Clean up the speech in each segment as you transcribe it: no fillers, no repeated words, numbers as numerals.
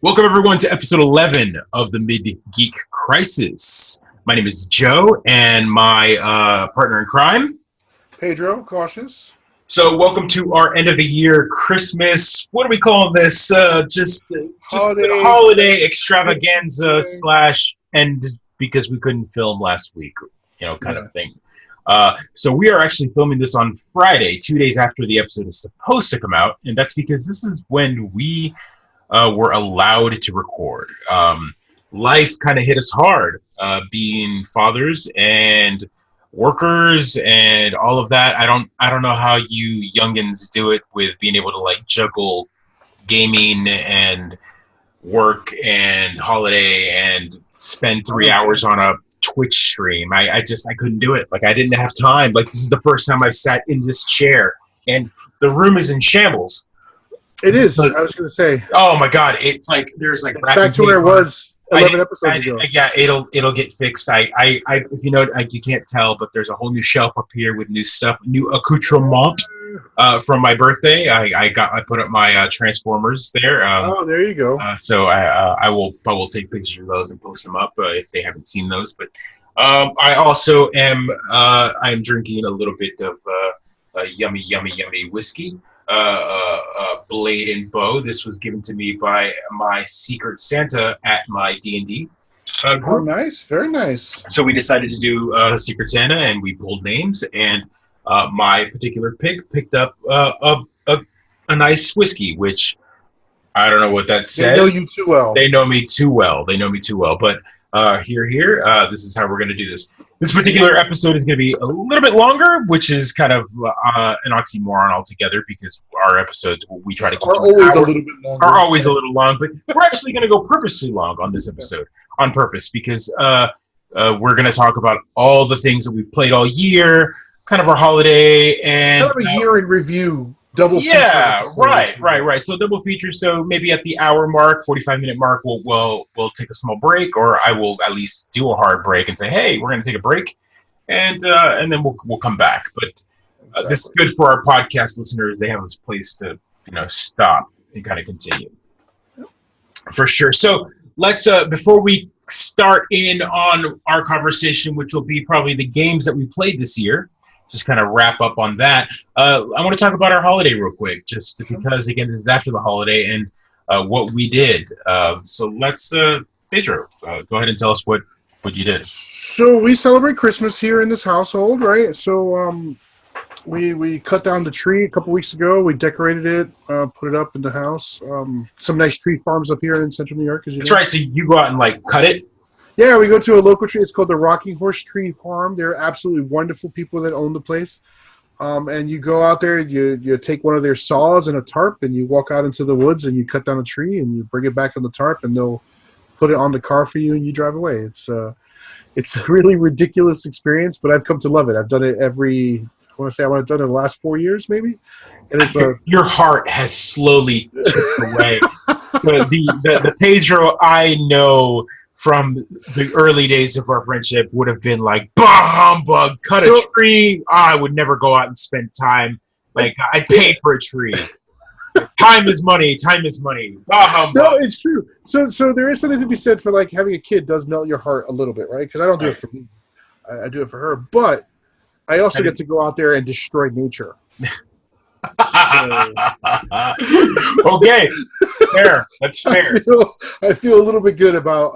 Welcome, everyone, to episode 11 of the Mid-Geek Crisis. My name is Joe, and my partner in crime, Pedro, cautious. So, welcome to our end of the year Christmas. What do we call this? Just holiday extravaganza / end because we couldn't film last week, kind of thing. So we are actually filming this on Friday, 2 days after the episode is supposed to come out, and that's because this is when we were allowed to record. Life kind of hit us hard, being fathers and workers and all of that. I don't know how you youngins do it with being able to juggle gaming and work and holiday and spend 3 hours on a Twitch stream. I couldn't do it. I didn't have time. This is the first time I've sat in this chair and the room is in shambles. It is. I was going to say. Oh my God! It's there's it's back to where it was 11 episodes ago. Yeah, it'll get fixed. If you know, you can't tell, but there's a whole new shelf up here with new stuff, new accoutrement from my birthday. I put up my Transformers there. There you go. So I will take pictures of those and post them up if they haven't seen those. But I also am I'm drinking a little bit of yummy whiskey. Blade and Bow. This was given to me by my Secret Santa at my D&D group. Oh, nice. Very nice. So we decided to do Secret Santa, and we pulled names, and my particular picked up a nice whiskey, which I don't know what that says. They know you too well. They know me too well. But here, this is how we're going to do this. This particular episode is going to be a little bit longer, which is kind of an oxymoron altogether because our episodes we try to keep are always a little bit longer. Are always a little long, but we're actually going to go purposely long on this episode on purpose because we're going to talk about all the things that we've played all year, kind of our holiday and kind of a year in review. Double feature. Yeah, right. So double feature. So maybe at the hour mark, 45-minute mark, we'll take a small break, or I will at least do a hard break and say, "Hey, we're going to take a break," and then we'll come back. But this is good for our podcast listeners. They have this place to stop and kind of continue for sure. So let's before we start in on our conversation, which will be probably the games that we played this year. Just kind of wrap up on that. I want to talk about our holiday real quick, just because, again, this is after the holiday and what we did. So let's, Pedro, go ahead and tell us what you did. So we celebrate Christmas here in this household, right? So we cut down the tree a couple weeks ago. We decorated it, put it up in the house. Some nice tree farms up here in central New York. That's right. So you go out and cut it? Yeah, we go to a local tree. It's called the Rocking Horse Tree Farm. They're absolutely wonderful people that own the place. And you go out there, you take one of their saws and a tarp, and you walk out into the woods, and you cut down a tree, and you bring it back on the tarp, and they'll put it on the car for you, and you drive away. It's a really ridiculous experience, but I've come to love it. I've done it I've done it the last 4 years, maybe. And it's your heart has slowly chipped away. The Pedro I know from the early days of our friendship would have been bah humbug, cut a tree. I would never go out and spend time. I'd pay for a tree. Time is money. Bah humbug. No, it's true. So there is something to be said for having a kid does melt your heart a little bit, right? Because I don't do it for me. I do it for her. But I also get to go out there and destroy nature. Okay, fair. That's fair. I feel a little bit good about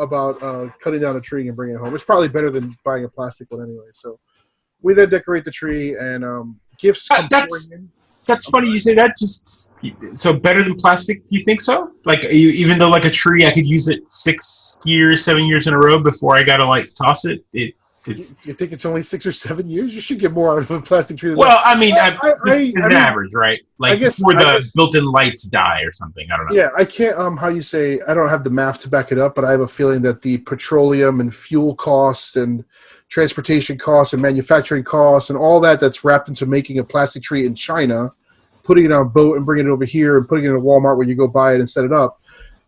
cutting down a tree and bringing it home. It's probably better than buying a plastic one anyway. So we then decorate the tree and gifts. That's funny you say that. So better than plastic? You think so? Even though a tree, I could use it 7 years in a row before I gotta toss it. You think it's only 6 or 7 years? You should get more out of a plastic tree. Well, I mean, average, right? Before the built-in lights die or something. I don't know. Yeah, I can't. I don't have the math to back it up, but I have a feeling that the petroleum and fuel costs and transportation costs and manufacturing costs and all that's wrapped into making a plastic tree in China, putting it on a boat and bringing it over here and putting it in a Walmart where you go buy it and set it up.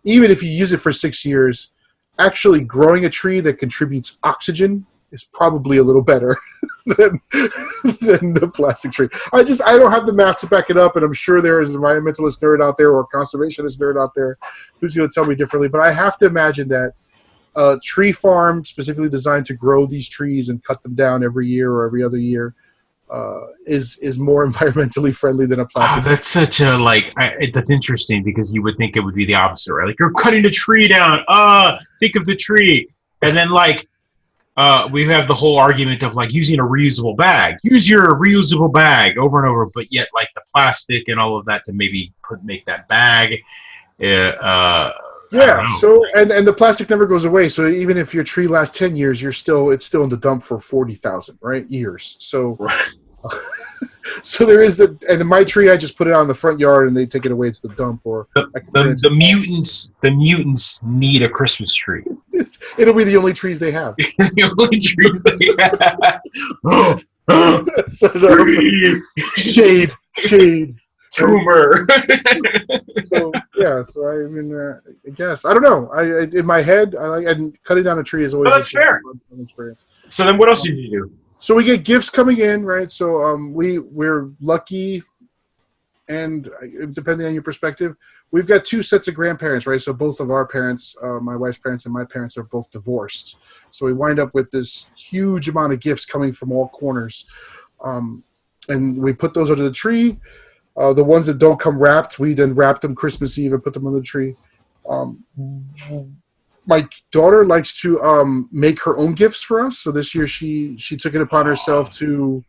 Even if you use it for 6 years, actually growing a tree that contributes oxygen is probably a little better than the plastic tree. I don't have the math to back it up, and I'm sure there is an environmentalist nerd out there or a conservationist nerd out there who's going to tell me differently. But I have to imagine that a tree farm specifically designed to grow these trees and cut them down every year or every other year is more environmentally friendly than a plastic. That's such a that's interesting because you would think it would be the opposite, right? Like you're cutting a tree down. Think of the tree, and then we have the whole argument of like using a reusable bag. Use your reusable bag over and over, but yet like the plastic and all of that to maybe make that bag. Yeah. So and the plastic never goes away. So even if your tree lasts 10 years, it's still in the dump for 40,000 years. So. Right. So there is and in my tree, I just put it out in the front yard and they take it away to the dump. Or the mutants need a Christmas tree. It'll be the only trees they have. The only trees they have. Shade. Tumor. So I mean, I guess I don't know. I in my head, and cutting down a tree is always. Oh, that's fair. Experience. So then, what else did you do? So we get gifts coming in, right? So we're lucky, and depending on your perspective, we've got two sets of grandparents, right? So both of our parents, my wife's parents and my parents, are both divorced. So we wind up with this huge amount of gifts coming from all corners, and we put those under the tree. The ones that don't come wrapped, we then wrap them Christmas Eve and put them on the tree. My daughter likes to make her own gifts for us. So this year she took it upon herself to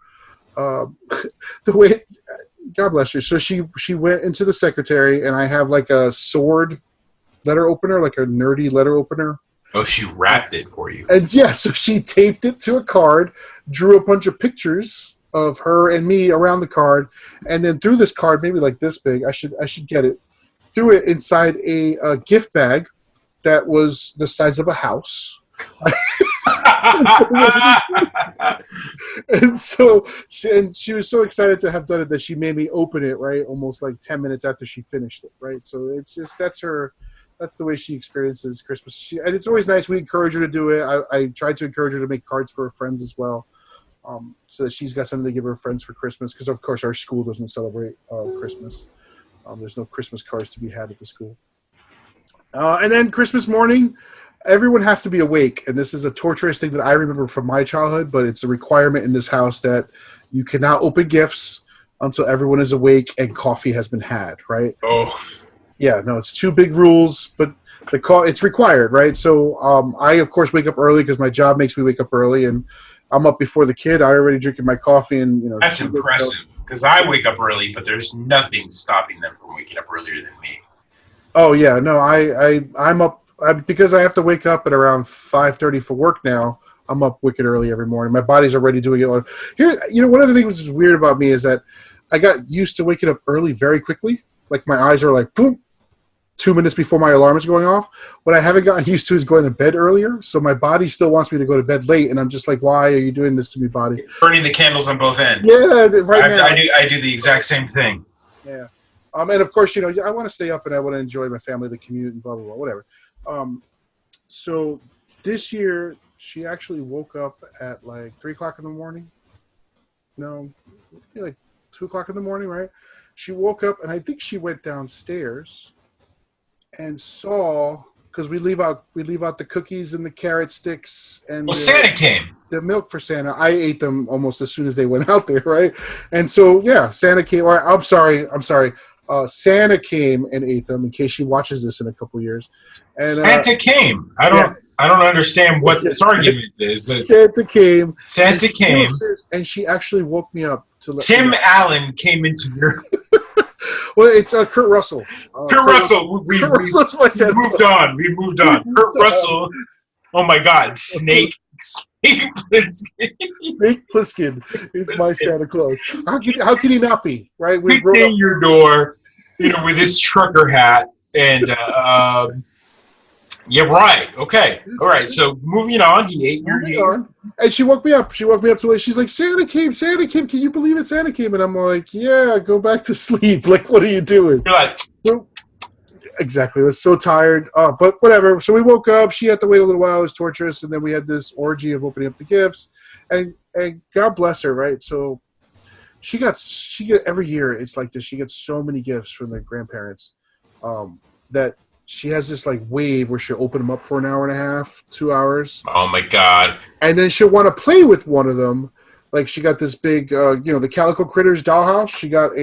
the way. God bless her. So she went into the secretary, and I have like a sword letter opener, like a nerdy letter opener. Oh, she wrapped it for you. And yeah, so she taped it to a card, drew a bunch of pictures of her and me around the card, and then threw this card, maybe like this big. I should get it. Threw it inside a gift bag that was the size of a house. And so she was so excited to have done it that she made me open it, right, almost like 10 minutes after she finished it, right? So it's just that's the way she experiences Christmas. And it's always nice. We encourage her to do it. I tried to encourage her to make cards for her friends as well, so that she's got something to give her friends for Christmas, because of course our school doesn't celebrate Christmas. There's no Christmas cards to be had at the school. And then Christmas morning, everyone has to be awake. And this is a torturous thing that I remember from my childhood, but it's a requirement in this house that you cannot open gifts until everyone is awake and coffee has been had, right? Oh. Yeah, no, it's two big rules, but it's required, right? So I, of course, wake up early because my job makes me wake up early, and I'm up before the kid. I already drinking my coffee, and That's impressive, because I wake up early, but there's nothing stopping them from waking up earlier than me. Oh yeah, no, I'm up because I have to wake up at around 5:30 for work now. I'm up wicked early every morning. My body's already doing it. Here, one of the things which is weird about me is that I got used to waking up early very quickly. Like my eyes are like boom, 2 minutes before my alarm is going off. What I haven't gotten used to is going to bed earlier. So my body still wants me to go to bed late, and I'm just like, why are you doing this to me, body? Burning the candles on both ends. Yeah, right now. I do the exact same thing. Yeah. And of course, I want to stay up and I want to enjoy my family, the commute, and blah, blah, blah, whatever. So this year, she actually woke up at like 3 o'clock in the morning. No, like 2 o'clock in the morning, right? She woke up, and I think she went downstairs and saw, because we leave out the cookies and the carrot sticks and Santa came. The milk for Santa. I ate them almost as soon as they went out there, right? And so yeah, Santa came. Or I'm sorry. Santa came and ate them. In case she watches this in a couple years. And Santa came. I don't understand what this argument is. Santa came. And she actually woke me up to let Tim Allen came into your. Well, it's Kurt Russell. Kurt Russell. We moved on. Kurt Russell. Oh my God, Snake Plissken is my Santa Claus. How can he not be? Right? We kicked in your door, with his trucker hat, and yeah, right. Okay, all right. So moving on, he ate your. And she woke me up. She woke me up to she's like, Santa came. Can you believe it? Santa came, and I'm like, yeah, go back to sleep. Like, what are you doing? You're like. Exactly. I was so tired. But whatever. So we woke up. She had to wait a little while. It was torturous. And then we had this orgy of opening up the gifts. And God bless her, right? So she got every year, it's like this. She gets so many gifts from the grandparents that she has this like wave where she'll open them up for an hour and a half, 2 hours. Oh, my God. And then she'll want to play with one of them. Like she got this big, the Calico Critters dollhouse. She got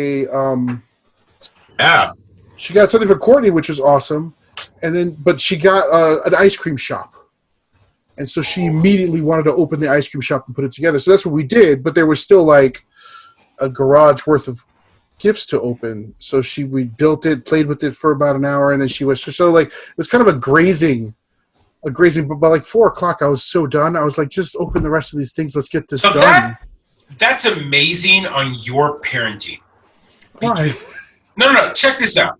she got something for Courtney, which was awesome. And then, but she got an ice cream shop. And so she immediately wanted to open the ice cream shop and put it together. So that's what we did. But there was still like a garage worth of gifts to open. So we built it, played with it for about an hour, and then she was so like it was kind of a grazing. But by like 4 o'clock, I was so done. I was like, just open the rest of these things. Let's get this done. That's amazing on your parenting. Why? No. Check this out.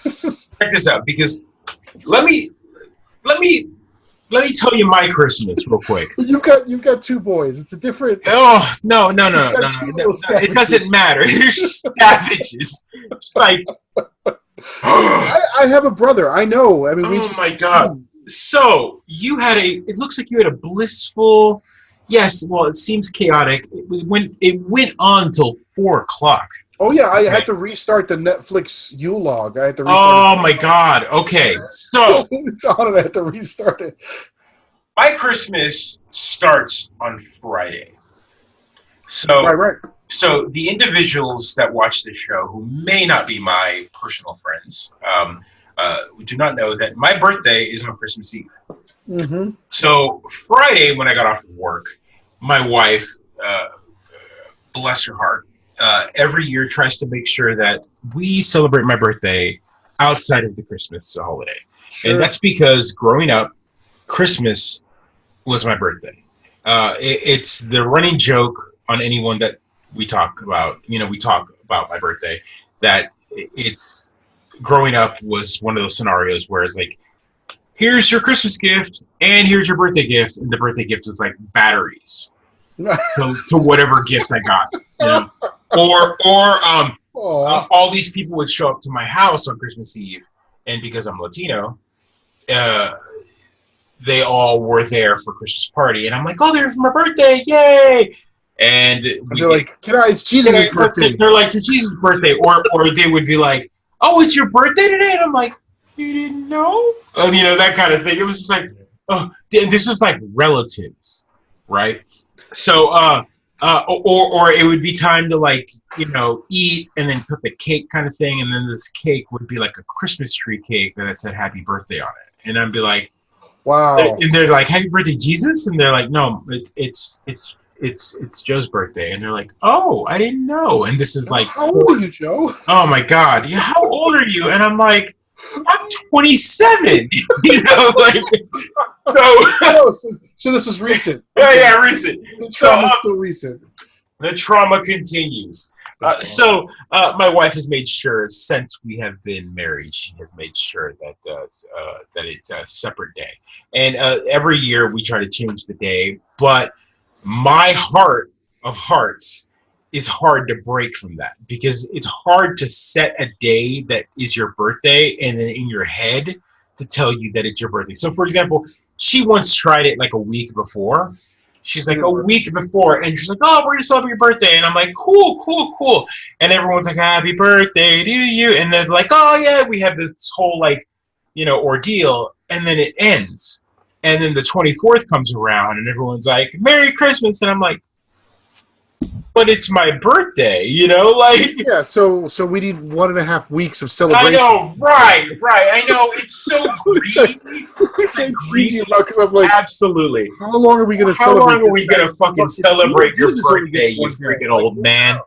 Check this out, because let me tell you my Christmas real quick. You've got 2 boys. It's a different. Oh no! It doesn't matter. They're savages. It's like I have a brother. I know. I mean, oh my God. So it looks like you had a blissful. Yes. Well, it seems chaotic. It went on till 4 o'clock. Oh yeah, I had to restart the Netflix U-log. I had to restart Oh my God. Okay. So it's on and I had to restart it. My Christmas starts on Friday. So Right. So the individuals that watch the show who may not be my personal friends do not know that my birthday is on Christmas Eve. Mm-hmm. So Friday, when I got off of work, my wife, bless her heart, every year tries to make sure that we celebrate my birthday outside of the Christmas holiday. Sure. And that's because growing up, Christmas was my birthday. It's the running joke on anyone that we talk about. We talk about my birthday, that it's growing up was one of those scenarios where it's like, here's your Christmas gift and here's your birthday gift. And the birthday gift was like batteries to whatever gift I got, or all these people would show up to my house on Christmas Eve. And because I'm Latino, they all were there for Christmas party. And I'm like, oh, they're for my birthday. Yay. And they're like, it's Jesus' birthday. They're like, it's Jesus' birthday. Or they would be like, oh, it's your birthday today? And I'm like, you didn't know? That kind of thing. It was just like, oh, this is like relatives, right? So, or it would be time to like, eat and then put the cake kind of thing. And then this cake would be like a Christmas tree cake that said happy birthday on it. And I'd be like, wow. And they're like, happy birthday, Jesus? And they're like, no, it's Joe's birthday. And they're like, oh, I didn't know. And this is like, how old are you, Joe? Oh my God. Yeah, how old are you? And I'm like, I'm 27. So this was recent. Yeah, recent. The trauma's still recent. The trauma continues. So my wife has made sure, since we have been married, she has made sure that it's a separate day. And every year we try to change the day, but my heart of hearts is hard to break from that, because it's hard to set a day that is your birthday and then in your head to tell you that it's your birthday. So, for example, she once tried it like a week before. She's like, a week before, and she's like, oh, we're going to celebrate your birthday. And I'm like, cool. And everyone's like, happy birthday to you. And then like, oh, yeah, we have this whole like, ordeal. And then it ends. And then the 24th comes around, and everyone's like, Merry Christmas. And I'm like, but it's my birthday, Yeah, so we need 1.5 weeks of celebration. I know, right. I know, it's so greedy. It's easy because I'm like, absolutely. How long are we going to celebrate? How long are we going to fucking celebrate your birthday, you freaking old man?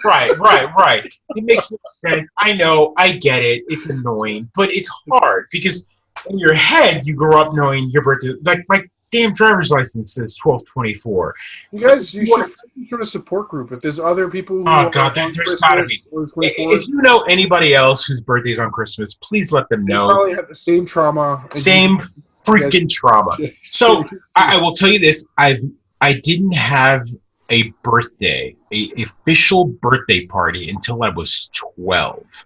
Right. It makes no sense. I know, I get it. It's annoying, but it's hard because in your head you grow up knowing your birthday. Like my damn driver's license says 12/24. You guys, you should join a support group. If there's other people who oh God, there's gotta be. If you know anybody else whose birthday's on Christmas, please let them know. They probably have the same trauma. Same freaking trauma. So I will tell you this: I didn't have a birthday, a official birthday party until I was 12.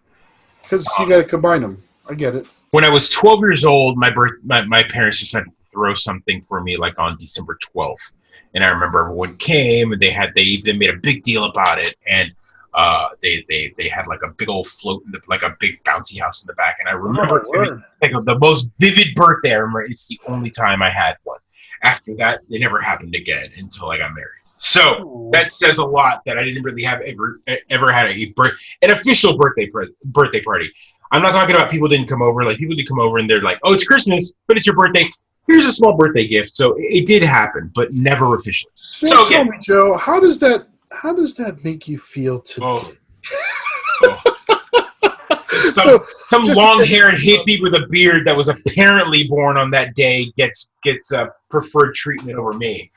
Because you got to combine them. I get it. When I was 12 years old, my parents decided to throw something for me like on December 12th. And I remember everyone came and they made a big deal about it. And they had like a big old float, like a big bouncy house in the back. And I remember like the most vivid birthday. I remember it's the only time I had one. After that, it never happened again until I got married. So that says a lot that I didn't really have ever had an official birthday party. I'm not talking about people didn't come over. Like people did come over and they're like, "Oh, it's Christmas, but it's your birthday. Here's a small birthday gift." So it did happen, but never officially. So tell me, Joe, how does that make you feel today? Some long-haired hippie with a beard that was apparently born on that day gets preferred treatment over me.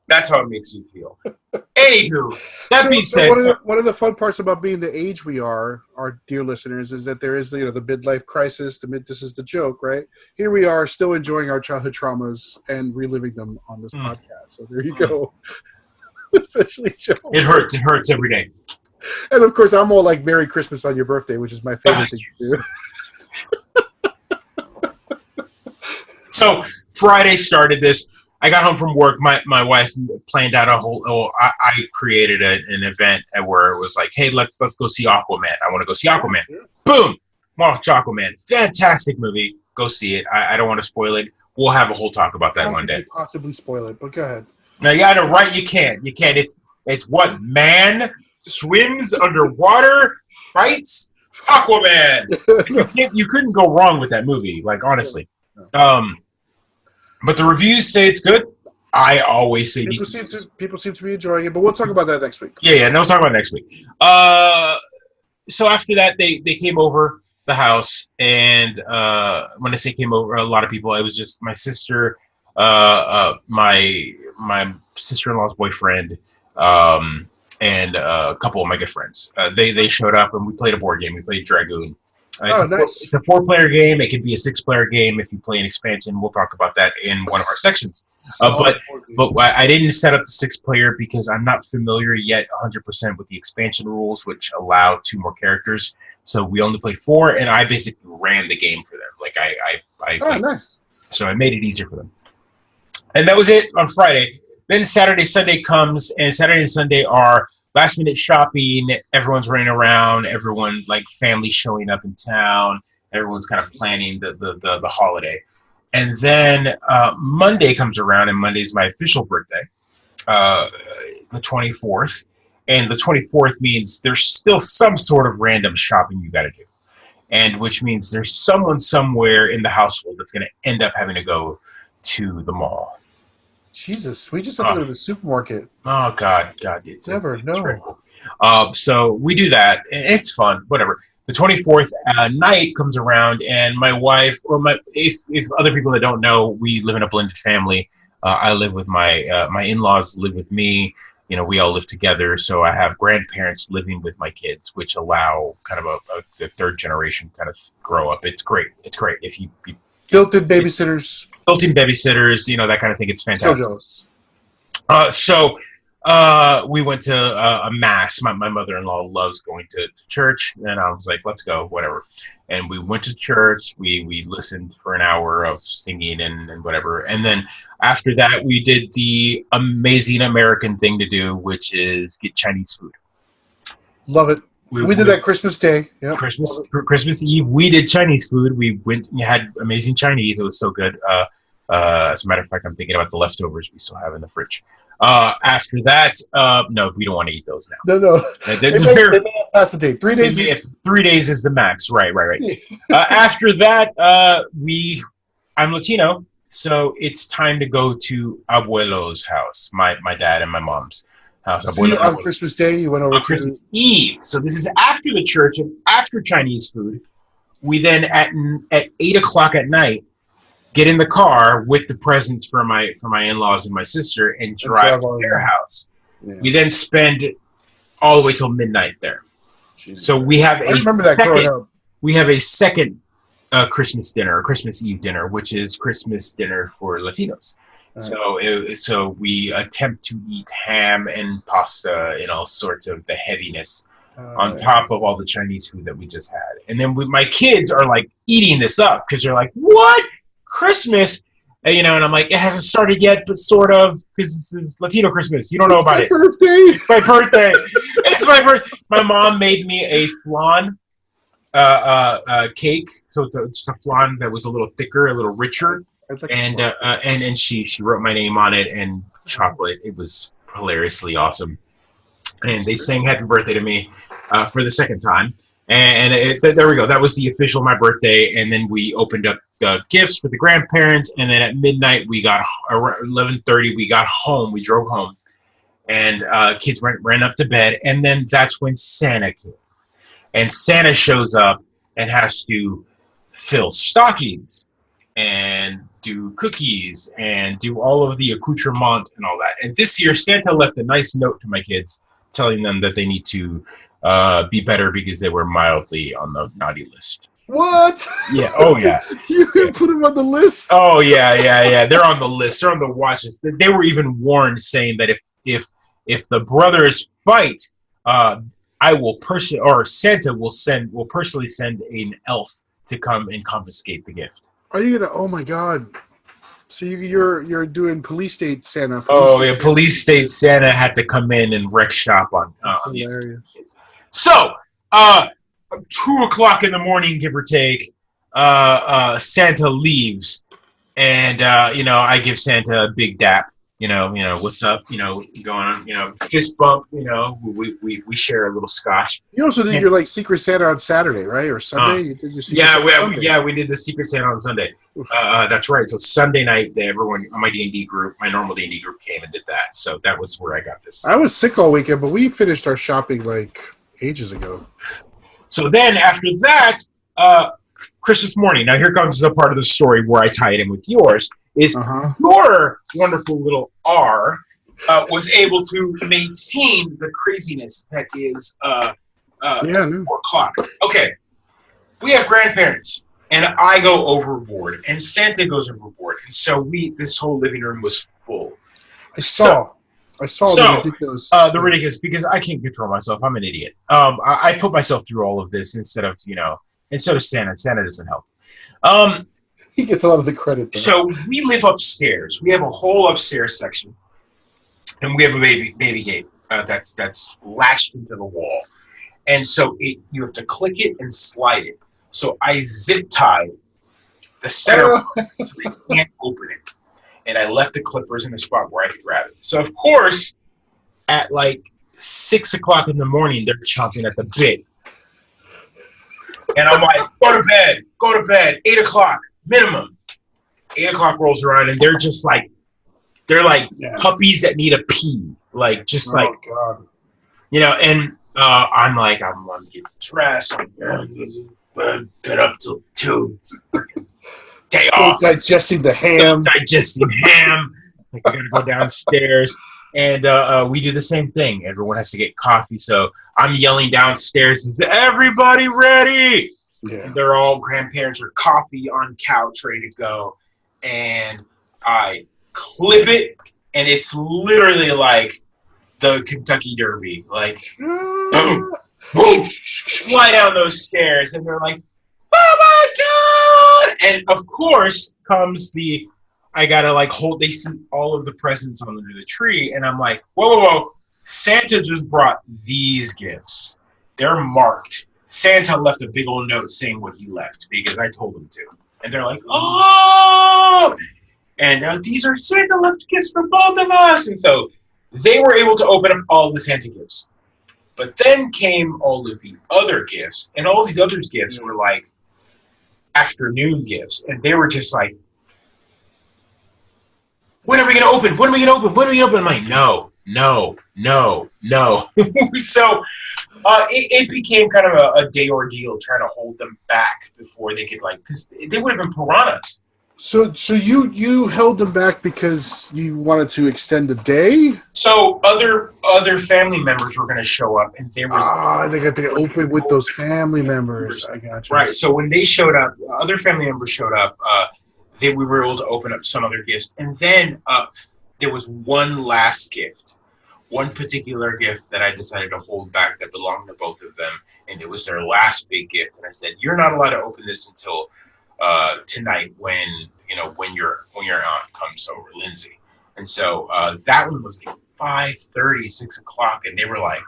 That's how it makes me feel. Anywho, that being said, one of the fun parts about being the age we are, our dear listeners, is that there is the midlife crisis. This is the joke, right? Here we are, still enjoying our childhood traumas and reliving them on this podcast. So there you go. Especially Joe. It hurts. It hurts every day. And of course, I'm all like "Merry Christmas" on your birthday, which is my favorite thing to do. So Friday started this. I got home from work. My wife planned out a whole. I created an event where it was like, "Hey, let's go see Aquaman. I want to go see Aquaman." Yeah. Boom, watch Aquaman. Fantastic movie. Go see it. I don't want to spoil it. We'll have a whole talk about that one day. You possibly spoil it, but go ahead. Now, yeah, no, right? You can't. It's what man swims underwater, fights Aquaman. You couldn't go wrong with that movie. Like honestly. But the reviews say it's good. I always say people seem to be enjoying it, but we'll talk about that next week. Yeah, no, we'll talk about it next week. So after that, they came over the house, and when I say came over, a lot of people. It was just my sister, my sister-in-law's boyfriend, and a couple of my good friends. They showed up, and we played a board game. We played Dragoon. Nice. It's a 4-player game. It can be a 6-player game if you play an expansion. We'll talk about that in one of our sections. But I didn't set up the 6-player because I'm not familiar yet 100% with the expansion rules, which allow 2 more characters. So we only played 4, and I basically ran the game for them. Like nice. So I made it easier for them. And that was it on Friday. Then Saturday, Sunday comes, and Saturday and Sunday are last minute shopping. Everyone's running around. Everyone, like family showing up in town. Everyone's kind of planning the holiday. And then Monday comes around, and Monday's my official birthday, the 24th. And the 24th means there's still some sort of random shopping you got to do. And which means there's someone somewhere in the household that's going to end up having to go to the mall. Jesus, we just have to go to the supermarket. Oh, God, it's never no. So we do that, and it's fun. Whatever. The 24th night comes around, and my wife, or if other people that don't know, we live in a blended family. I live with my in-laws live with me. You know, we all live together. So I have grandparents living with my kids, which allow kind of a third generation kind of grow up. It's great. It's great if you built-in babysitters. Built-in babysitters, you know, that kind of thing. It's fantastic. So jealous. We went to a mass. My mother-in-law loves going to church, and I was like, let's go, whatever. And we went to church. We listened for an hour of singing and whatever. And then after that, we did the amazing American thing to do, which is get Chinese food. Love it. We did that Christmas Day. Yep. Christmas Eve, we did Chinese food. We went and had amazing Chinese. It was so good. As a matter of fact, I'm thinking about the leftovers we still have in the fridge. After that, no, we don't want to eat those now. No. They past the date. 3 days. 3 days is the max. Right. After that, I'm Latino, so it's time to go to Abuelo's house, my dad and my mom's house. So on Christmas Day, you went over to Christmas Eve. So this is after the church and after Chinese food. We then at 8:00 at night get in the car with the presents for my in-laws and my sister and drive to their house. Yeah. We then spend all the way till midnight there. Jesus. So we have we have a second Christmas dinner, or Christmas Eve dinner, which is Christmas dinner for Latinos. Right. So we attempt to eat ham and pasta and all sorts of the heaviness on top of all the Chinese food that we just had. And then my kids are like eating this up because they're like, what? Christmas? And I'm like, it hasn't started yet, but sort of, because it's Latino Christmas. You don't know about it. It's my birthday. It's my birthday. My mom made me a flan cake. So it's just a flan that was a little thicker, a little richer. And she wrote my name on it and chocolate. It was hilariously awesome. And they sang happy birthday to me for the second time. And there we go. That was the official my birthday. And then we opened up the gifts for the grandparents. And then at midnight, we got around 11:30. We got home. We drove home, and kids ran up to bed. And then that's when Santa came. And Santa shows up and has to fill stockings and do cookies and do all of the accoutrement and all that. And this year, Santa left a nice note to my kids, telling them that they need to be better because they were mildly on the naughty list. What? Yeah. Oh, yeah. You put them on the list? Oh, yeah. They're on the list. They're on the watch list. They were even warned, saying that if the brothers fight, I will Santa will personally send an elf to come and confiscate the gift. Are you gonna? Oh my God! So you're doing police state Santa? Police state Santa had to come in and wreck shop on these kids. So, 2:00 in the morning, give or take, Santa leaves, and I give Santa a big dap. What's up? Going on. Fist bump. We share a little scotch. You also did your Secret Santa on Saturday, right, or Sunday? We did the Secret Santa on Sunday. That's right. So Sunday night, everyone on my D&D group, my normal D&D group, came and did that. So that was where I got this. I was sick all weekend, but we finished our shopping ages ago. So then after that, Christmas morning. Now here comes the part of the story where I tie it in with yours. Is your wonderful little R was able to maintain the craziness that is 4:00. Okay, we have grandparents, and I go overboard, and Santa goes overboard, and so this whole living room was full. I saw the ridiculous. The ridiculous, because I can't control myself. I'm an idiot. I put myself through all of this instead of Santa. Santa doesn't help. He gets a lot of the credit, though. So we live upstairs. We have a whole upstairs section, and we have a baby gate that's latched into the wall. And so you have to click it and slide it. So I zip tied the center so they can't open it. And I left the clippers in the spot where I could grab it. So, of course, at 6:00 in the morning, they're chomping at the bit. And I'm like, go to bed, 8:00. Minimum. 8:00 rolls around, and they're just they're puppies that need a pee. God. And I'm like, I'm going to get dressed. Been up till 2. Day Still off. Digesting the ham. I got to go downstairs. And we do the same thing. Everyone has to get coffee. So I'm yelling downstairs, is everybody ready? Yeah. And they're all grandparents with coffee on couch ready to go. And I clip it, and it's literally like the Kentucky Derby. Boom, boom, fly down those stairs. And they're like, oh my God! And of course comes I gotta they see all of the presents under the tree. And I'm like, whoa. Santa just brought these gifts. They're marked. Santa left a big old note saying what he left because I told him to. And they're like, oh! And these are Santa left gifts for both of us. And so they were able to open up all the Santa gifts. But then came all of the other gifts. And all these other gifts were afternoon gifts. And they were just like, when are we going to open? When are we going to open? When are we going to open? I'm like, no. So it became kind of a day ordeal trying to hold them back before they could because they would have been piranhas. So you held them back because you wanted to extend the day? So other family members were going to show up, and they got to open with those family members. I got you. Right. So when they showed up, other family members showed up. We were able to open up some other gifts, and then there was one last gift. one particular gift that I decided to hold back that belonged to both of them, and it was their last big gift. And I said, "You're not allowed to open this until tonight when your aunt comes over, Lindsay." And so that one was like 5:30, 6 o'clock, and they were like,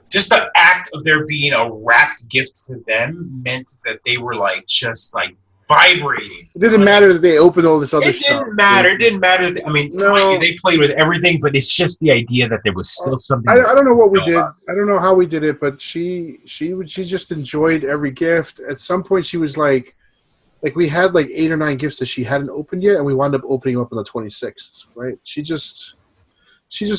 just the act of there being a wrapped gift for them meant that they were like just like vibrating. It didn't matter that they opened all this other stuff. It didn't matter. It didn't matter. I mean, no. They played with everything, but it's just the idea that there was still something. I don't know what we did. I don't know how we did it, but she just enjoyed every gift. At some point, she was like we had like 8 or 9 gifts that she hadn't opened yet, and we wound up opening them up on the 26th. Right? She just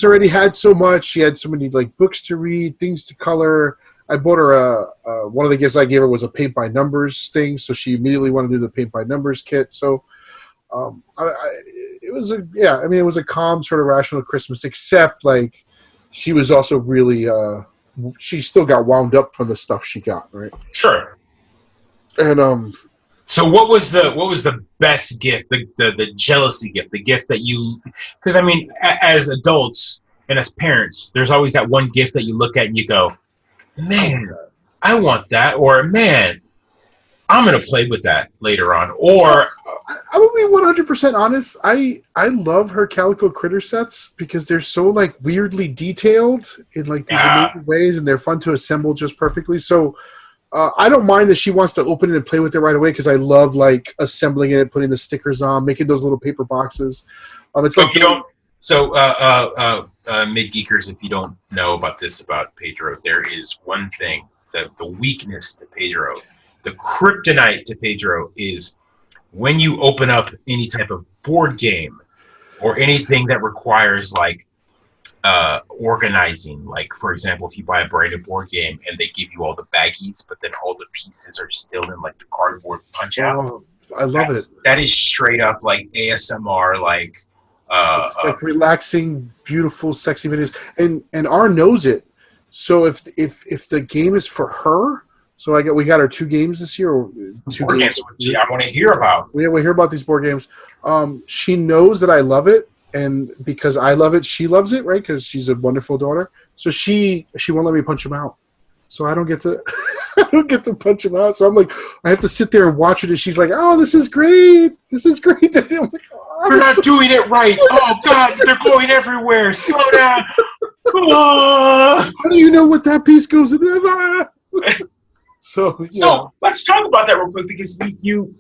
already had so much. She had so many like books to read, things to color. I bought her one of the gifts I gave her was a paint by numbers thing, so she immediately wanted to do the paint by numbers kit. So it was a calm sort of rational Christmas, except like she was also really she still got wound up from the stuff she got, right? Sure. And so what was the best gift, the jealousy gift, the gift that you, because I mean, as adults and as parents, there's always that one gift that you look at and you go, man, I want that, or man, I'm gonna play with that later on. Or I will be 100% honest. I love her Calico Critter sets because they're so like weirdly detailed in like these amazing ways, and they're fun to assemble just perfectly. So I don't mind that she wants to open it and play with it right away because I love like assembling it, putting the stickers on, making those little paper boxes. It's like Mid-Geekers, if you don't know about Pedro, there is one thing, the weakness to Pedro, the kryptonite to Pedro is when you open up any type of board game or anything that requires like organizing. Like, for example, if you buy a brand new board game and they give you all the baggies, but then all the pieces are still in like the cardboard punch out. Oh, I love it. That is straight up like ASMR, like it's like relaxing, beautiful, sexy videos, and R knows it. So if the game is for her, so we got our 2 games this year. Or 2 board games. I want to hear about. We hear about these board games. She knows that I love it, and because I love it, she loves it, right? Because she's a wonderful daughter. So she won't let me punch him out. So I don't get to punch him out. So I'm like, I have to sit there and watch it, and she's like, "Oh, this is great. This is great." And I'm like, "Oh, you're not doing it right. Oh God, they're going everywhere. Slow down." How do you know what that piece goes in? So let's talk about that real quick because you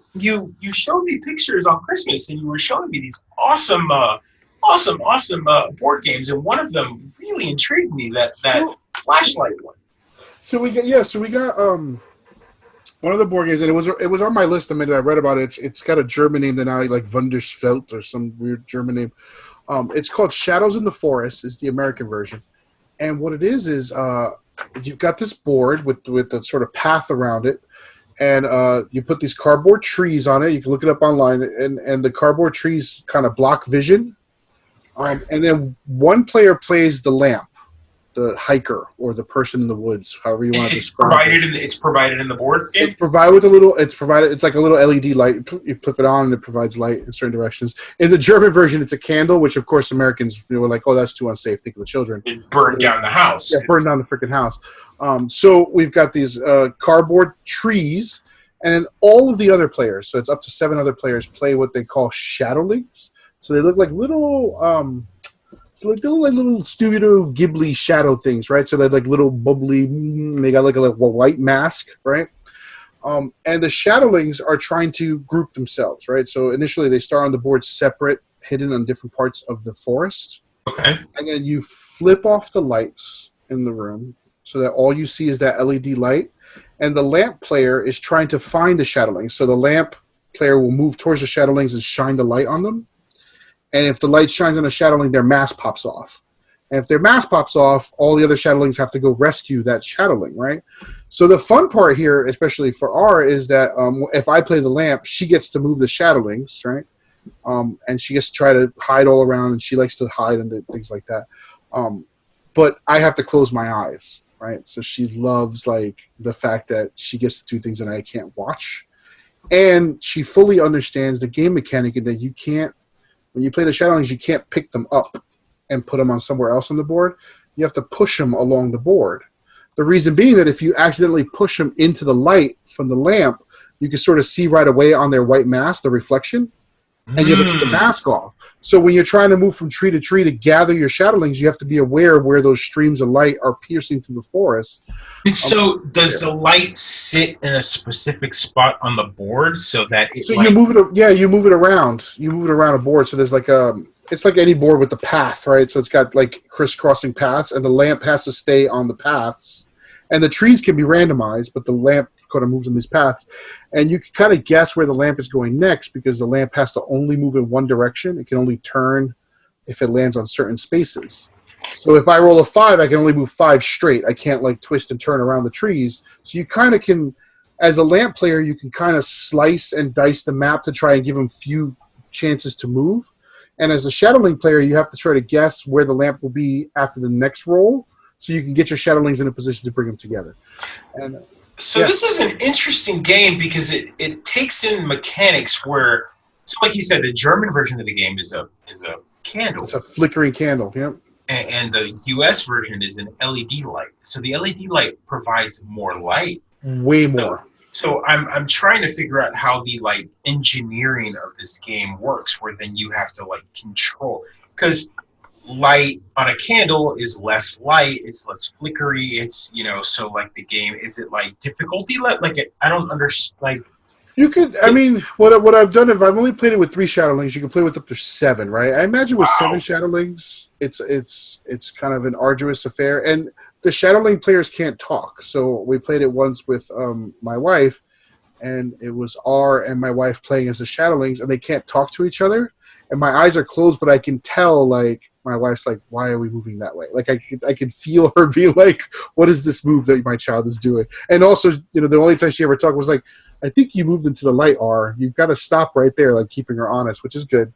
showed me pictures on Christmas and you were showing me these awesome board games, and one of them really intrigued me, that flashlight one. So we got one of the board games, and it was on my list the minute I read about it. It's got a German name that now like Wunderfeld or some weird German name. It's called Shadows in the Forest is the American version, and what it is you've got this board with the sort of path around it, and you put these cardboard trees on it. You can look it up online, and the cardboard trees kind of block vision. And then one player plays the lamp, the hiker, or the person in the woods, however you want to describe it. It's provided in the board game? It's provided with it's like a little LED light. You flip it on and it provides light in certain directions. In the German version, it's a candle, which of course Americans were like, oh, that's too unsafe. Think of the children. It burned down the house. Yeah, burned down the freaking house. So we've got these cardboard trees, and then all of the other players, so it's up to 7 other players, play what they call shadowlings. So they look like little Studio Ghibli shadow things, right? So they're like little bubbly. They got like a white mask, right? And the shadowlings are trying to group themselves, right? So initially they start on the board separate, hidden on different parts of the forest. Okay. And then you flip off the lights in the room so that all you see is that LED light. And the lamp player is trying to find the shadowlings. So the lamp player will move towards the shadowlings and shine the light on them. And if the light shines on a shadowling, their mask pops off. And if their mask pops off, all the other shadowlings have to go rescue that shadowling, right? So the fun part here, especially for R, is that if I play the lamp, she gets to move the shadowlings, right? And she gets to try to hide all around, and she likes to hide and things like that. But I have to close my eyes, right? So she loves like the fact that she gets to do things that I can't watch. And she fully understands the game mechanic and that you can't, when you play the shadowlings, you can't pick them up. and put them on somewhere else on the board. You have to push them along the board. The reason being that if you accidentally push them into the light from the lamp, you can sort of see right away on their white mask, the reflection, and you have to take the mask off. So when you're trying to move from tree to gather your shadowlings, you have to be aware of where those streams of light are piercing through the forest. And so does the light sit in a specific spot on the board so that it you move it? Yeah, you move it around. You move it around a board. So there's like it's like any board with the path, right? So it's got like crisscrossing paths, and the lamp has to stay on the paths. And the trees can be randomized, but the lamp kind of moves in these paths. And you can kind of guess where the lamp is going next because the lamp has to only move in one direction. It can only turn if it lands on certain spaces. So if I roll a 5, I can only move 5 straight. I can't like twist and turn around the trees. So you kind of can, as a lamp player, you can kind of slice and dice the map to try and give them few chances to move. And as a shadowling player, you have to try to guess where the lamp will be after the next roll so you can get your shadowlings in a position to bring them together. And so this is an interesting game because it takes in mechanics where, so like you said, the German version of the game is a candle. It's a flickering candle, yeah. And the US version is an LED light. So the LED light provides more light. Way more. So I'm trying to figure out how the like engineering of this game works, where then you have to like control, because light on a candle is less light, it's less flickery, it's, you know, so like the game, is it like difficulty like it, I don't understand, like you could, I mean, what I've done, if I've only played it with 3 shadowlings, you can play with up to 7, right? I imagine with 7 shadowlings, it's kind of an arduous affair, and the shadowling players can't talk. So we played it once with my wife, and it was R and my wife playing as the shadowlings, and they can't talk to each other. And my eyes are closed, but I can tell, like, my wife's like, why are we moving that way? Like, I can feel her being like, what is this move that my child is doing? And also, you know, the only time she ever talked was like, I think you moved into the light, R. You've got to stop right there, like keeping her honest, which is good.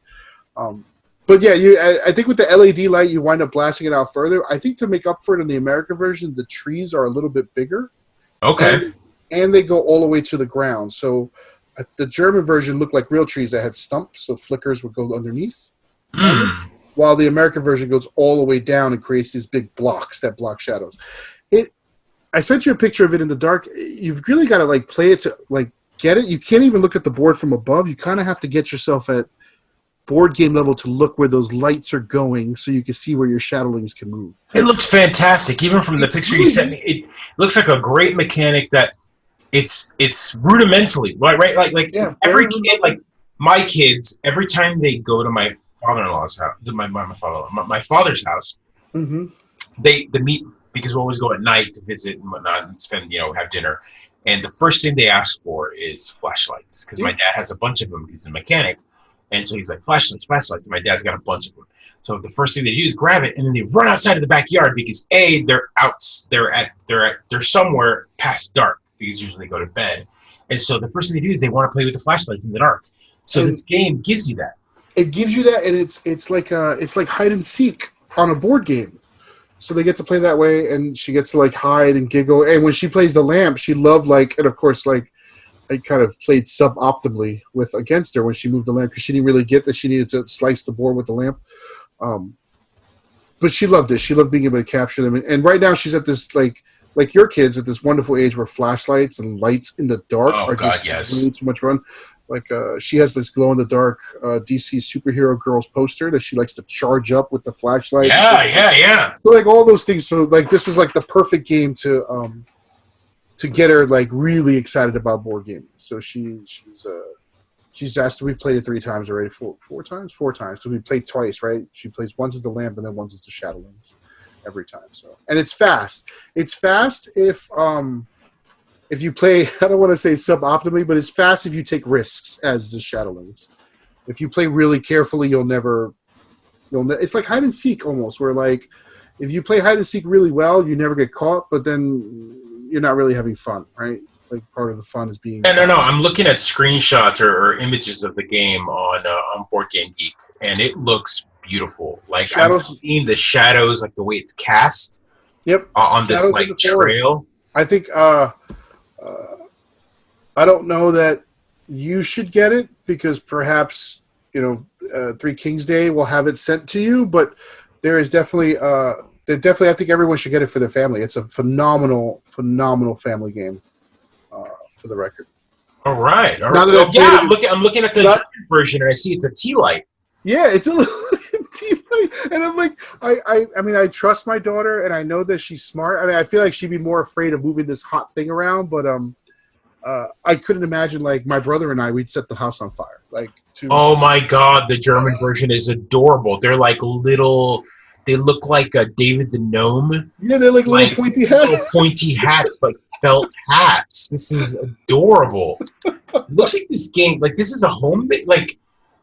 But yeah, I think with the LED light, you wind up blasting it out further. I think to make up for it in the American version, the trees are a little bit bigger. Okay. And they go all the way to the ground. So the German version looked like real trees that had stumps, so flickers would go underneath. While the American version goes all the way down and creates these big blocks that block shadows. I sent you a picture of it in the dark. You've really got to like play it to like get it. You can't even look at the board from above. You kind of have to get yourself at board game level to look where those lights are going so you can see where your shadowlings can move. It looks fantastic. Even from the picture you sent me, it looks like a great mechanic that it's rudimentally, right? Like yeah, every kid, like my kids, every time they go to my father-in-law's house, my father's house, they meet, because we always go at night to visit and whatnot and spend, you know, have dinner. And the first thing they ask for is flashlights, because my dad has a bunch of them. He's a mechanic. And so he's like, flashlights. And my dad's got a bunch of them. So the first thing they do is grab it, and then they run outside of the backyard because they're somewhere past dark, because usually they go to bed. And so the first thing they do is they want to play with the flashlight in the dark. So this game gives you that. It gives you that, and it's like hide and seek on a board game. So they get to play that way, and she gets to like hide and giggle. And when she plays the lamp, she loved and of course I kind of played suboptimally against her when she moved the lamp, because she didn't really get that she needed to slice the board with the lamp. But she loved it. She loved being able to capture them. And right now she's at this like your kids at this wonderful age where flashlights and lights in the dark are just really too much fun. Like she has this glow in the dark DC superhero girls poster that she likes to charge up with the flashlight. Yeah. So like all those things. So like this was like the perfect game to get her like really excited about board gaming. So she's asked. We've played it 3 times already. Four times because we played twice, right? She plays once as the lamp and then once as the shadowlings every time. So, and it's fast. It's fast if you play, I don't want to say suboptimally, but it's fast if you take risks as the shadowlings. If you play really carefully, it's like hide and seek almost, where like if you play hide and seek really well, you never get caught, but then you're not really having fun, right? Like part of the fun is being. No. I'm looking at screenshots or images of the game on Board Game Geek, and it looks beautiful. Like shadows, I'm seeing the shadows, like the way it's cast. Yep. On shadows this like trail. I think. I don't know that you should get it because perhaps 3 Kings Day will have it sent to you, but there is definitely I think everyone should get it for their family. It's a phenomenal family game. For the record. All right. Now that Well, I've yeah, played I'm looking at the German version, and I see it's a tea light. Yeah, it's a little tea light, and I'm like, I mean, I trust my daughter, and I know that she's smart. I mean, I feel like she'd be more afraid of moving this hot thing around, but I couldn't imagine like my brother and we'd set the house on fire. Like, oh my God, the German version is adorable. They're like little. They look like David the Gnome. Yeah, they're like little pointy hats. Little pointy hats, like felt hats. This is adorable. It looks like this game, like this is a homemade, like.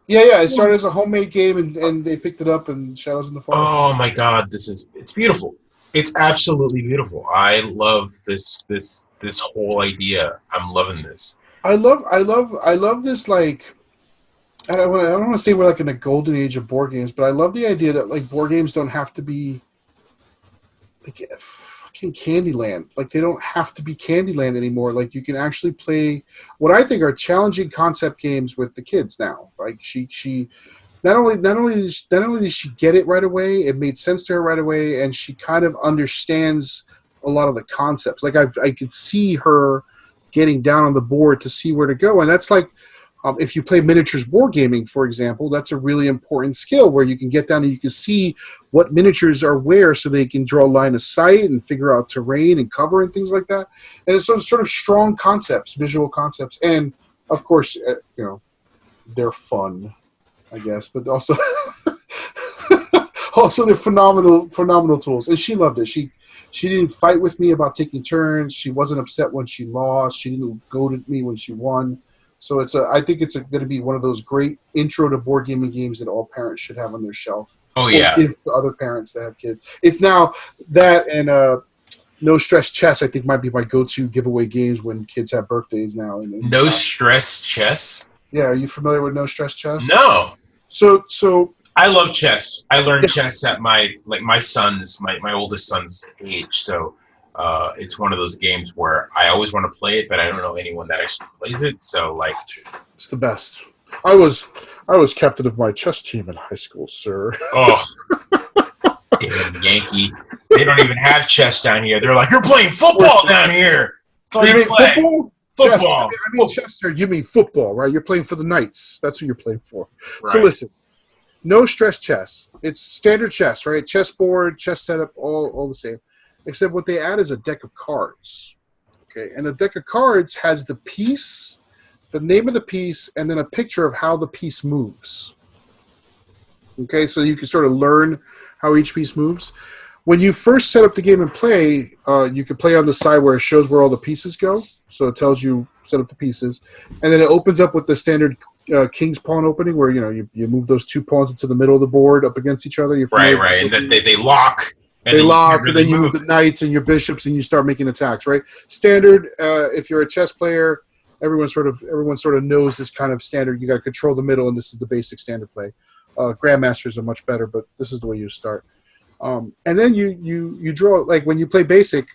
Yeah. It started as a homemade game, and they picked it up in Shadows in the Forest. Oh my God, it's beautiful. It's absolutely beautiful. I love this whole idea. I'm loving this. I love this, like. I don't want to say we're like in a golden age of board games, but I love the idea that like board games don't have to be like fucking Candyland. Like they don't have to be Candyland anymore. Like you can actually play what I think are challenging concept games with the kids now. Like she not only did she get it right away, it made sense to her right away, and she kind of understands a lot of the concepts. Like I could see her getting down on the board to see where to go, and that's like. If you play miniatures wargaming, for example, that's a really important skill where you can get down and you can see what miniatures are where so they can draw line of sight and figure out terrain and cover and things like that. And it's sort of strong concepts, visual concepts. And, of course, they're fun, I guess, but also they're phenomenal tools. And she loved it. She didn't fight with me about taking turns. She wasn't upset when she lost. She didn't goad at me when she won. So I think it's going to be one of those great intro to board gaming games that all parents should have on their shelf. Oh yeah, give to other parents that have kids. It's now that and No Stress Chess. I think might be my go-to giveaway games when kids have birthdays now. No Stress Chess. Yeah, are you familiar with No Stress Chess? No. So I love chess. I learned chess at my oldest son's age. So. It's one of those games where I always want to play it, but I don't know anyone that actually plays it. So, like, it's the best. I was captain of my chess team in high school, sir. Oh, damn Yankee! They don't even have chess down here. They're like, you're playing football down here. That's all you play. Football. I mean, Chester. You mean football, right? You're playing for the Knights. That's who you're playing for. Right. So listen, No Stress Chess. It's standard chess, right? Chessboard, chess setup, all the same. Except what they add is a deck of cards. Okay, and the deck of cards has the piece, the name of the piece, and then a picture of how the piece moves. Okay, so you can sort of learn how each piece moves. When you first set up the game and play, you can play on the side where it shows where all the pieces go. So it tells you set up the pieces. And then it opens up with the standard king's pawn opening where, you move those two pawns into the middle of the board up against each other. Right, and then they lock. And then you move the knights and your bishops, and you start making attacks. Right, standard. If you're a chess player, everyone sort of knows this kind of standard. You got to control the middle, and this is the basic standard play. Grandmasters are much better, but this is the way you start. And then you draw, like when you play basic.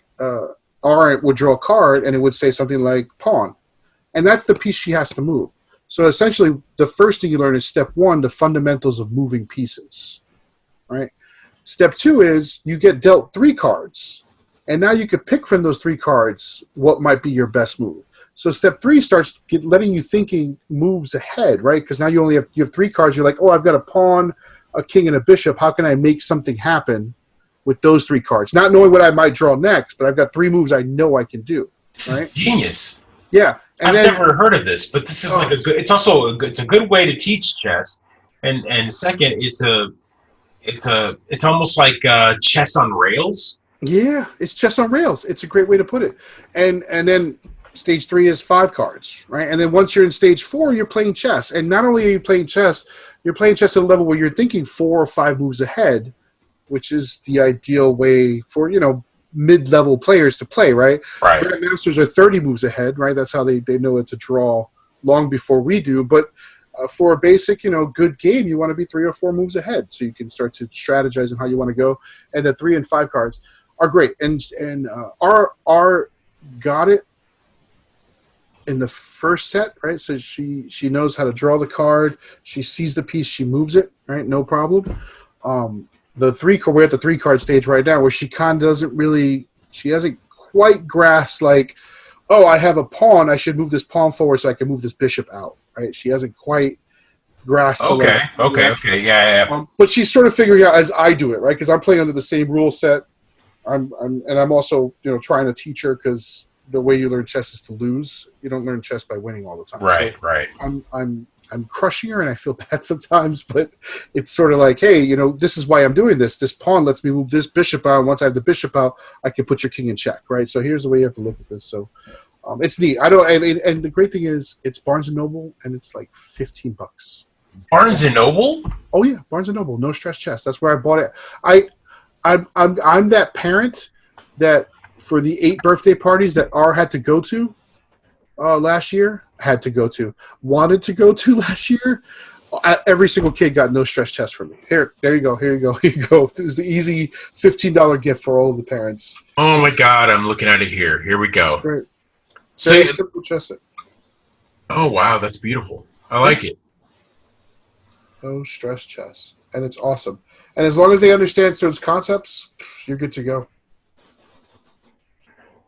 Art would draw a card, and it would say something like pawn, and that's the piece she has to move. So essentially, the first thing you learn is step one, the fundamentals of moving pieces. Right. Step two is you get dealt 3 cards, and now you can pick from those 3 cards what might be your best move. So step 3 starts letting you thinking moves ahead, right? Because now you have 3 cards. You're like, oh, I've got a pawn, a king, and a bishop. How can I make something happen with those 3 cards? Not knowing what I might draw next, but I've got 3 moves I know I can do. This right? is genius. Yeah, and I've never heard of this, but this is like a good. It's also it's a good way to teach chess, and second, it's almost like chess on rails. Yeah, it's chess on rails. It's a great way to put it. And then stage 3 is 5 cards, right? And then once you're in stage 4, you're playing chess. And not only are you playing chess, you're playing chess at a level where you're thinking 4 or 5 moves ahead, which is the ideal way for, mid-level players to play, right? Right. Grandmasters are 30 moves ahead, right? That's how they know it's a draw long before we do. But for a basic, good game, you want to be 3 or 4 moves ahead, so you can start to strategize on how you want to go. And the 3 and 5 cards are great. And R got it in the first set, right? So she knows how to draw the card. She sees the piece, she moves it, right? No problem. we're at the 3-card stage right now, where she kind of she hasn't quite grasped like, oh, I have a pawn, I should move this pawn forward so I can move this bishop out, right? She hasn't quite grasped. Okay, yeah. But she's sort of figuring out as I do it, right? Because I'm playing under the same rule set. I'm also trying to teach her, because the way you learn chess is to lose. You don't learn chess by winning all the time. Right, so right. I'm crushing her, and I feel bad sometimes, but it's sort of like, hey, this is why I'm doing this. This pawn lets me move this bishop out. Once I have the bishop out, I can put your king in check, right? So here's the way you have to look at this. So it's neat. And the great thing is, it's Barnes and Noble, and it's like $15. Barnes and Noble? Oh yeah, Barnes and Noble. No Stress Chess. That's where I bought it. I'm that parent that for the 8 birthday parties that R had to go to last year, wanted to go to last year, every single kid got No Stress Chess from me. Here you go. It was the easy $15 gift for all of the parents. Oh my God, I'm looking at it here. Here we go. That's great. Very simple chess. Oh wow, that's beautiful. I like it. No Stress Chess. And it's awesome. And as long as they understand those concepts, you're good to go.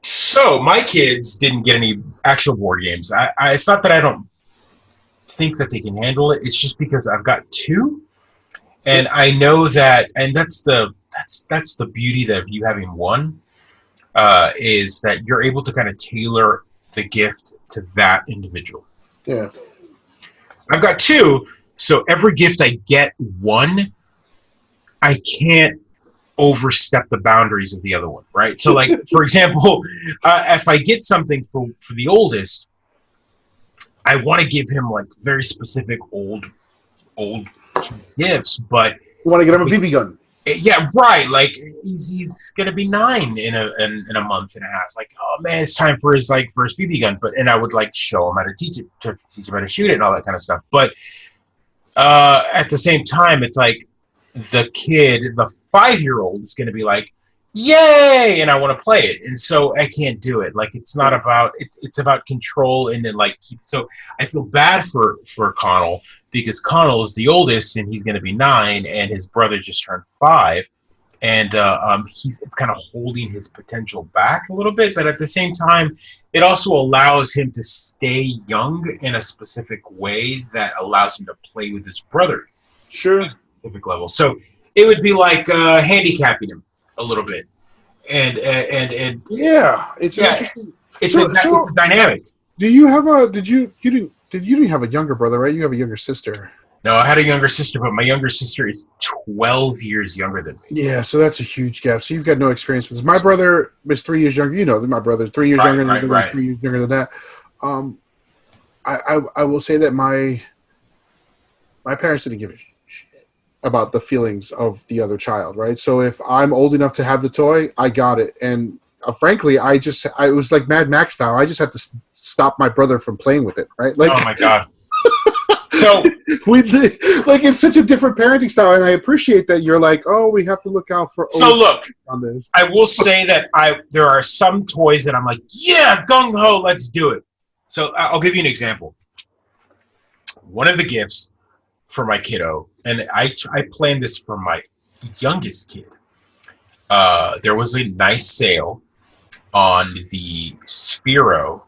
So my kids didn't get any actual board games. It's not that I don't think that they can handle it. It's just because I've got 2, and I know that, and that's the beauty of you having 1, is that you're able to kind of tailor the gift to that individual. Yeah. I've got 2, so every gift I get 1, I can't overstep the boundaries of the other one, right? So, like, for example, if I get something for the oldest, I want to give him, like, very specific old gifts, but... You want to get him a BB gun. Yeah, right. Like, he's going to be 9 in a month and a half. Like, oh, man, it's time for his first BB gun. And I would, like, show him how to teach him how to shoot it and all that kind of stuff. But at the same time, it's like, the kid, the 5-year-old, is going to be like, yay, and I want to play it, and so I can't do it. Like, it's not about it's about control, and then so I feel bad for Connell, because Connell is the oldest, and he's going to be 9, and his brother just turned 5, and it's kind of holding his potential back a little bit, but at the same time, it also allows him to stay young in a specific way that allows him to play with his brother. Sure. Level. So it would be like handicapping him a little bit, and yeah, it's interesting. It's a dynamic. Do you have you didn't have a younger brother, right? You have a younger sister. No, I had a younger sister, but my younger sister is 12 years younger than me. Yeah, so that's a huge gap. So you've got no experience with this. My brother is 3 years younger. My brother's 3 years younger than me, 3 years younger than that. I will say that my parents didn't give a shit about the feelings of the other child, right? So if I'm old enough to have the toy, I got it. And frankly, I was like Mad Max style. I just had to stop my brother from playing with it, right? Like, oh my God. So we did, like, it's such a different parenting style, and I appreciate that you're like, oh, we have to look out for. So look, on this, I will say that there are some toys that I'm like, yeah, gung ho, let's do it. So I'll give you an example. One of the gifts for my kiddo, and I planned this for my youngest kid. There was a nice sale on the Sphero.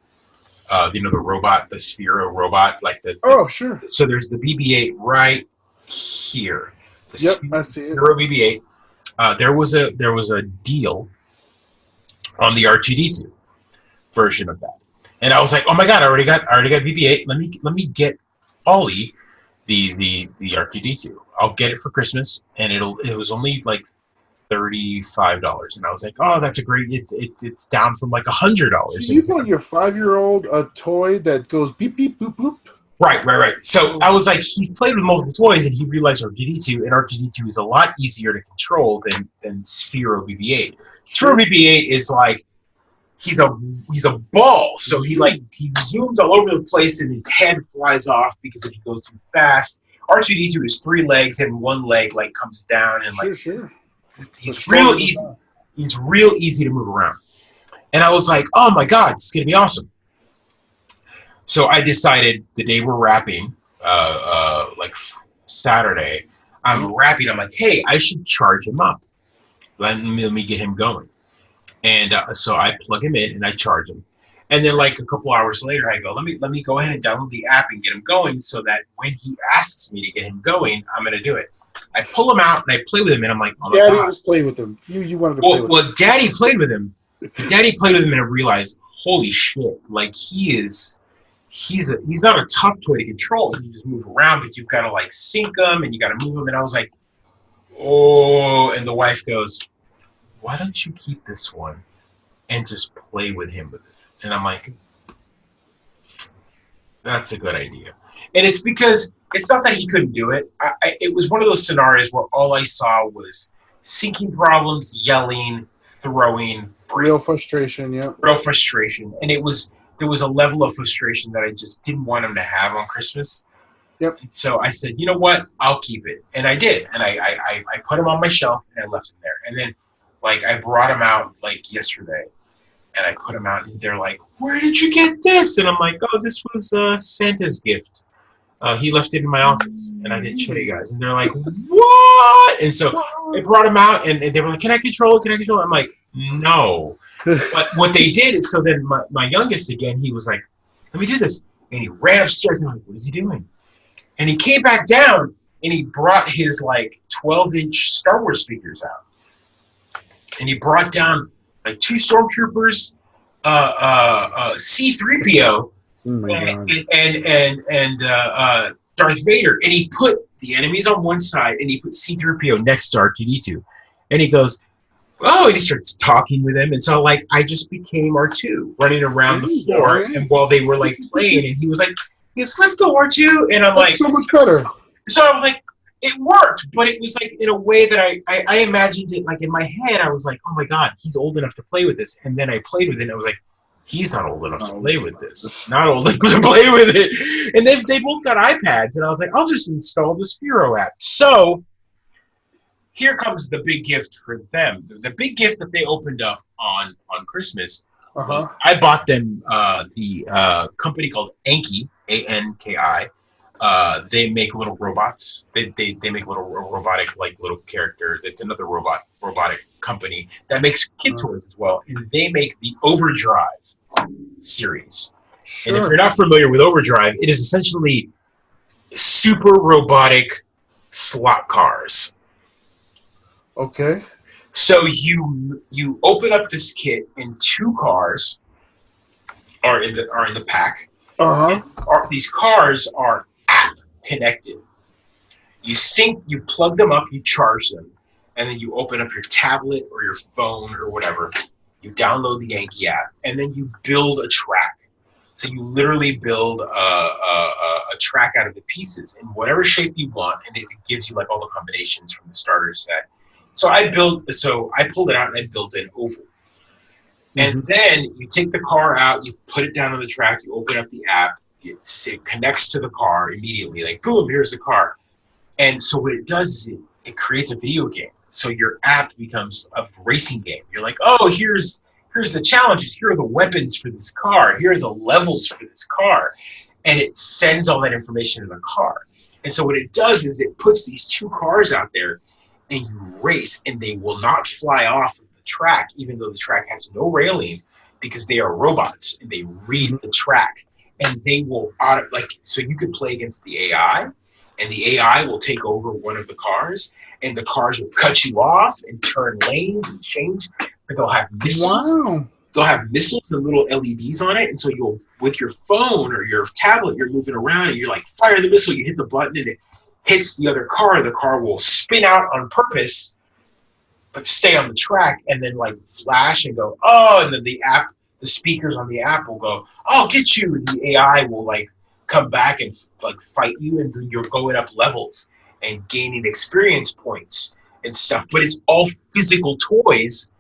The robot, the Sphero robot, oh, sure. So there's the BB-8 right here. I see it. Sphero BB-8. There was a deal on the R2D2 version of that, and I was like, oh my God, I already got BB-8. Let me get Ollie the R2D2. I'll get it for Christmas, and it was only like $35, and I was like, oh, that's a great. It's down from like $100. So you bought your 5-year-old a toy that goes beep beep boop boop. Right. So I was like, he's played with multiple toys, and he realized R2D2, and R2D2 is a lot easier to control than Sphero BB-8. Sphero BB-8 is like, he's a ball, so he zooms all over the place, and his head flies off because if he goes too fast. R2D2 is 3 legs, and one leg comes down, and sure. He's real easy. He's real easy to move around. And I was like, oh my God, this is going to be awesome. So I decided the day we're wrapping, like Saturday, I'm rapping. I'm like, hey, I should charge him up. Let me get him going. And so I plug him in and I charge him. And then like a couple hours later, I go, let me go ahead and download the app and get him going so that when he asks me to get him going, I'm going to do it. I pull him out and I play with him, and I'm like, oh my Daddy God. was playing with him. You wanted to play with him. Well, Daddy played with him. Daddy played with him, and I realized, holy shit, like he's not a tough toy to control. You just move around, but you've got to like sync him and you got to move him. And I was like, oh, and the wife goes, why don't you keep this one and just play with him with it? And I'm like, that's a good idea. And it's because it's not that he couldn't do it. It was one of those scenarios where all I saw was syncing problems, yelling, throwing. Real frustration, yeah. Real frustration. And there was a level of frustration that I just didn't want him to have on Christmas. Yep. So I said, you know what? I'll keep it. And I did. And I put him on my shelf and I left him there. And then like I brought him out like yesterday. And I put him out, and they're like, where did you get this? And I'm like, oh, this was Santa's gift. He left it in my office, and I didn't show you guys. And they're like, what? And so I brought him out, and they were like, can I control it? Can I control it? I'm like, no. But what they did is, so then my youngest, again, he was like, let me do this. And he ran upstairs, and I'm like, what is he doing? And he came back down, and he brought his, like, 12-inch Star Wars figures out. And he brought down like 2 stormtroopers, C-3PO, and Darth Vader, and he put the enemies on one side, and he put C-3PO next to R2-D2, and he goes, oh, and he starts talking with him, and so like I just became R2 running around the floor, and while they were like playing, and he was like, yes, let's go R2, and I'm like, so much better. So I was like, it worked, but it was like in a way that I imagined it like in my head. I was like, oh my God, he's old enough to play with this. And then I played with it and I was like, he's not old enough to play with this. Not old enough to play with it. And they both got iPads, and I was like, I'll just install the Sphero app. So here comes the big gift for them. The big gift that they opened up on Christmas was I bought them the company called Anki, A-N-K-I. They make little robots. They make little robotic, like little characters. It's another robotic company that makes kid toys as well. And they make the Overdrive series. Sure. And if you're not familiar with Overdrive, it is essentially super robotic slot cars. Okay. So you open up this kit, and 2 cars are in the pack. These cars are app connected. You plug them up, you charge them, and then you open up your tablet or your phone or whatever. You download the Yankee app, and then you build a track. So you literally build a track out of the pieces in whatever shape you want, and it gives you like all the combinations from the starter set. So I pulled it out and I built an oval. And then you take the car out, you put it down on the track, you open up the app, it connects to the car immediately, like boom, here's the car. And so what it does is it creates a video game. So your app becomes a racing game. You're like, oh, here's the challenges, here are the weapons for this car, here are the levels for this car. And it sends all that information to the car. And so what it does is it puts these 2 cars out there, and you race, and they will not fly off of the track, even though the track has no railing, because they are robots and they read the track, and they will so you could play against the AI, and the AI will take over one of the cars, and the cars will cut you off and turn lanes and change, but they'll have missiles. Wow. They'll have missiles and little LEDs on it, and so you'll, with your phone or your tablet, you're moving around, and you're like, fire the missile, you hit the button, and it hits the other car, the car will spin out on purpose, but stay on the track, and then like flash and go, oh, and then the speakers on the app will go, I'll get you, and the AI will like come back and like fight you, and then you're going up levels and gaining experience points and stuff. But it's all physical toys,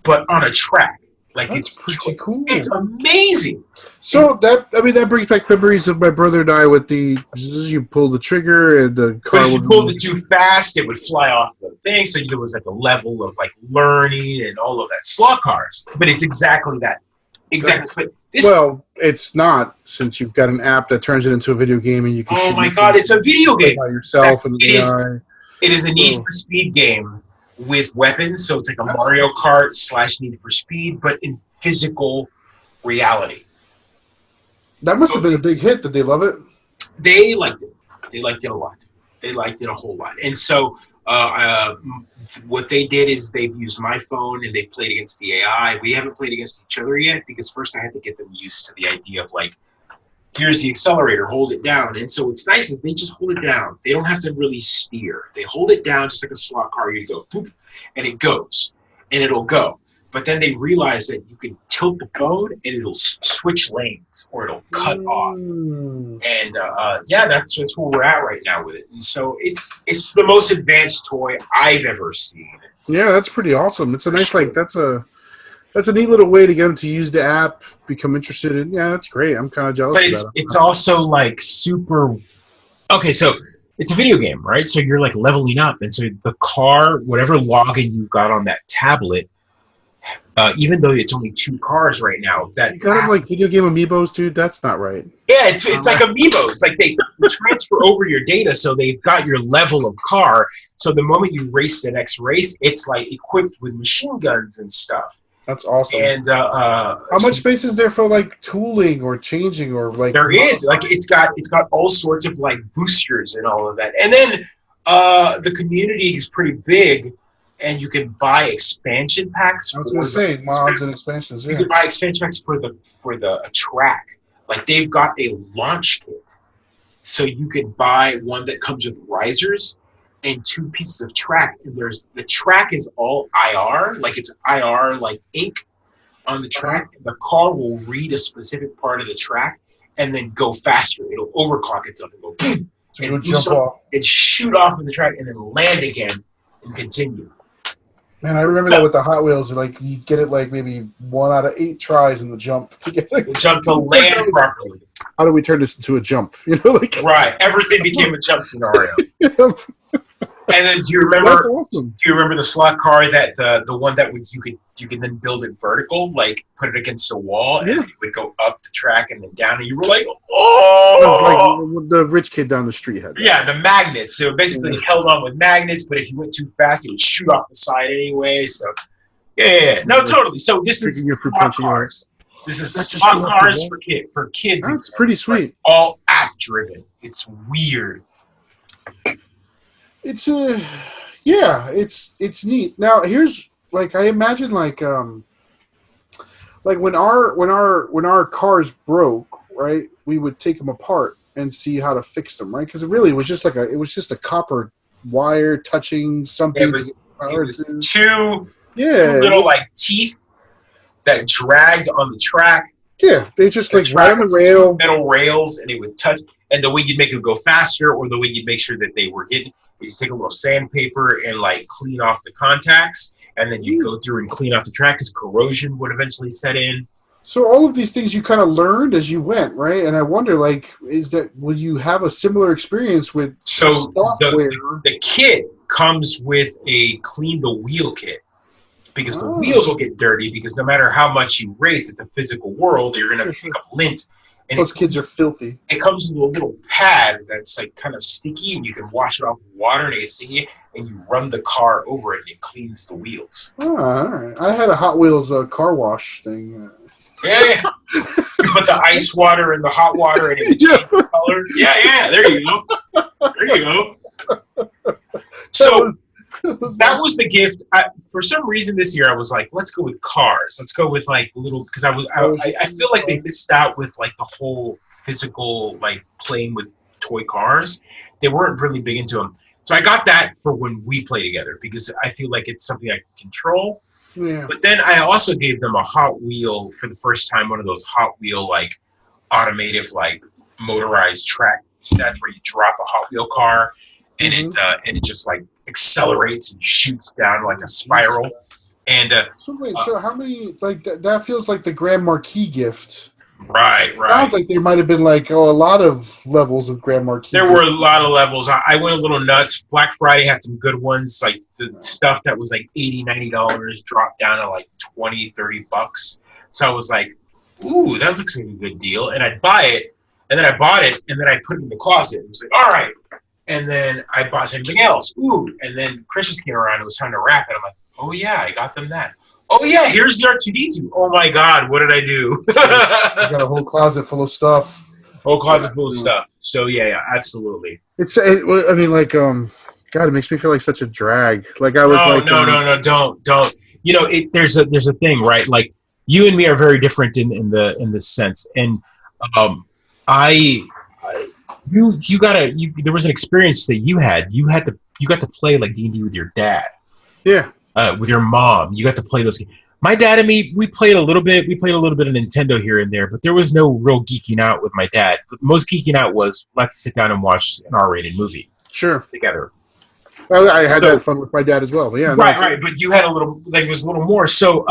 but on a track. Like, that's pretty cool. It's amazing. So that brings back memories of my brother and I with you pull the trigger and the car. But if you pulled it too fast, it would fly off the thing. So there was like a level of like learning and all of that. Slot cars, but it's exactly that. Exactly. Well, it's not, since you've got an app that turns it into a video game and you can. Oh my God! It's a video game by yourself and the AI. It is a Need for Speed game with weapons, so it's like a Mario Kart / Need for Speed, but in physical reality. That must have been a big hit. Did they love it? They liked it. They liked it a lot. They liked it a whole lot. And so what they did is they've used my phone and they played against the AI. We haven't played against each other yet because first I had to get them used to the idea of like, here's the accelerator, hold it down. And so what's nice is they just hold it down. They don't have to really steer. They hold it down just like a slot car. You go, boop, and it goes, and it'll go. But then they realize that you can tilt the phone and it'll switch lanes or it'll cut off. And that's where we're at right now with it. And so it's the most advanced toy I've ever seen. Yeah, that's pretty awesome. It's a nice that's a neat little way to get them to use the app, become interested in. Yeah, that's great. I'm kind of jealous. But it's also like super. Okay, so it's a video game, right? So you're like leveling up, and so the car, whatever login you've got on that tablet. Even though it's only 2 cars right now, that you got them like video game amiibos, dude. That's not right. Yeah, it's like amiibos. Like they transfer over your data, so they've got your level of car. So the moment you race the next race, it's like equipped with machine guns and stuff. That's awesome. And how much space is there for like tooling or changing or like? There is like it's got all sorts of like boosters and all of that, and then the community is pretty big. And you can buy expansion packs. I was going to say mods and expansions. Yeah. You can buy expansion packs for the track. Like they've got a launch kit, so you can buy one that comes with risers and 2 pieces of track. And the track is all IR, like it's IR like ink on the track. The car will read a specific part of the track and then go faster. It'll overclock itself and go boom, and jump off and shoot off of the track and then land again and continue. Man, I remember that with the Hot Wheels. Like you get it like maybe 1 out of 8 tries in the jump to get the jump to land properly. How do we turn this into a jump? You know, like right. Everything became a jump scenario. And then do you remember? That's awesome. Do you remember the slot car that the one that you could then build it vertical, like put it against a wall, and it would go up the track and then down, and you were like, oh! It was like the rich kid down the street had that. Yeah, the magnets. So it basically held on with magnets, but if you went too fast, it would shoot off the side anyway. So yeah. No, totally. So this is slot cars. This is slot cars for kids. That's pretty sweet. All app driven. It's weird. It's it's neat. Now here's like I imagine like when our cars broke, right? We would take them apart and see how to fix them, right? Because it was just a copper wire touching something. It was 2 little like teeth that dragged on the track. Yeah, they just like right on the rail, metal rails, and it would touch. And the way you'd make it go faster, or the way you'd make sure that they were hitting, is you take a little sandpaper and like clean off the contacts, and then you go through and clean off the track because corrosion would eventually set in. So all of these things you kind of learned as you went, right? And I wonder, like, will you have a similar experience with software? The kit comes with a clean the wheel kit. Because the wheels will get dirty because no matter how much you race, it's a physical world, you're going to pick up lint. And those kids are filthy. It comes with a little pad that's like kind of sticky, and you can wash it off with water, and it gets sticky, and you run the car over it, and it cleans the wheels. Oh, all right. I had a Hot Wheels car wash thing. Yeah. You put the ice water in the hot water, and it would change the color. Yeah. There you go. So that was the gift. For some reason this year, I was like, let's go with cars. Let's go with like little, because I feel like they missed out with like the whole physical, like playing with toy cars. They weren't really big into them. So I got that for when we play together because I feel like it's something I can control. Yeah. But then I also gave them a Hot Wheel for the first time, one of those Hot Wheel like automated like motorized track sets where you drop a Hot Wheel car and it just like accelerates and shoots down like a spiral. And so how many like that feels like the Grand Marquis gift? Right. Sounds like there might have been like a lot of levels of Grand Marquis. There were a lot of levels. I went a little nuts. Black Friday had some good ones. Like the stuff that was like $80, $90 dropped down to like $20, $30. So I was like, ooh, that looks like a good deal. And I'd buy it, and then I bought it, and then I put it in the closet. It was like, all right. And then I bought something else. Ooh. And then Christmas came around, it was time to wrap it. I'm like, oh, yeah, I got them that. Oh, yeah, here's the R2D2. Oh, my God, what did I do? I got a whole closet full of stuff. Whole closet full of stuff. So, yeah, absolutely. I mean, like, God, it makes me feel like such a drag. Like, I was No, don't. You know, there's a thing, right? Like, you and me are very different in this sense. And there was an experience that you had. You got to play like D&D with your dad. Yeah. With your mom. You got to play those games. My dad and me, we played a little bit. We played a little bit of Nintendo here and there, but there was no real geeking out with my dad. The most geeking out was let's sit down and watch an R-rated movie. Sure. Together. Well, I had that fun with my dad as well. But yeah. Right. But you had a little, like, it was a little more. So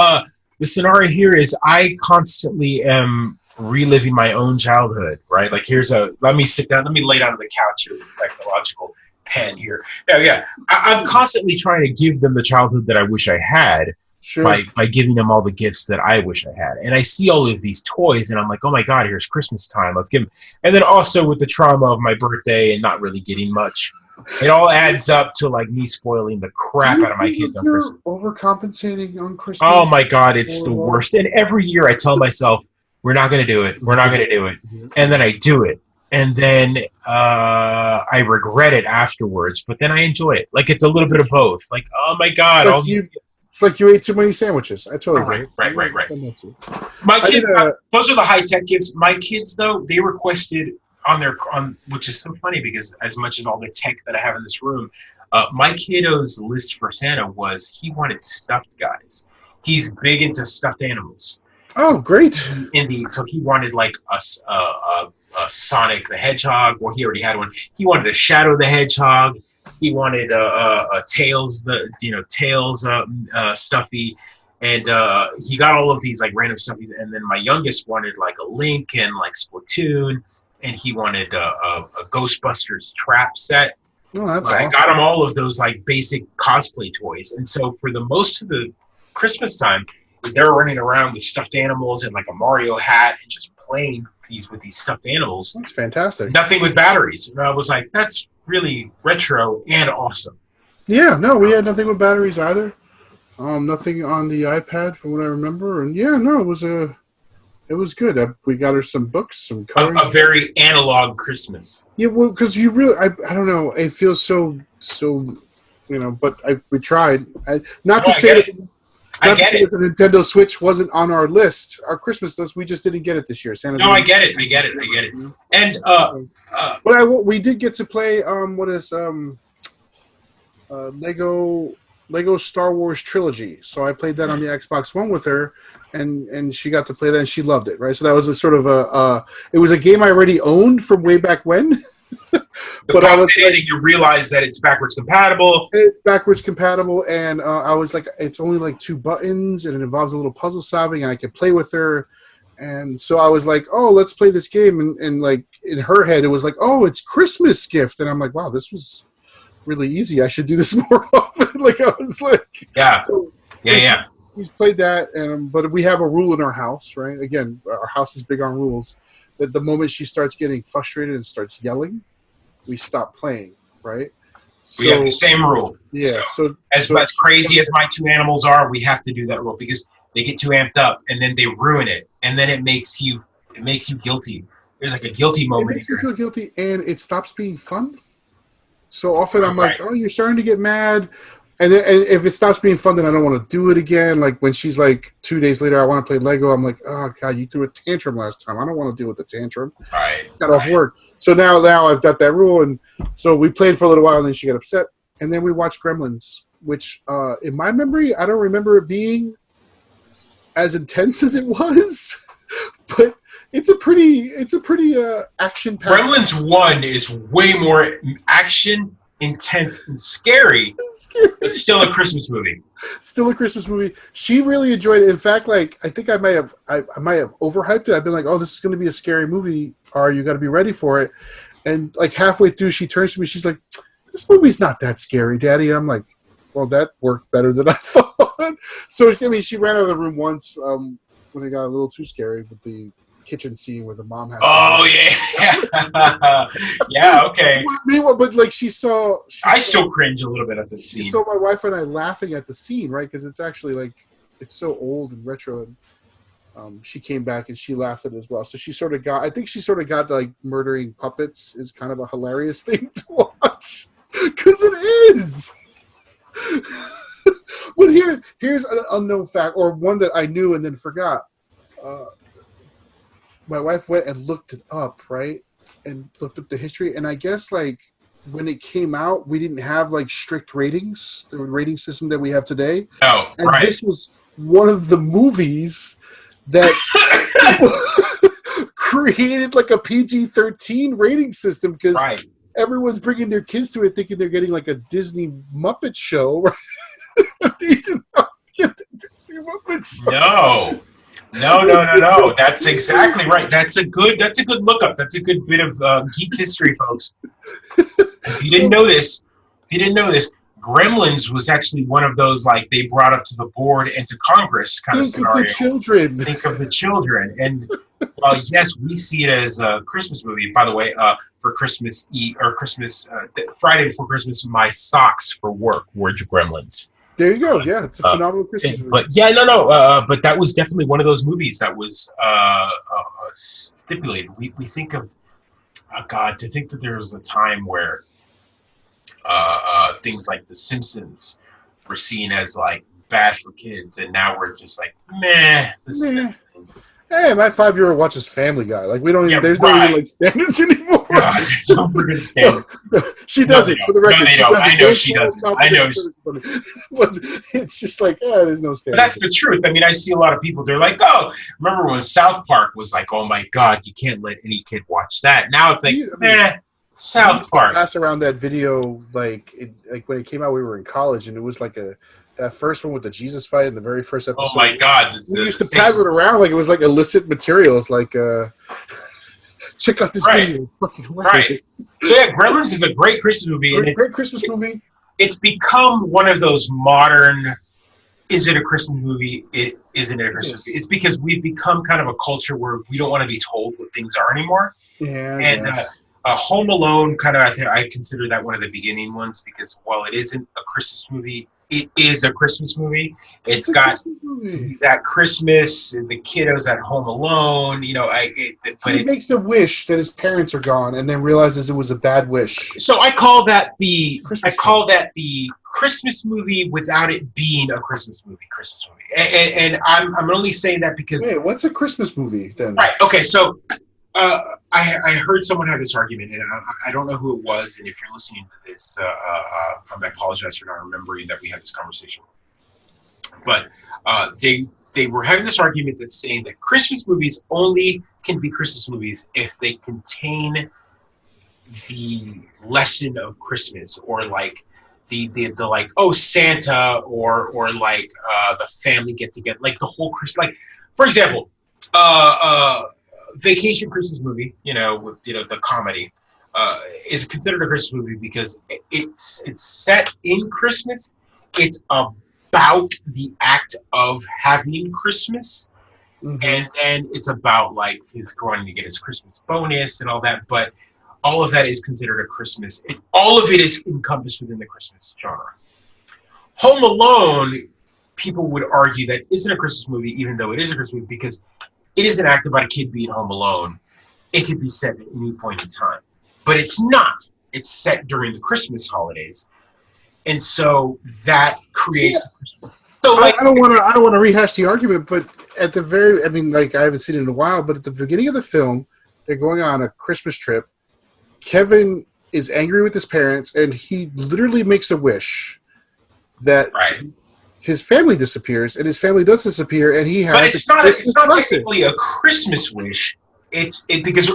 the scenario here is I constantly am reliving my own childhood, right? Like, let me sit down, let me lay down on the couch here with a psychological pen here. Yeah. I'm constantly trying to give them the childhood that I wish I had. Sure. By giving them all the gifts that I wish I had. And I see all of these toys, and I'm like, oh my God, here's Christmas time. Let's give them. And then also with the trauma of my birthday and not really getting much, it all adds up to like me spoiling the crap out of my kids on Christmas. Overcompensating on Christmas. Oh my God, it's the worst. And every year I tell myself, we're not going to do it. We're not going to do it. And then I do it. And then I regret it afterwards, but then I enjoy it. Like, it's a little bit of both. Like, oh my God. It's like you ate too many sandwiches. I totally get it. Right. My kids, those are the high-tech gifts. My kids, though, they requested which is so funny because as much as all the tech that I have in this room, my kiddo's list for Santa was he wanted stuffed guys. He's big into stuffed animals. Oh, great. So he wanted like a Sonic the Hedgehog, or he already had one. He wanted a Shadow the Hedgehog. He wanted a Tails, stuffy, and he got all of these like random stuffies. And then my youngest wanted like a Link and like Splatoon, and he wanted a Ghostbusters trap set. Oh, that's so awesome. I got him all of those like basic cosplay toys. And so for the most of the Christmas time, is they were running around with stuffed animals and like a Mario hat and just playing with these stuffed animals. That's fantastic. Nothing with batteries. And I was like, that's really retro and awesome. Yeah, no, we had nothing with batteries either. Nothing on the iPad from what I remember. And yeah, no, it was good. We got her some books, some coloring. A very analog Christmas. Yeah, well, because you really, I don't know, it feels so, but we tried. Not to say that the Nintendo Switch wasn't on our list, our Christmas list. We just didn't get it this year. I get it. Mm-hmm. And but we did get to play Lego Star Wars Trilogy. So I played that on the Xbox One with her, and she got to play that, and she loved it. Right, so that was a sort of it was a game I already owned from way back when. But I was like, you realize that it's backwards compatible. It's backwards compatible, and I was like, it's only like 2 buttons, and it involves a little puzzle solving, and I could play with her. And so I was like, oh, let's play this game. And like in her head, it was like, oh, it's Christmas gift. And I'm like, wow, this was really easy. I should do this more often. Like I was like, yeah, so, yeah. We've played that, but we have a rule in our house, right? Again, our house is big on rules. That the moment she starts getting frustrated and starts yelling, we stop playing, right? We have the same rule. Yeah. So as crazy as my 2 animals are, we have to do that rule because they get too amped up and then they ruin it, and then it makes you guilty. There's like a guilty moment. It makes you feel guilty, and it stops being fun. So often I'm like, oh, you're starting to get mad. And if it stops being fun, then I don't want to do it again. Like when she's like 2 days later, I want to play Lego. I'm like, oh God, you threw a tantrum last time. I don't want to deal with the tantrum. Got off work. So now I've got that rule, and so we played for a little while, and then she got upset, and then we watched Gremlins, which in my memory, I don't remember it being as intense as it was, but it's a pretty action packed. Gremlins 1 is way more action, intense, and scary. It's still a Christmas movie. Still a Christmas movie. She really enjoyed it. In fact, like I think I might have overhyped it. I've been like, oh, this is going to be a scary movie. Or you got to be ready for it. And like halfway through, she turns to me. She's like, "This movie's not that scary, Daddy." I'm like, "Well, that worked better than I thought." So I mean, she ran out of the room once. when it got a little too scary with the kitchen scene where the mom has. Oh yeah, yeah. Okay. Meanwhile, but like she saw. I still cringe a little bit at the scene. She saw my wife and I laughing at the scene, right? Because it's actually like it's so old and retro. And she came back and she laughed at it as well. So she sort of got. I think she sort of got like murdering puppets is kind of a hilarious thing to watch because it is. But here's an unknown fact, or one that I knew and then forgot. My wife went and looked it up, right? And looked up the history. And I guess, like, when it came out, we didn't have, like, strict ratings, the rating system that we have today. Oh, and right. This was one of the movies that created, like, a PG-13 rating system because everyone's bringing their kids to it thinking they're getting, like, a Disney Muppet show, right? They did not get the Disney Muppet show. No. That's exactly right. That's a good lookup. That's a good bit of geek history, folks. If you didn't know this, Gremlins was actually one of those like they brought up to the board and to Congress kind of scenario. Think of the children. And yes, we see it as a Christmas movie. By the way, for Christmas Eve or Christmas Friday before Christmas, my socks for work were Gremlins. There you go. Yeah, it's a phenomenal Christmas movie. But yeah, but that was definitely one of those movies that was stipulated. We think of to think that there was a time where things like The Simpsons were seen as like bad for kids, and now we're just like meh. The Simpsons. Hey, my 5-year-old watches Family Guy. Like we don't even. There's no even like standards anymore. God, don't forget standards. She doesn't. For the record, no, they don't. I know she doesn't. I know. But it's just like, there's no standards. But that's the truth. I mean, I see a lot of people. They're like, oh, remember when South Park was like, oh my God, you can't let any kid watch that. Now it's like, South Park. Pass around that video like when it came out. We were in college, and it was like that first one with the Jesus fight in the very first episode. Oh my God! We used to pass it around like it was like illicit materials. Like, check out this video. Right. So yeah, Gremlins is a great Christmas movie. Great Christmas movie. It's become one of those modern. Is it a Christmas movie? Isn't it a Christmas movie? It's because we've become kind of a culture where we don't want to be told what things are anymore. Yeah. And Home Alone, kind of, I consider that one of the beginning ones because while it isn't a Christmas movie. It is a Christmas movie. He's at Christmas, and the kiddo's at home alone. You know, he makes a wish that his parents are gone, and then realizes it was a bad wish. So I call that the Christmas movie without it being a Christmas movie. And I'm only saying that because. Wait, what's a Christmas movie then? Right. Okay. So. I heard someone have this argument, and I don't know who it was. And if you're listening to this, I apologize for not remembering that we had this conversation. But they were having this argument that's saying that Christmas movies only can be Christmas movies if they contain the lesson of Christmas, or like the like Santa, or like the family get together, like the whole Christmas. Like for example, Vacation Christmas movie, with the comedy, is considered a Christmas movie because it's set in Christmas. It's about the act of having Christmas, and then it's about like his going to get his Christmas bonus and all that. But all of that is considered a Christmas. All of it is encompassed within the Christmas genre. Home Alone, people would argue that isn't a Christmas movie, even though it is a Christmas movie, because it is an act about a kid being home alone. It could be set at any point in time. But it's not. It's set during the Christmas holidays. And so that creates... Yeah. So like, I don't want to rehash the argument, but at the very... I mean, like, I haven't seen it in a while, but at the beginning of the film, they're going on a Christmas trip. Kevin is angry with his parents, and he literally makes a wish that... Right. His family disappears, and his family does disappear, and he has. But it's not technically a Christmas wish. Because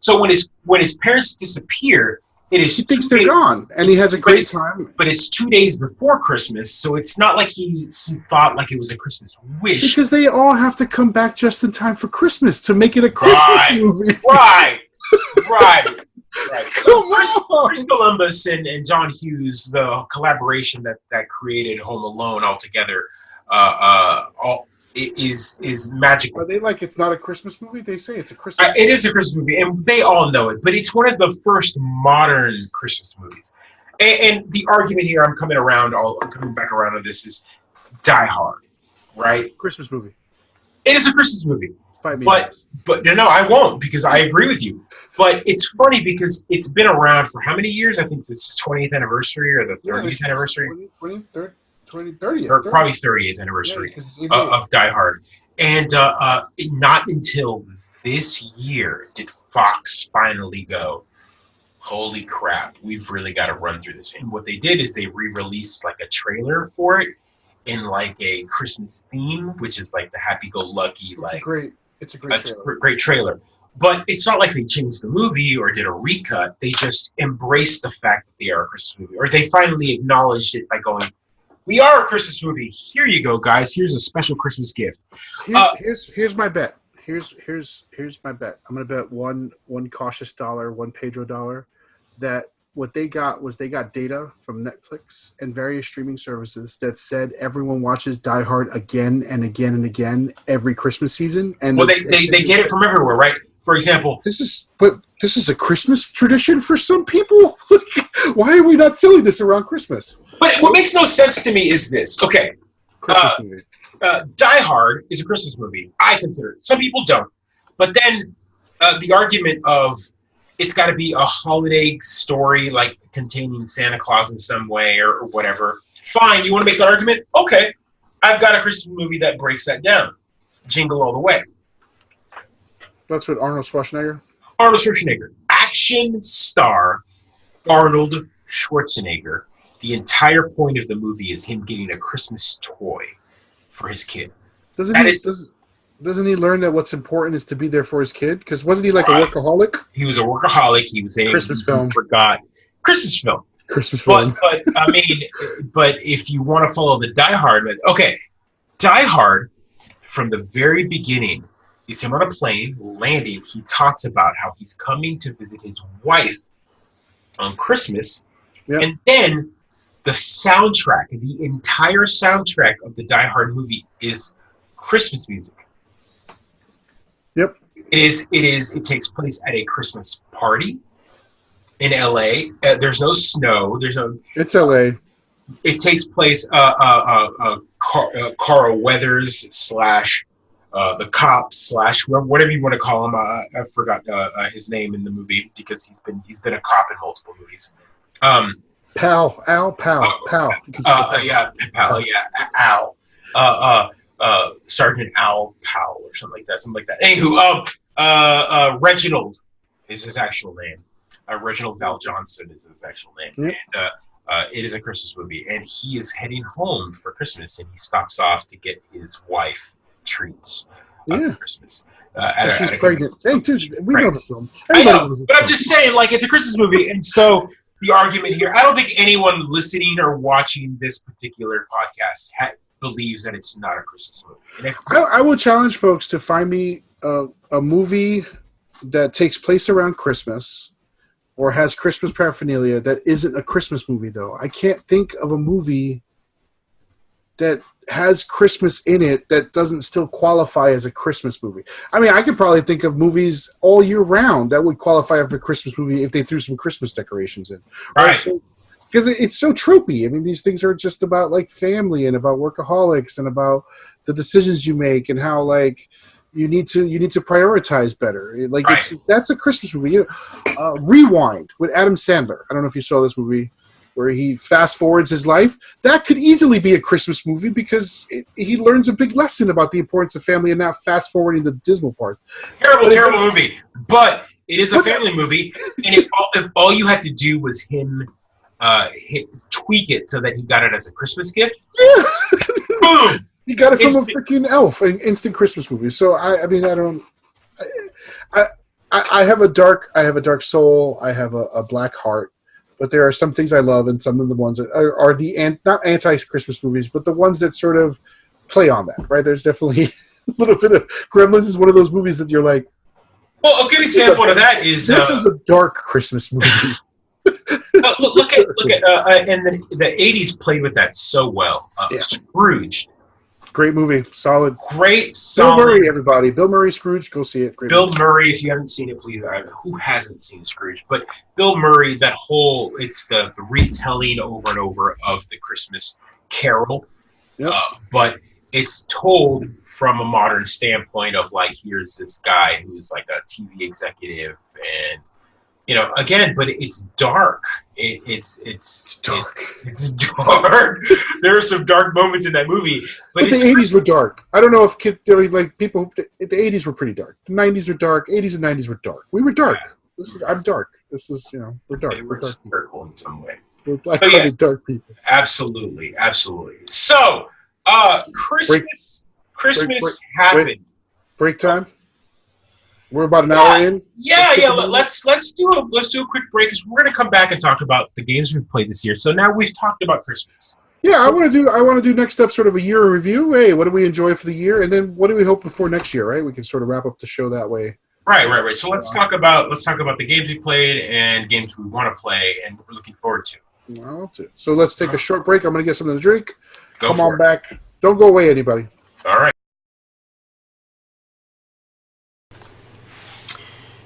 so when his parents disappear, it is. He thinks they're gone, and he has a great time. But it's 2 days before Christmas, so it's not like he thought like it was a Christmas wish. Because they all have to come back just in time for Christmas to make it a Christmas movie. Right. So Chris Columbus and John Hughes, the collaboration that created Home Alone altogether, is magical. Are they like it's not a Christmas movie? They say it's a Christmas. It is a Christmas movie, and they all know it. But it's one of the first modern Christmas movies. And the argument here, I'm coming back around on this, is Die Hard, right? Christmas movie. It is a Christmas movie. But no, I won't, because I agree with you. But it's funny because it's been around for how many years? I think it's the 20th anniversary or the 30th anniversary. 30th. Or probably 30th anniversary of Die Hard. And not until this year did Fox finally go, holy crap, we've really got to run through this. And what they did is they re-released like a trailer for it in like a Christmas theme, which is like the happy-go-lucky, it's a great trailer. Great trailer. But it's not like they changed the movie or did a recut. They just embraced the fact that they are a Christmas movie. Or they finally acknowledged it by going, we are a Christmas movie. Here you go, guys. Here's a special Christmas gift. Here's my bet. Here's my bet. I'm going to bet one cautious dollar, one Pedro dollar, that what they got was they got data from Netflix and various streaming services that said everyone watches Die Hard again and again and again every Christmas season. And well, they get it from everywhere, right? For example, this is a Christmas tradition for some people. Why are we not selling this around Christmas? But what makes no sense to me is this. Okay, Christmas movie. Die Hard is a Christmas movie. I consider it. Some people don't. But then the argument of it's got to be a holiday story, like containing Santa Claus in some way or whatever. Fine, you want to make that argument? Okay, I've got a Christmas movie that breaks that down. Jingle All the Way. That's what Arnold Schwarzenegger? Arnold Schwarzenegger. Action star Arnold Schwarzenegger. The entire point of the movie is him getting a Christmas toy for his kid. Doesn't he learn that what's important is to be there for his kid? Because wasn't he like a workaholic? He was a workaholic. He was a Christmas film. Forgot Christmas film. Christmas film. But I mean, but if you want to follow the Die Hard, okay, Die Hard from the very beginning is him on a plane landing. He talks about how he's coming to visit his wife on Christmas, and then the soundtrack, the entire soundtrack of the Die Hard movie is Christmas music. Yep. It takes place at a Christmas party in LA. There's no snow. It's LA. It takes place Carl Weathers / the cop / whatever you want to call him. I forgot his name in the movie because he's been a cop in multiple movies. Al. Sergeant Al Powell or something like that. Anywho, Reginald is his actual name. Reginald Val Johnson is his actual name. Yep. And it is a Christmas movie, and he is heading home for Christmas, and he stops off to get his wife treats for Christmas. She's pregnant. Hey, dude, we know the film. I know, but I'm just saying, like, it's a Christmas movie, and so the argument here, I don't think anyone listening or watching this particular podcast believes that it's not a Christmas movie. I will challenge folks to find me a movie that takes place around Christmas or has Christmas paraphernalia that isn't a Christmas movie, though. I can't think of a movie that has Christmas in it that doesn't still qualify as a Christmas movie. I mean, I could probably think of movies all year round that would qualify for a Christmas movie if they threw some Christmas decorations in. Right. Because it's so tropey. I mean, these things are just about, like, family and about workaholics and about the decisions you make and how, like, you need to prioritize better. Like, that's a Christmas movie. Rewind with Adam Sandler. I don't know if you saw this movie where he fast forwards his life. That could easily be a Christmas movie because he learns a big lesson about the importance of family and not fast forwarding the dismal parts. Terrible movie. But it is a family movie, and if all you had to do was him tweak it so that he got it as a Christmas gift. Yeah. Boom. He got it from a freaking elf, an instant Christmas movie. So I mean, I have a dark soul. I have a black heart, but there are some things I love, and some of the ones that are not anti-Christmas movies, but the ones that sort of play on that. Right? There's definitely a little bit of Gremlins is one of those movies that you're like. Well, a good example of that is this is a dark Christmas movie. look at and the 80s played with that so well. Scrooge. Great movie. Solid. Great, Bill solid. Murray, everybody. Bill Murray, Scrooge. Go see it. Great Bill movie. Murray, if you haven't seen it, please. Who hasn't seen Scrooge? But Bill Murray, that whole, it's the retelling over and over of the Christmas Carol. Yep. But it's told from a modern standpoint of like, here's this guy who's like a TV executive, and again, but it's dark. It's dark. It's dark. There are some dark moments in that movie, but the 80s were dark. I don't know if people. The 80s were pretty dark. The 90s were dark. 80s and 90s were dark. We were dark. I'm dark. This is we're dark. We're dark in some way. We're black-hearted dark people. Absolutely. So, Christmas happened. Break time. We're about an hour in. Yeah. Let's do a quick break, because we're going to come back and talk about the games we've played this year. So now we've talked about Christmas. Yeah, I want to do next up sort of a year review. Hey, what do we enjoy for the year, and then what do we hope for next year? Right, we can sort of wrap up the show that way. Right. So let's talk about the games we played and games we want to play and what we're looking forward to. Well, so let's take a short break. I'm going to get something to drink. Come on back. Don't go away, anybody. All right.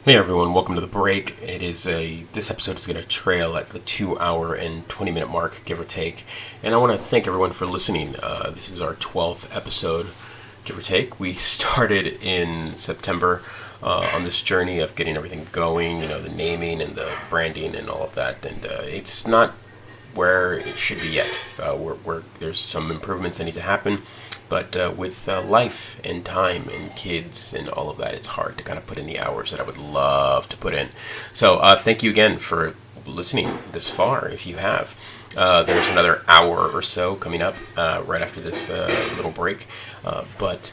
Hey everyone, welcome to the break. This episode is going to trail at the 2 hour and 20 minute mark, give or take. And I want to thank everyone for listening. This is our 12th episode, give or take. We started in September on this journey of getting everything going, the naming and the branding and all of that. And it's not where it should be yet. There's some improvements that need to happen. But with life and time and kids and all of that, it's hard to kind of put in the hours that I would love to put in. So thank you again for listening this far, if you have. There's another hour or so coming up right after this little break. But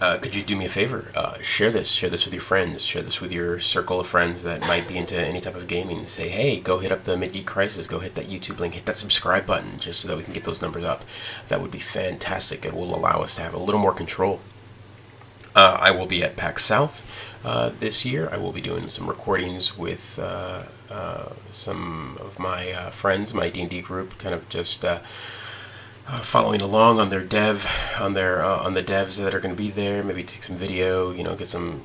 could you do me a favor? Share this with your friends. Share this with your circle of friends that might be into any type of gaming. Say, hey, go hit up the Mid-Geek Crisis. Go hit that YouTube link. Hit that subscribe button just so that we can get those numbers up. That would be fantastic. It will allow us to have a little more control. I will be at PAX South this year. I will be doing some recordings with some of my friends, my D&D group, kind of just following along on their on the devs that are going to be there. Maybe take some video, get some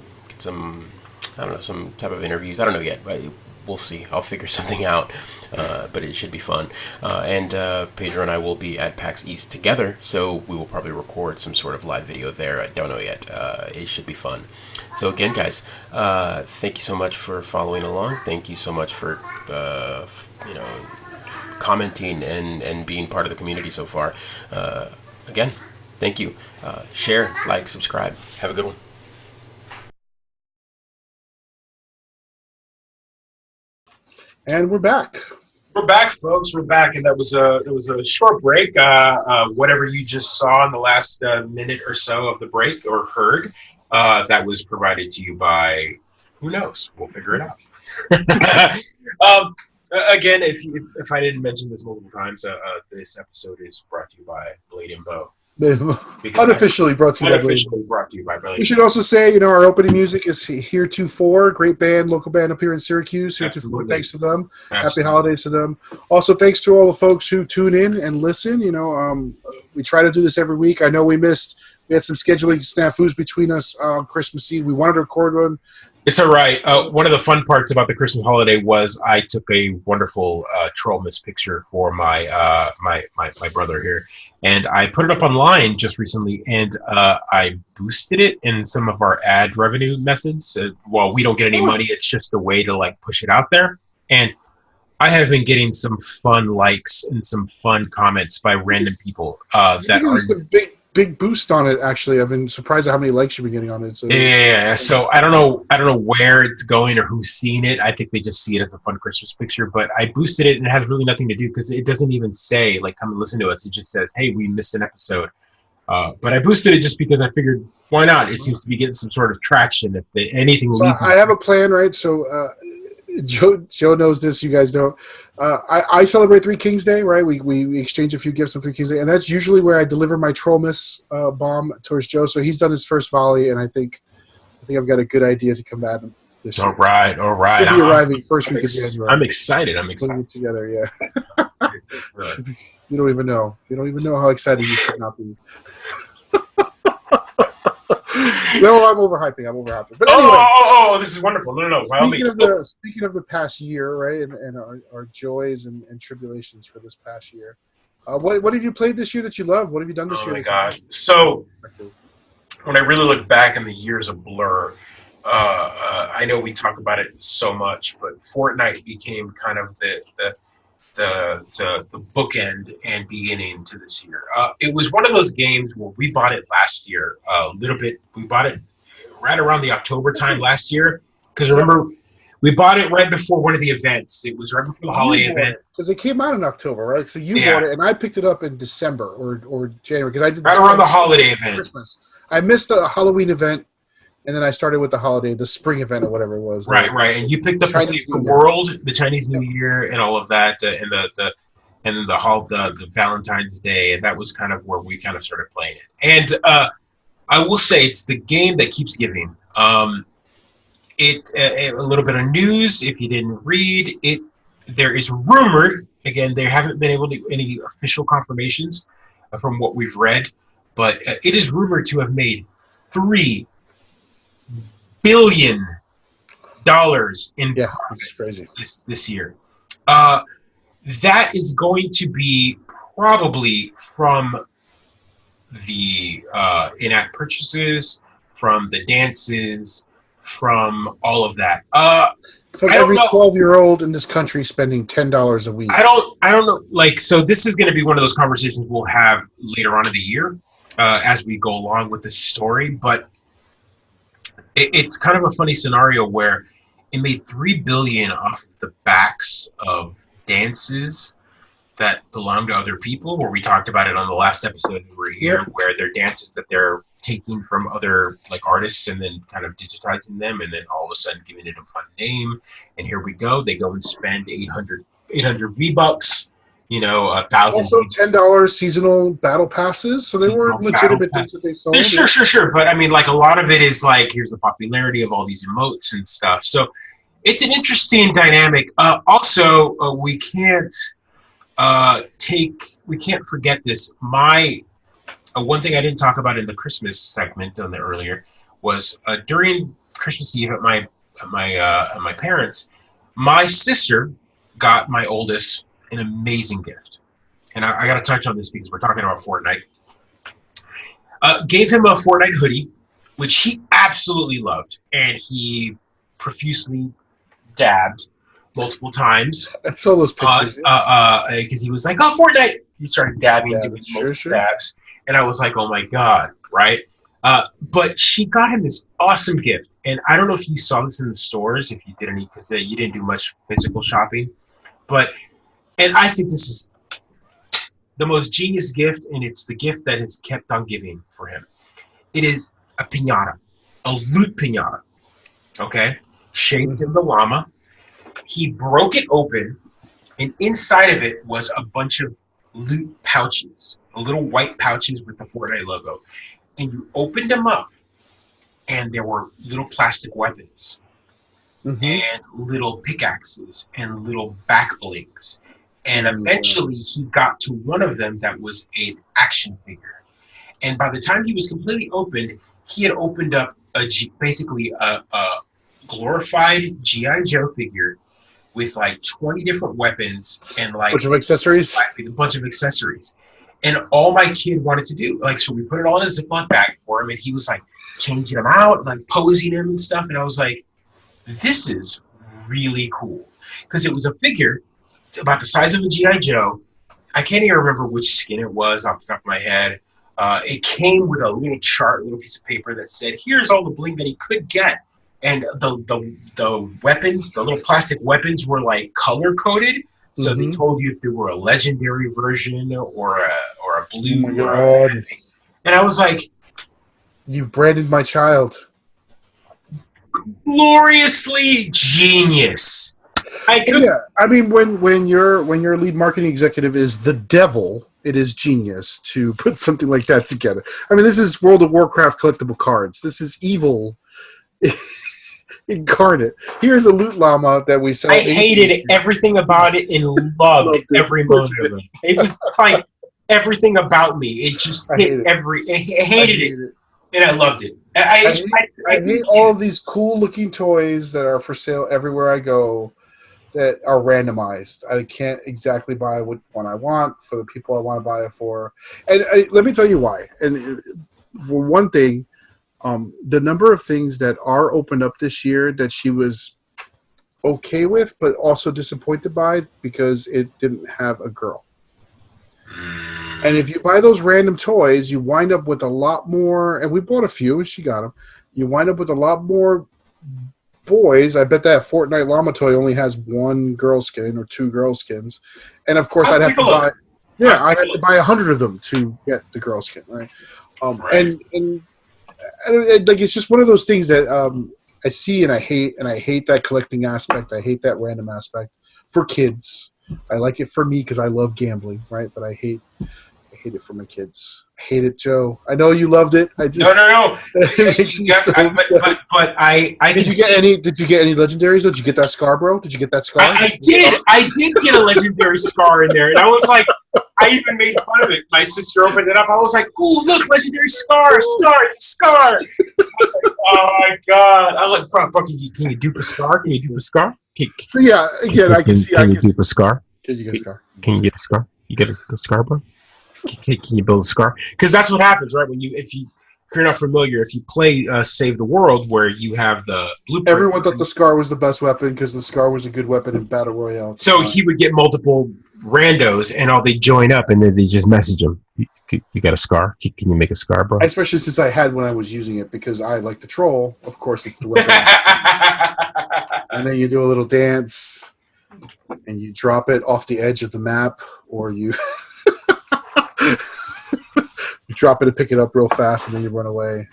I don't know, some type of interviews. I don't know yet, but we'll see. I'll figure something out, but it should be fun. And Pedro and I will be at PAX East together, so we will probably record some sort of live video there. I don't know yet. It should be fun. So again, guys, thank you so much for following along. Thank you so much for commenting and being part of the community so far. Again, thank you. Share, like, subscribe. Have a good one. And we're back. We're back, folks. We're back, and that was a short break. Whatever you just saw in the last minute or so of the break or heard, that was provided to you by who knows? We'll figure it out. Again, if I didn't mention this multiple times, this episode is brought to you by Blade and Bow. Unofficially brought to you by Blade. We should also say, our opening music is Heretofore, great band, local band up here in Syracuse. Heretofore, thanks to them. Absolutely. Happy holidays to them. Also, thanks to all the folks who tune in and listen. We try to do this every week. I know we had some scheduling snafus between us on Christmas Eve. We wanted to record one. It's all right. One of the fun parts about the Christmas holiday was I took a wonderful Trollmas picture for my brother here, and I put it up online just recently, and I boosted it in some of our ad revenue methods. While we don't get any money, it's just a way to push it out there. And I have been getting some fun likes and some fun comments by random people that are big boost on it. Actually, I've been surprised at how many likes you've been getting on it. So. Yeah, so I don't know where it's going or who's seen it. I think they just see it as a fun Christmas picture. But I boosted it, and it has really nothing to do because it doesn't even say come and listen to us. It just says, hey, we missed an episode. But I boosted it just because I figured, why not? It seems to be getting some sort of traction. If anything leads. I have a plan, right? So. Joe knows this. You guys don't. I celebrate Three Kings Day, right? We exchange a few gifts on Three Kings Day, and that's usually where I deliver my Trollmas bomb towards Joe. So he's done his first volley, and I think I've got a good idea to combat him this year. All right. He'll be arriving first week of January. I'm excited. Putting it together, yeah. Sure. You don't even know. You don't even know how excited you should not be. No, I'm overhyping. But anyway, this is wonderful. No. Speaking of the past year, right, and our joys and tribulations for this past year, what have you played this year that you love? What have you done this year? Oh my God! So when I really look back and the year's a blur, I know we talk about it so much, but Fortnite became kind of the bookend and beginning to this year. It was one of those games where we bought it last year a little bit. We bought it right around the October time last year because remember we bought it right before one of the events. It was right before the holiday event because it came out in October, right? So you bought it, and I picked it up in December or January because I did right around the holiday event. Christmas. I missed the Halloween event. And then I started with the spring event or whatever it was. Right. And you picked up the World, the Chinese New Year, and all of that, and the Valentine's Day, and that was kind of where we kind of started playing it. And I will say it's the game that keeps giving. A little bit of news, if you didn't read it, there is rumored. Again, there haven't been able to any official confirmations from what we've read, but it is rumored to have made $3 billion in it's crazy this year. That is going to be probably from the in-app purchases, from the dances, from all of that. From every 12-year-old in this country spending $10 a week. I don't know. Like, so this is going to be one of those conversations we'll have later on in the year as we go along with this story, but it's kind of a funny scenario where it made $3 billion off the backs of dances that belong to other people. Where we talked about it on the last episode we were here, where they're dances that they're taking from other like artists and then kind of digitizing them, and then all of a sudden giving it a fun name. And here we go. They go and spend 800 V-Bucks. $1,000. Also, $10 seasonal battle passes, so they were legitimate things that they sold. Sure. But I mean, like a lot of it is like here's the popularity of all these emotes and stuff. So it's an interesting dynamic. Also, we can't forget this. One thing I didn't talk about in the Christmas segment on the earlier was during Christmas Eve at my parents, my sister got my oldest an amazing gift. And I got to touch on this because we're talking about Fortnite. Gave him a Fortnite hoodie, which he absolutely loved. And he profusely dabbed multiple times. I saw those pictures. Because he was like, oh, Fortnite. He started dabbing, doing multiple dabs. And I was like, oh, my God, right? But she got him this awesome gift. And I don't know if you saw this in the stores, if you did any, because you didn't do much physical shopping. And I think this is the most genius gift, and it's the gift that has kept on giving for him. It is a piñata, a loot piñata, okay? Shaped in the llama. He broke it open, and inside of it was a bunch of loot pouches, little white pouches with the Fortnite logo. And you opened them up, and there were little plastic weapons, and little pickaxes, and little back blings. And eventually he got to one of them that was an action figure. And by the time he was completely opened, he had opened up basically a glorified G.I. Joe figure with like 20 different weapons and like a bunch of accessories. And all my kid wanted to do, like, so we put it all in a Ziploc bag for him, and he was like changing them out, like posing him and stuff. And I was like, this is really cool. Because it was a figure about the size of a G.I. Joe. I can't even remember which skin it was off the top of my head. It came with a little chart, a little piece of paper that said, here's all the bling that he could get. And the weapons, the little plastic weapons were like color-coded. So they told you if there were a legendary version or a blue. Oh my God. And I was like, you've branded my child. Gloriously genius. Yeah, I mean, when your lead marketing executive is the devil, it is genius to put something like that together. I mean, this is World of Warcraft collectible cards. This is evil Incarnate. Here's a loot llama that we sell. I hated everything about it and loved every moment of it. It was like everything about me. It just hit every. I hated it, and I loved it. I hate all of these cool looking toys that are for sale everywhere I go that are randomized. I can't exactly buy what one I want for the people I want to buy it for. And let me tell you why. And for one thing, the number of things that are opened up this year that she was okay with, but also disappointed by because it didn't have a girl. And if you buy those random toys, you wind up with a lot more, and we bought a few, and she got them. You wind up with a lot more boys. I bet that Fortnite llama toy only has one girl skin or two girl skins. And of course, I'd have to buy 100 of them to get the girl skin, right? And like it's just one of those things that I see and I hate that collecting aspect. I hate that random aspect for kids. I like it for me because I love gambling, right? But I hate it for my kids. I hate it, Joe. I know you loved it. I just no. Did you get any legendaries? Did you get that scar, bro? Did you get that scar? I did get a legendary scar in there, and I was like, I even made fun of it. My sister opened it up. I was like, "Ooh, look, legendary scar! Scar!" I was like, oh my god! I'm like, bro, can you dupe a scar? Can you dupe a scar? So yeah, again, I can see. Can you dupe a scar? Can you get a scar? Can you get a scar? You get a scar, bro? Can you build a scar? Because that's what happens, right? If you're not familiar, if you play Save the World, where you have the blueprint. Everyone thought the scar was the best weapon because the scar was a good weapon in Battle Royale. So he would get multiple randos, and all they join up, and then they just message him. You got a scar? Can you make a scar, bro? Especially since I had when I was using it, because I like to troll. Of course, it's the weapon. And then you do a little dance, and you drop it off the edge of the map, or you you drop it and pick it up real fast, and then you run away.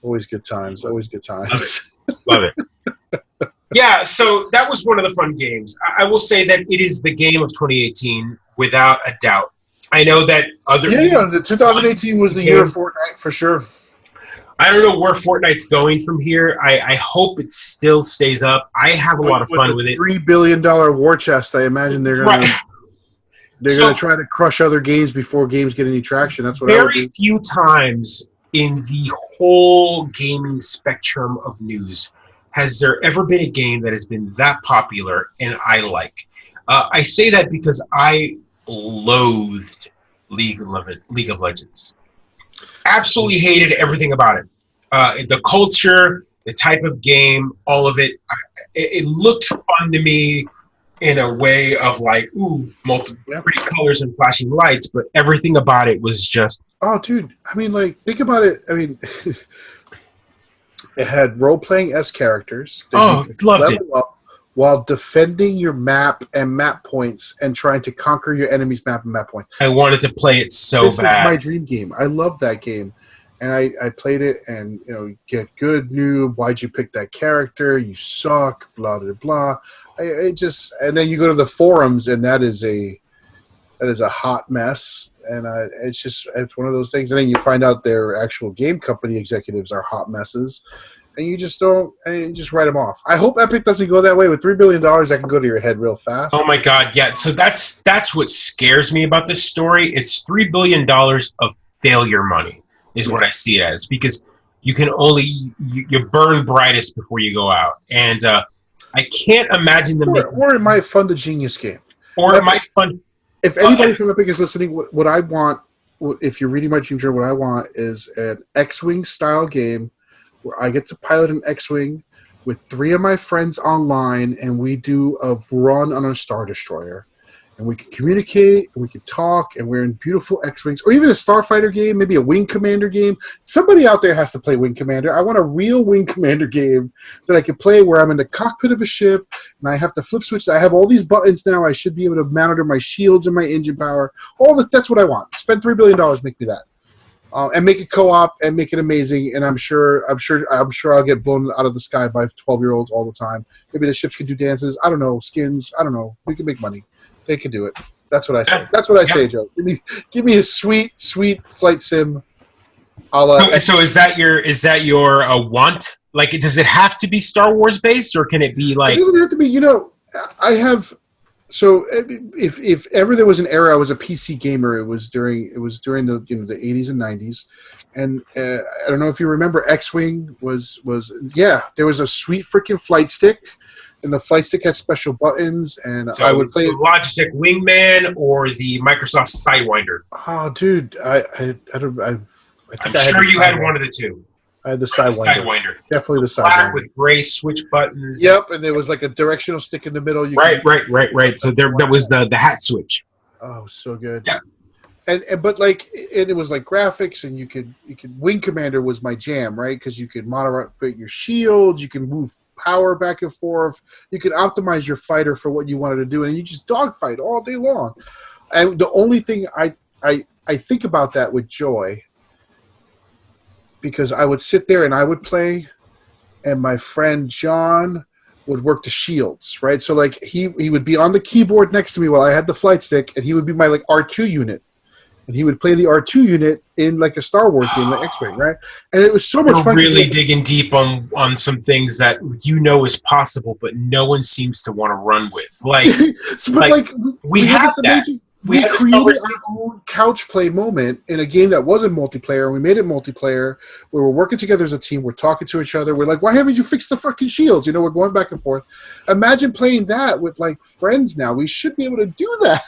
Always good times. Always good times. Love it. Yeah, so that was one of the fun games. I will say that it is the game of 2018 without a doubt. I know that other... Yeah, the 2018 was the year of Fortnite, for sure. I don't know where Fortnite's going from here. I hope it still stays up. I have a lot of fun with it. $3 billion war chest, I imagine they're going to... They're going to try to crush other games before games get any traction. That's what I would do. Very few times in the whole gaming spectrum of news has there ever been a game that has been that popular and I like. I say that because I loathed League of Legends. Absolutely hated everything about it. The culture, the type of game, all of it. It looked fun to me in a way of like, ooh, multiple pretty colors and flashing lights, but everything about it was just... Oh, dude. I mean, like, think about it. I mean, it had role-playing-esque characters. Oh, loved it. While defending your map and map points and trying to conquer your enemy's map and map points. I wanted to play it so bad. This is my dream game. I love that game. And I played it and, you know, get good, noob. Why'd you pick that character? You suck, blah, blah, blah. And then you go to the forums and that is a hot mess. And it's one of those things. And then you find out their actual game company executives are hot messes. And you just write them off. I hope Epic doesn't go that way. With $3 billion, that can go to your head real fast. Oh my God, yeah. So that's what scares me about this story. It's $3 billion of failure money is what I see it as, because you can only you burn brightest before you go out, and I can't imagine them. Or it might fund a genius game. Or it might fund. If anybody from Epic is listening, what I want, if you're reading my dream journal, what I want is an X-Wing style game where I get to pilot an X-Wing with 3 of my friends online, and we do a run on a Star Destroyer. And we can communicate, and we can talk, and we're in beautiful X-Wings. Or even a Starfighter game, maybe a Wing Commander game. Somebody out there has to play Wing Commander. I want a real Wing Commander game that I can play where I'm in the cockpit of a ship, and I have to flip switch. I have all these buttons now. I should be able to monitor my shields and my engine power. That's what I want. Spend $3 billion, make me that. And make it co-op and make it amazing. And I'm sure I'll get blown out of the sky by 12-year-olds all the time. Maybe the ships can do dances. I don't know. Skins. I don't know. We can make money. They can do it. That's what I say. That's what I say, Joe. Give me a sweet, sweet flight sim. So is that your want? Like, does it have to be Star Wars based, or can it be like? It doesn't have to be. I have. So if ever there was an era I was a PC gamer, it was during the the 80s and 90s, and I don't know if you remember X-Wing was there was a sweet freaking flight stick, and the flight stick had special buttons, and So I would play the Logitech Wingman or the Microsoft Sidewinder. Oh, dude, I don't. I think I'm sure you had one of the two. I had the Sidewinder. Definitely the Black Sidewinder. with gray switch buttons. Yep, and there was like a directional stick in the middle. Right. So that was the hat switch. Oh, so good. Yeah. And it was like graphics, and you could Wing Commander was my jam, right? Because you could modify your shields, you can move power back and forth, you could optimize your fighter for what you wanted to do, and you just dogfight all day long. And the only thing I think about that with joy, because I would sit there and I would play, and my friend John would work the shields, right? So like he would be on the keyboard next to me while I had the flight stick, and he would be my like R2 unit, and he would play the R2 unit in like a Star Wars game, like X-Wing, right? And it was so much fun. Really digging deep on some things that is possible, but no one seems to want to run with. Like, we have that. We created our own couch play moment in a game that wasn't multiplayer, and we made it multiplayer. We were working together as a team. We're talking to each other. We're like, why haven't you fixed the fucking shields? We're going back and forth. Imagine playing that with, like, friends now. We should be able to do that,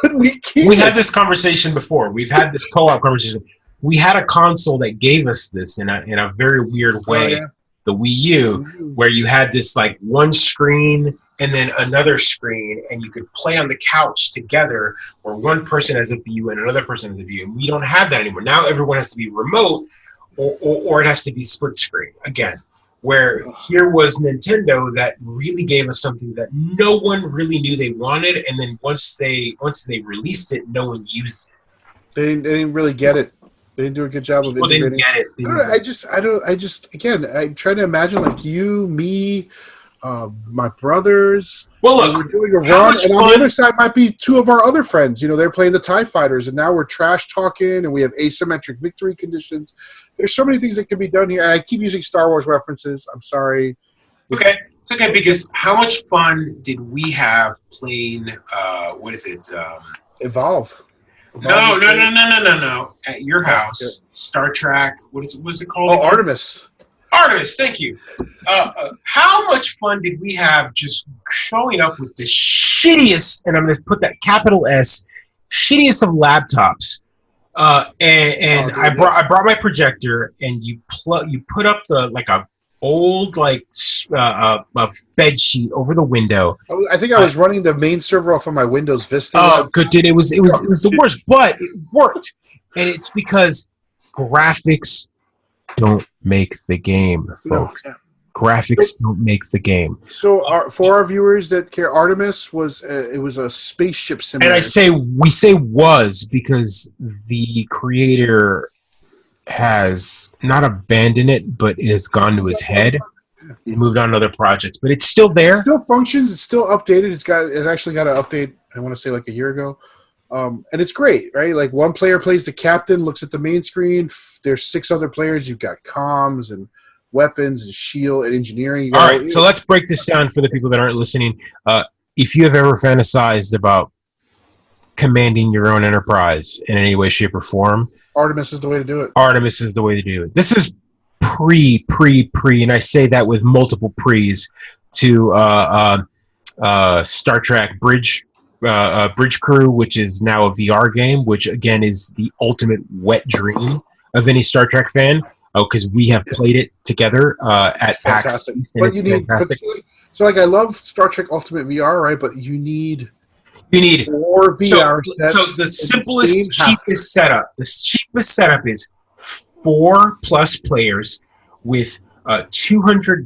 but we can't. We had this conversation before. We've had this co-op conversation. We had a console that gave us this in a very weird way, the Wii U, where you had this, like, one screen and then another screen, and you could play on the couch together, where one person has a view and another person has a view. And we don't have that anymore. Now everyone has to be remote, or it has to be split screen again. Where here was Nintendo that really gave us something that no one really knew they wanted, and then once they released it, no one used it. They didn't really get it. They didn't do a good job of integrating. They didn't get it. Again, I'm trying to imagine like you, me, my brothers. Well, look, we're doing a run, and on the other side might be two of our other friends. They're playing the TIE Fighters, and now we're trash talking, and we have asymmetric victory conditions. There's so many things that can be done here. And I keep using Star Wars references. I'm sorry. Okay, it's okay, because how much fun did we have playing? What is it? Evolve. No. At your house, Star Trek. What's it called? Oh, Artemis. Artemis, thank you. How much fun did we have just showing up with the shittiest, and I'm going to put that capital S, shittiest of laptops. I brought my projector, and you put up a old a bed sheet over the window. I think I was running the main server off of my Windows Vista. Oh, good, dude! It was the worst, but it worked, and it's because graphics don't make the game, folks. No. Graphics don't make the game. So, for our viewers that care, Artemis was a spaceship simulator. And we say was because the creator has not abandoned it, but it has gone to his head. He moved on to other projects, but it's still there. It still functions. It's still updated. It actually got an update. I want to say like a year ago. And it's great, right? Like one player plays the captain, looks at the main screen. There's 6 other players. You've got comms and weapons and shield and engineering. All right, so let's break this down for the people that aren't listening. If you have ever fantasized about commanding your own enterprise in any way, shape, or form, Artemis is the way to do it. Artemis is the way to do it. This is pre, and I say that with multiple pre's to Star Trek Bridge Crew, which is now a VR game, which again is the ultimate wet dream of any Star Trek fan. Because we have played it together at PAX. But you need so like I love Star Trek Ultimate VR, right? But you need 4 VR sets. So the simplest, cheapest setup. The cheapest setup is 4 plus players with $200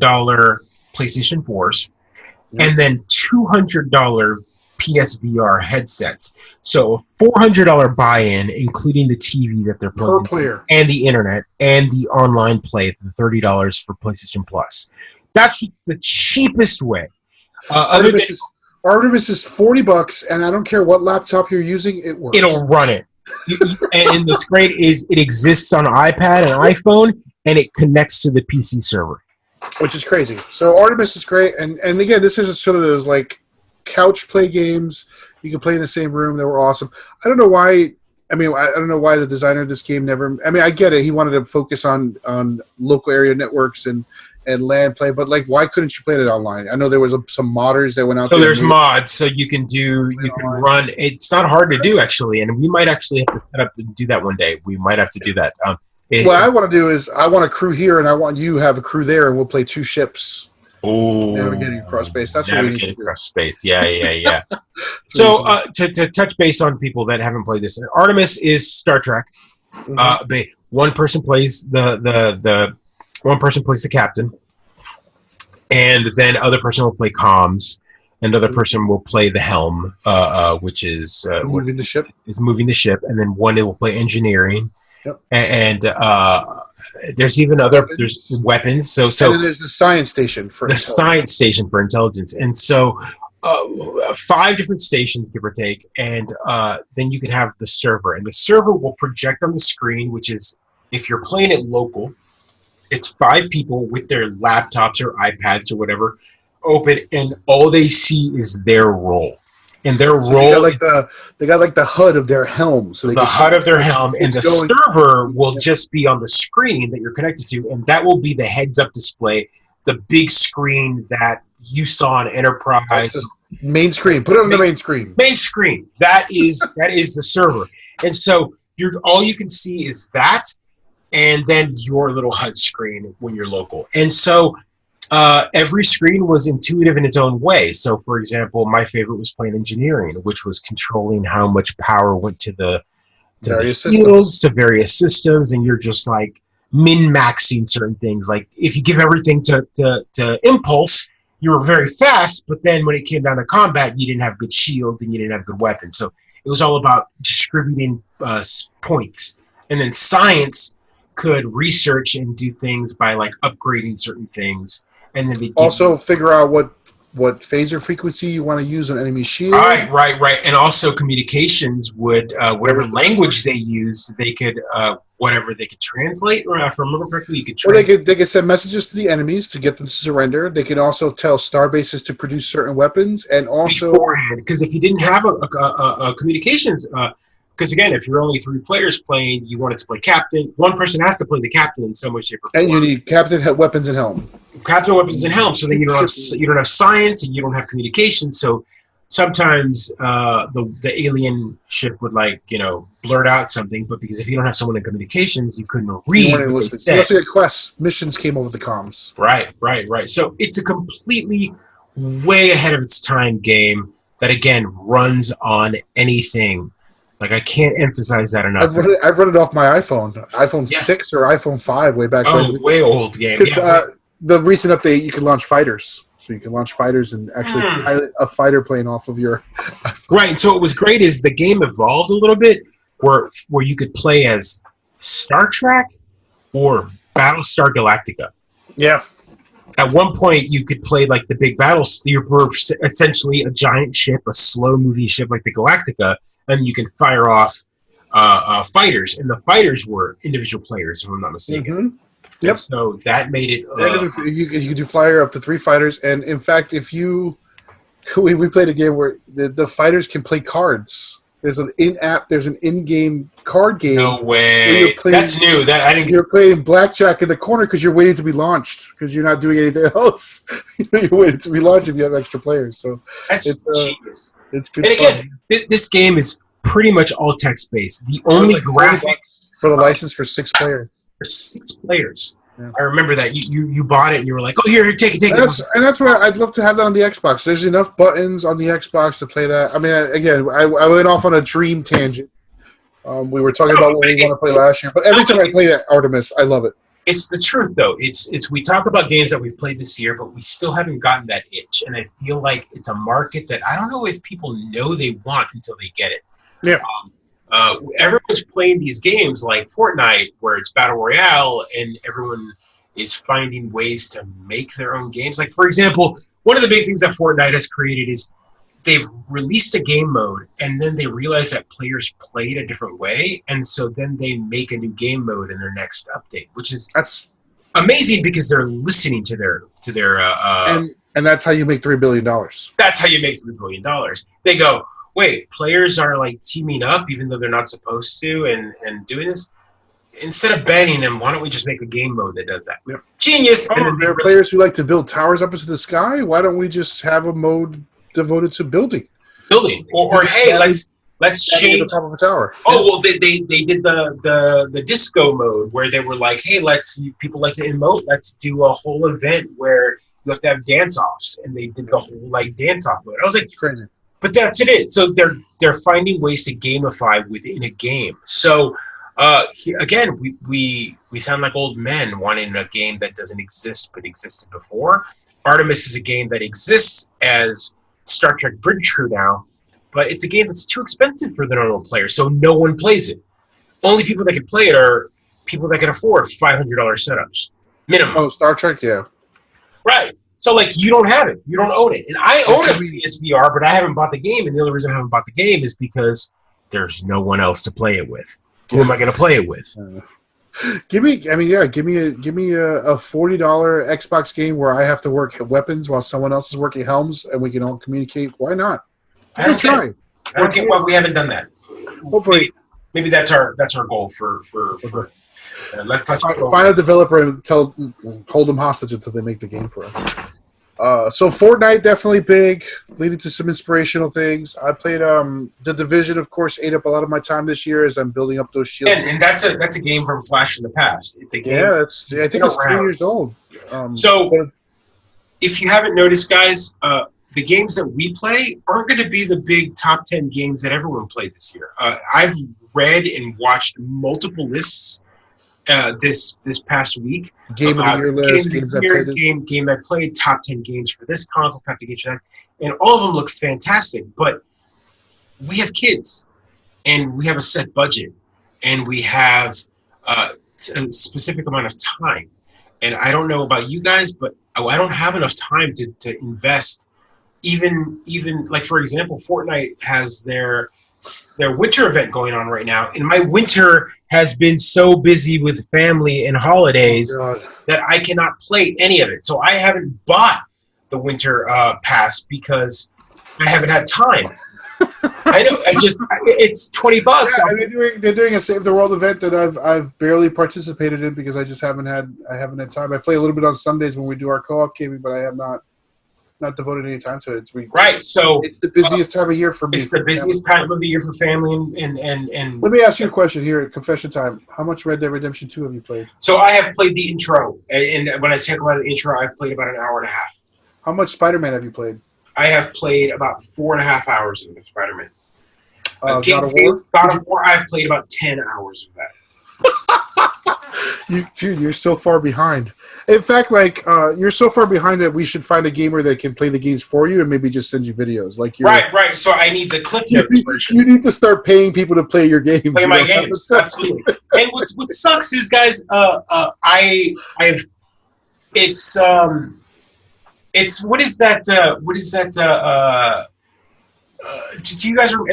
PlayStation 4s, and then $200 PSVR headsets. So a $400 buy-in, including the TV that they're playing, per player, and the internet, and the online play, the $30 for PlayStation Plus. That's the cheapest way. Artemis is $40, and I don't care what laptop you're using, it works. It'll run it. And what's great is it exists on iPad and iPhone, and it connects to the PC server. Which is crazy. So Artemis is great, and again, this is sort of those like couch play games you can play in the same room. They were awesome. I don't know why. I mean, I don't know why the designer of this game never. I mean, I get it. He wanted to focus on local area networks and LAN play, but like, why couldn't you play it online? I know there was some modders that went out. So there's mods, so you can run. It's not hard to do actually, and we might actually have to set up and do that one day. We might have to do that. What I want to do is I want a crew here, and I want you to have a crew there, and we'll play 2 ships. Oh, navigating across space. That's what we need to do. Across space. Yeah. So to touch base on people that haven't played this, Artemis is Star Trek. Mm-hmm. One person plays the captain, and then other person will play comms, and other person will play the helm, which is moving the ship. Is moving the ship, and then one will play engineering. Yep. And there's even there's weapons. So and then there's the science station for intelligence. And so 5 different stations, give or take, and then you can have the server, and the server will project on the screen, which is, if you're playing it local, it's 5 people with their laptops or iPads or whatever open, and all they see is their role. And their role, they got like the HUD of their helm. So the HUD of their helm, and the server will just be on the screen that you're connected to, and that will be the heads-up display, the big screen that you saw on Enterprise. Main screen. Put it on the main screen. Main screen. That is the server, and so all you can see is that, and then your little HUD screen when you're local, and so. Every screen was intuitive in its own way. So, for example, my favorite was playing engineering, which was controlling how much power went to the various systems, and you're just like min-maxing certain things. Like if you give everything to impulse, you were very fast, but then when it came down to combat, you didn't have good shields and you didn't have good weapons. So it was all about distributing points. And then science could research and do things by like upgrading certain things. And then they also figure out what phaser frequency you want to use on enemy shield. Right. And also communications would whatever language they use, they could whatever they could translate. Or if I remember correctly, you could. Or they could send messages to the enemies to get them to surrender. They could also tell star bases to produce certain weapons, and also beforehand. Because if you didn't have a communications. Because again, if you're only 3 players playing, you want it to play captain. One person has to play the captain in some way, shape, or form. And you need captain, weapons, and helm. Captain, weapons, and helm. So then you don't have science and you don't have communication. So sometimes the alien ship would blurt out something, but because if you don't have someone in communications, you couldn't read what they said. You also get quests. Missions came over the comms. Right. So it's a completely way ahead of its time game that again runs on anything. Like, I can't emphasize that enough. I've run it off my iPhone 6 or iPhone 5 way back when. Oh, way old game. Because the recent update, you can launch fighters. So you can launch fighters and actually pilot a fighter plane off of your iPhone. Right, and so what was great is the game evolved a little bit where you could play as Star Trek or Battlestar Galactica. Yeah. At one point, you could play like the big battles. You were essentially a giant ship, a slow-moving ship like the Galactica, and you can fire off fighters. And the fighters were individual players, if I'm not mistaken. Mm-hmm. Yep. And so that made it... you could do flyer up to 3 fighters. And in fact, if we played a game where the fighters can play cards. There's an in-game card game. No way. That's new. You're playing blackjack in the corner because you're waiting to be launched because you're not doing anything else. You're waiting to be launched if you have extra players. So it's genius. It's good. And again, this game is pretty much all text-based. The only graphics for the license for 6 players. For 6 players. Yeah. I remember that you bought it and you were like, "Oh, here, take it." And that's why I'd love to have that on the Xbox. There's enough buttons on the Xbox to play that. I mean, I went off on a dream tangent. We were talking about what we want to play last year, but every time I play that Artemis, I love it. It's the truth, though. It's we talk about games that we've played this year, but we still haven't gotten that itch. And I feel like it's a market that I don't know if people know they want until they get it. Yeah. Everyone's playing these games like Fortnite, where it's Battle Royale, and everyone is finding ways to make their own games. Like, for example, one of the big things that Fortnite has created is they've released a game mode, and then they realize that players played a different way, and so then they make a new game mode in their next update, which is amazing because they're listening to their and that's how you make $3 billion. That's how you make $3 billion. They go, wait, players are like teaming up even though they're not supposed to, and doing this. Instead of banning them, why don't we just make a game mode that does that? Genius! Oh, there are players who like to build towers up into the sky. Why don't we just have a mode devoted to building? Or hey, let's change the top of a tower. Oh well, they did the disco mode where they were like, hey, people like to emote. Let's do a whole event where you have to have dance offs, and they did the whole like dance off mode. I was like, crazy. But that's it. So they're finding ways to gamify within a game. So. Again, we sound like old men wanting a game that doesn't exist but existed before. Artemis is a game that exists as Star Trek Bridge Crew now, but it's a game that's too expensive for the normal player, so no one plays it. Only people that can play it are people that can afford $500 setups. Minimum. Oh, Star Trek, yeah. Right. So, like, you don't have it. You don't own it. And I own a PSVR, but I haven't bought the game, and the only reason I haven't bought the game is because there's no one else to play it with. Who am I going to play it with? Give me a $40 Xbox game where I have to work weapons while someone else is working helms, and we can all communicate. Why not? I don't get why we haven't done that. Hopefully, maybe that's our goal for let's find a developer and hold them hostage until they make the game for us. So Fortnite definitely big, leading to some inspirational things. I played The Division, of course, ate up a lot of my time this year as I'm building up those shields. And that's a game from Flash in the past. It's a game. Yeah, I think it's 3 years old. So if you haven't noticed, guys, the games that we play aren't going to be the big top 10 games that everyone played this year. I've read and watched multiple lists this past week. Game of the year list, game I played, top 10 games for this console, top 10 games for that, and all of them look fantastic. But we have kids, and we have a set budget, and we have a specific amount of time. And I don't know about you guys, but I don't have enough time to invest. Even like, for example, Fortnite has their winter event going on right now, and my winter has been so busy with family and holidays that I cannot play any of it. So I haven't bought the winter pass because I haven't had time. I know. It's $20. Yeah, they're doing a Save the World event that I've barely participated in because I haven't had time. I play a little bit on Sundays when we do our co-op gaming, but I have not devoted any time to it. Right, so it's the busiest time of year for me. It's the busiest time of the year for family and. Let me ask you a question here at confession time. How much Red Dead Redemption 2 have you played? So I have played the intro, and when I talk about the intro, I've played about an hour and a half. How much Spider-Man have you played? I have played about 4.5 hours of the Spider-Man. God of War? God of War, I've played about 10 hours of that. You're so far behind. In fact, you're so far behind that we should find a gamer that can play the games for you and maybe just send you videos. Right. So I need the Cliff Notes version. You need to start paying people to play your games. Play my games, absolutely. And what sucks is, guys, it's what is that? Do you guys? You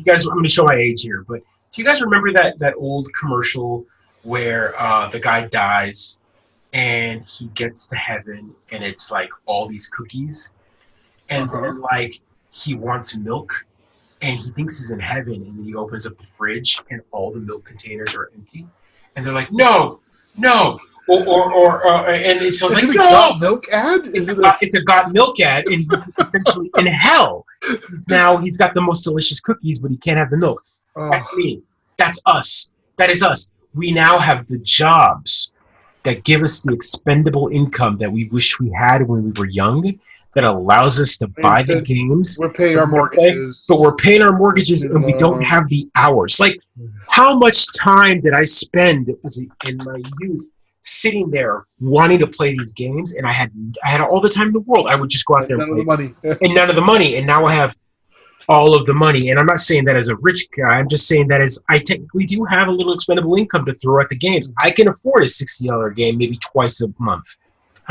guys, I'm going to show my age here, but do you guys remember that old commercial where the guy dies and he gets to heaven and it's like all these cookies, and then like he wants milk and he thinks he's in heaven, and then he opens up the fridge and all the milk containers are empty, and they're like, no. And it's like, no! Got milk ad? It's a got milk ad, and he's essentially in hell. Now he's got the most delicious cookies, but he can't have the milk. Oh. That's me. That's us. That is us. We now have the jobs that give us the expendable income that we wish we had when we were young, that allows us to buy the games. We're paying our mortgages. But we're paying our mortgages, and we don't have the hours. Like, how much time did I spend in my youth sitting there wanting to play these games, and I had all the time in the world. I would just go out there and play. And none of the money. And now I have all of the money. And I'm not saying that as a rich guy. I'm just saying that as I technically do have a little expendable income to throw at the games. I can afford a $60 game maybe twice a month.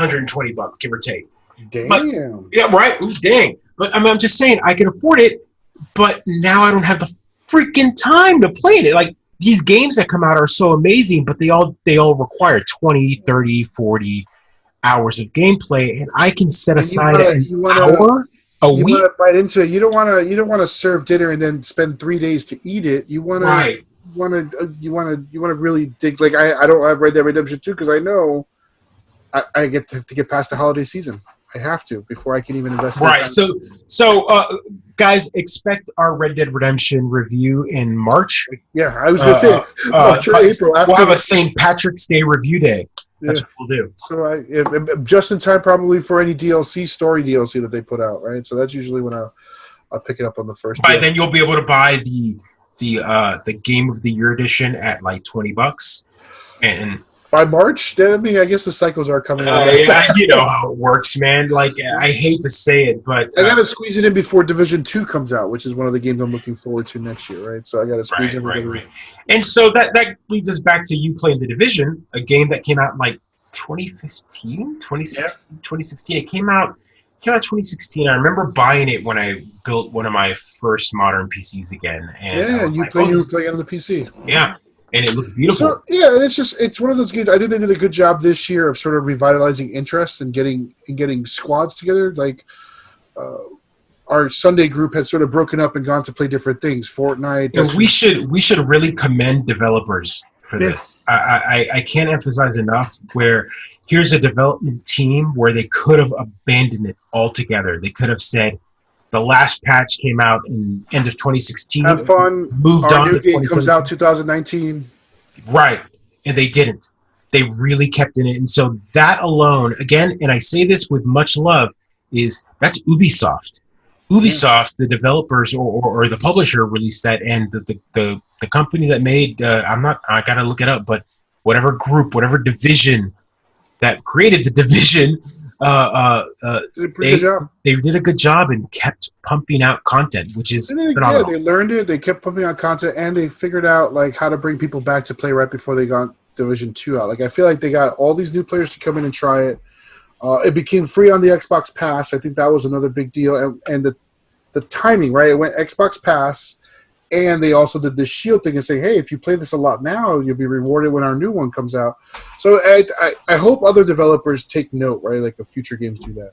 $120, give or take. Damn. But, yeah, right. Ooh, dang. But I'm just saying, I can afford it, but now I don't have the freaking time to play it. Like, these games that come out are so amazing, but they all require 20, 30, 40 hours of gameplay, and I can set aside an hour a week. You want to bite into it. You don't want to serve dinner and then spend 3 days to eat it. You want to you want to really dig. Like I've Red Dead Redemption 2 because I know I get to get past the holiday season. I have to before I can even invest. Right. So guys, expect our Red Dead Redemption review in March. Yeah, I was going to say March or April. We'll have a St. Patrick's Day review day. That's what we'll do. So just in time probably for any story DLC that they put out, right? So that's usually when I'll pick it up on the first. By then you'll be able to buy the Game of the Year edition at like $20, and by March, I mean, I guess the cycles are coming out. You know how it works, man. Like, I hate to say it, but I gotta squeeze it in before Division 2 comes out, which is one of the games I'm looking forward to next year, right? So I gotta squeeze in. Right. And so that leads us back to you playing The Division, a game that came out in like 2015, 2016. It came out 2016. I remember buying it when I built one of my first modern PCs again. And you were playing on the PC. Yeah. And it looked beautiful. So, yeah, and it's one of those games. I think they did a good job this year of sort of revitalizing interest and getting squads together. Like our Sunday group has sort of broken up and gone to play different things. Fortnite. We should really commend developers for this. I can't emphasize enough where here's a development team where they could have abandoned it altogether. They could have said, the last patch came out in end of 2016. Have fun. Moved on to 2017. Comes out 2019. Right. And they didn't. They really kept in it. And so that alone, again, and I say this with much love, that's Ubisoft. Ubisoft, the developers or the publisher released that, and the company that made I gotta look it up, but whatever group, whatever division that created the Division, they did a good job and kept pumping out content, which is phenomenal. Yeah, they learned it. They kept pumping out content, and they figured out like how to bring people back to play right before they got Division 2 out. Like I feel like they got all these new players to come in and try it. It became free on the Xbox Pass. I think that was another big deal, and the timing, right? It went Xbox Pass, and they also did this Shield thing and say, hey, if you play this a lot now, you'll be rewarded when our new one comes out. So I hope other developers take note, right? Like the future games do that.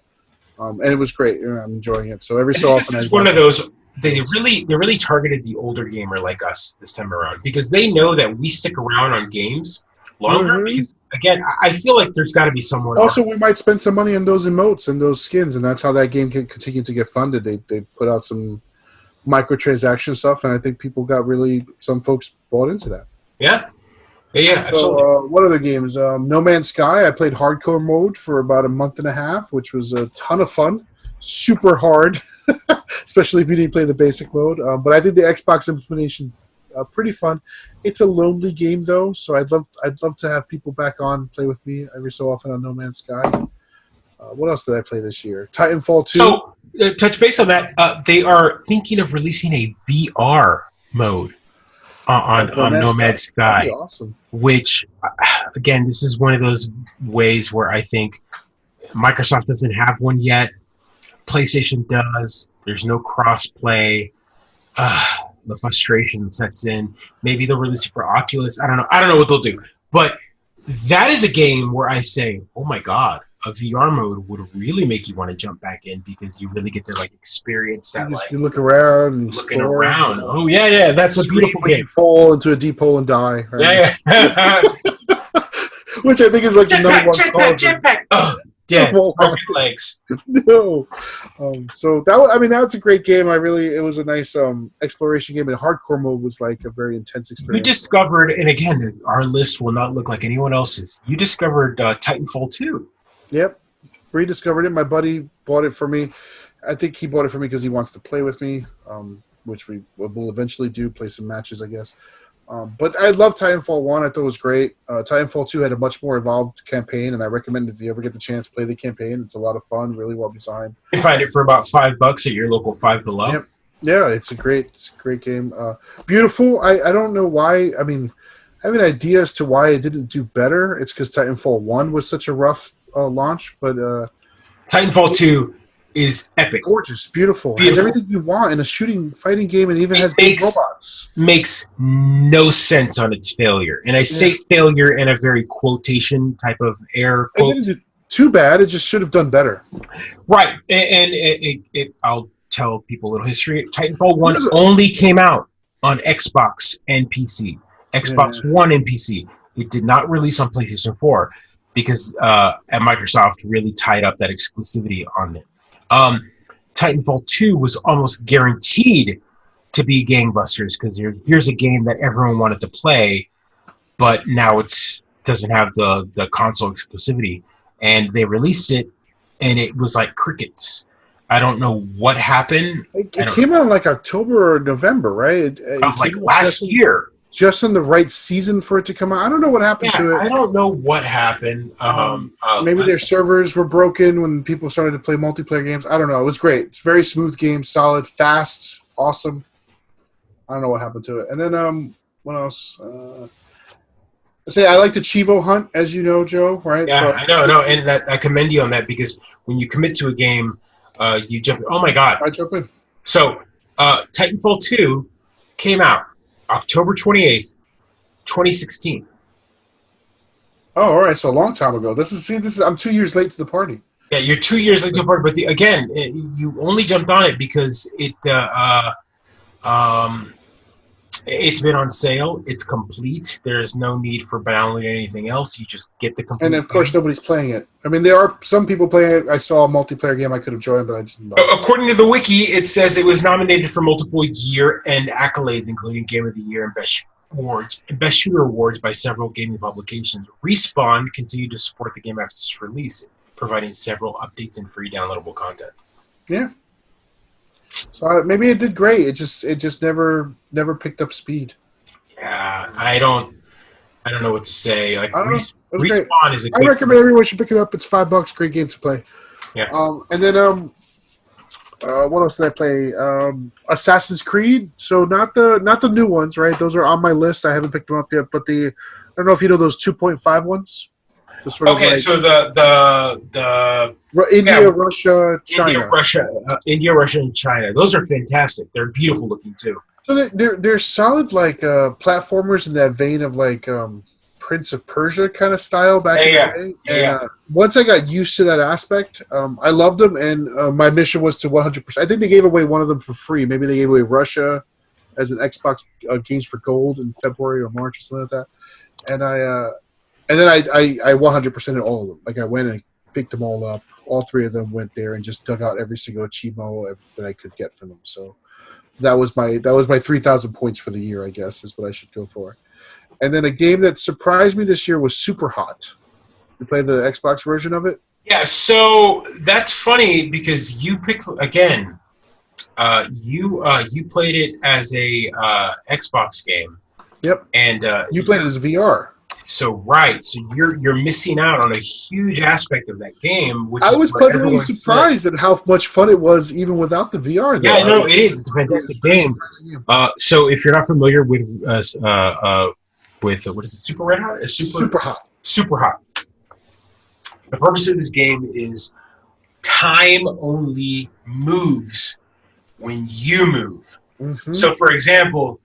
And it was great. I'm enjoying it. So every so often, this is one of those. They really targeted the older gamer like us this time around because they know that we stick around on games longer. Mm-hmm. Because again, I feel like there's got to be someone. Also, we might spend some money on those emotes and those skins, and that's how that game can continue to get funded. They put out some microtransaction stuff, and I think some folks bought into that. Yeah, absolutely. So, what other games? No Man's Sky. I played hardcore mode for about a month and a half, which was a ton of fun. Super hard, especially if you didn't play the basic mode. But I think the Xbox implementation pretty fun. It's a lonely game though, so I'd love to have people back on play with me every so often on No Man's Sky. What else did I play this year? Titanfall 2. So, touch base on that. They are thinking of releasing a VR mode on No Man's Sky. That'd be awesome. Which, again, this is one of those ways where I think Microsoft doesn't have one yet. PlayStation does. There's no cross-play. The frustration sets in. Maybe they'll release it for Oculus. I don't know what they'll do. But that is a game where I say, oh my God, a VR mode would really make you want to jump back in because you really get to like experience that. You look around and looking around. Oh yeah, that's a beautiful game. You fall into a deep hole and die. Right? Yeah. Which I think is like the number one cause. Oh, dead. Broken legs. No. So that's a great game. It was a nice exploration game, and hardcore mode was like a very intense experience. You discovered, and again, our list will not look like anyone else's. You discovered Titanfall 2. Yep. Rediscovered it. My buddy bought it for me. I think he bought it for me because he wants to play with me, which we will eventually do, play some matches, I guess. But I love Titanfall 1. I thought it was great. Titanfall 2 had a much more evolved campaign, and I recommend if you ever get the chance, play the campaign. It's a lot of fun, really well designed. You find it for about $5 at your local Five Below. Yep. Yeah, it's a great game. Beautiful. I don't know why. I mean, I have an idea as to why it didn't do better. It's because Titanfall 1 was such a rough launch, but Titanfall 2 is epic. Gorgeous, beautiful. Has everything you want in a fighting game, and even has big robots. Makes no sense on its failure. And I say failure in a very quotation type of air quote. It didn't do too bad. It just should have done better. Right. And I'll tell people a little history. Titanfall 1 only came out on Xbox and PC. Xbox One and PC. It did not release on PlayStation 4 because Microsoft really tied up that exclusivity on it. Titanfall 2 was almost guaranteed to be gangbusters because here's a game that everyone wanted to play, but now it doesn't have the console exclusivity. And they released it, and it was like crickets. I don't know what happened. It came out in like October or November, right? Like last year. Just in the right season for it to come out. I don't know what happened to it. I don't know what happened. Maybe their servers were broken when people started to play multiplayer games. I don't know. It was great. It's a very smooth game, solid, fast, awesome. I don't know what happened to it. And then what else? I like the Chivo hunt, as you know, Joe, right? Yeah, I know, and I commend you on that because when you commit to a game, you jump. Oh my God! I jump in. So, Titanfall 2 came out October 28th, 2016. Oh, all right. So a long time ago. This is. I'm 2 years late to the party. Yeah, you're 2 years late to the party. But you only jumped on it because it's been on sale. It's complete. There's no need for downloading anything else. You just get the complete. And of course, nobody's playing it. I mean, there are some people playing it. I saw a multiplayer game I could have joined, but I just didn't. According to the wiki, it says it was nominated for multiple year-end accolades, including Game of the Year and Best Shooter awards by several gaming publications. Respawn continued to support the game after its release, providing several updates and free downloadable content. Yeah. So maybe it did great. It just never picked up speed. Yeah, I don't know what to say. Like Respawn is a I recommend everyone should pick it up. It's $5. Great game to play. Yeah. And then what else did I play? Assassin's Creed. So not the new ones, right? Those are on my list. I haven't picked them up yet, but I don't know if you know those 2.5 ones. Okay, so the India, Russia, China. India, Russia, and China. Those are fantastic. They're beautiful looking too. So they're solid like platformers in that vein of like Prince of Persia kind of style back in the day. Yeah. Once I got used to that aspect, I loved them, and my mission was to 100%. I think they gave away one of them for free. Maybe they gave away Russia as an Xbox Games for Gold in February or March or something like that. And then I 100%ed all of them. Like I went and picked them all up. All three of them went there and just dug out every single achievement that I could get from them. So that was my 3,000 points for the year, I guess, is what I should go for. And then a game that surprised me this year was Super Hot. You play the Xbox version of it? Yeah. So that's funny because you picked again. You played it as a Xbox game. Yep. And you played it as VR. So you're missing out on a huge aspect of that game. Which I was pleasantly surprised at how much fun it was, even without the VR. Though. Yeah, no, it is. It's a fantastic game. So if you're not familiar with what is it, Super Red Hot? Super Hot. Super Hot. The purpose of this game is time only moves when you move. Mm-hmm. So, for example,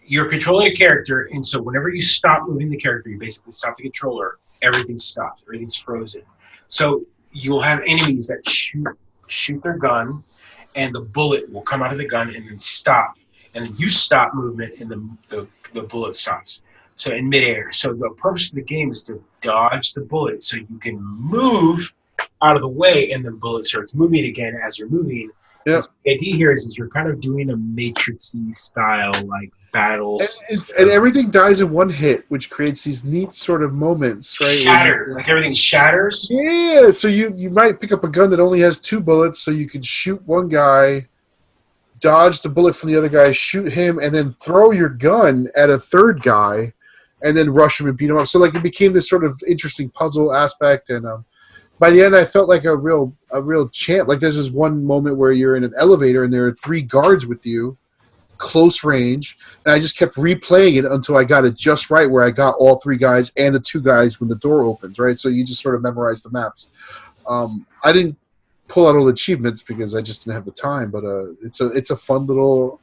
you're controlling a character, and so whenever you stop moving the character, you basically stop the controller, everything stops, everything's frozen. So you'll have enemies that shoot their gun, and the bullet will come out of the gun and then stop. And then you stop movement, and the bullet stops. So in midair. So the purpose of the game is to dodge the bullet so you can move out of the way, and the bullet starts moving again as you're moving. Yep. So the idea here is you're kind of doing a Matrix-y style, like, battles. And everything dies in one hit, which creates these neat sort of moments, right? Like everything shatters? Yeah, so you might pick up a gun that only has 2 bullets, so you can shoot one guy, dodge the bullet from the other guy, shoot him, and then throw your gun at a third guy, and then rush him and beat him up. So like it became this sort of interesting puzzle aspect, and by the end I felt like a real champ. Like there's this one moment where you're in an elevator and there are 3 guards with you, close range, and I just kept replaying it until I got it just right, where I got all 3 guys and the 2 guys when the door opens, right? So you just sort of memorize the maps. I didn't pull out all the achievements because I just didn't have the time. But it's a fun little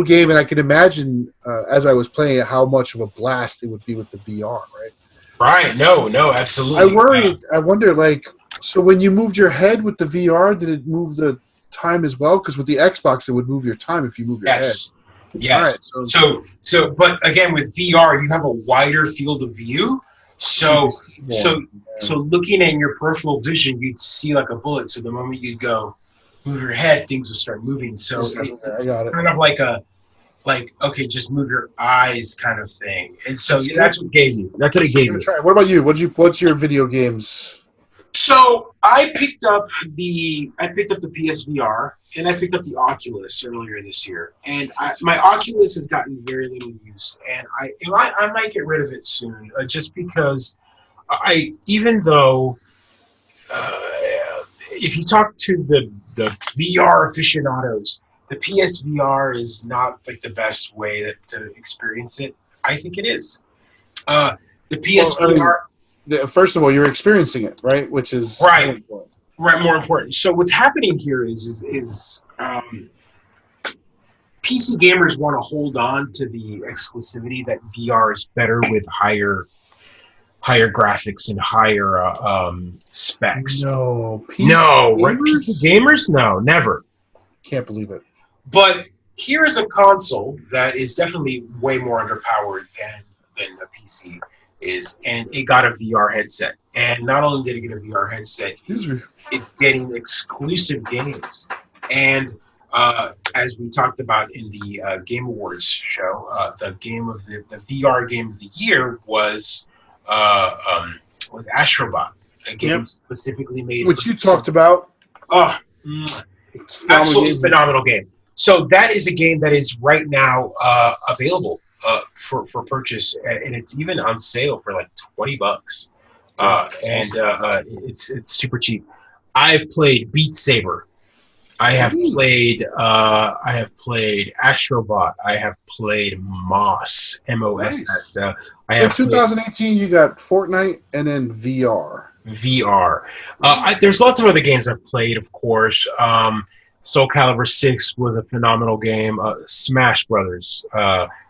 game, and I can imagine as I was playing it how much of a blast it would be with the VR, right? Right. No, absolutely. I wonder, like, so when you moved your head with the VR, did it move the time as well? Because with the Xbox, it would move your time if you move your head. Yes. Right, so, but again, with VR, you have a wider field of view. So looking at your peripheral vision, you'd see like a bullet. So the moment you'd go move your head, things would start moving. So it's kind of like okay, just move your eyes, kind of thing. And so that's what gave me. That's what it gave me. What about you? What's your video games? So I picked up the PSVR and I picked up the Oculus earlier this year, and my Oculus has gotten very little use, and I might get rid of it soon, just because even though if you talk to the VR aficionados, the PSVR is not like the best way to experience it. I think it is. The PSVR. First of all, you're experiencing it, right? Which is right, more important. So what's happening here is PC gamers want to hold on to the exclusivity that VR is better with higher graphics and higher specs. PC gamers? No, never. Can't believe it. But here is a console that is definitely way more underpowered than a PC is, and it got a VR headset. And not only did it get a VR headset, it's getting exclusive games. And as we talked about in the Game Awards show, the VR game of the year was Astrobot, a game specifically made, which you talked about. Oh, absolutely phenomenal game. So that is a game that is right now available for purchase, and it's even on sale for like $20. It's super cheap. I've played Beat Saber. I have played Astrobot. I have played Moss, MOSS. In 2018, you got Fortnite and then VR. There's lots of other games I've played, of course. Soul Calibur 6 was a phenomenal game. Smash Brothers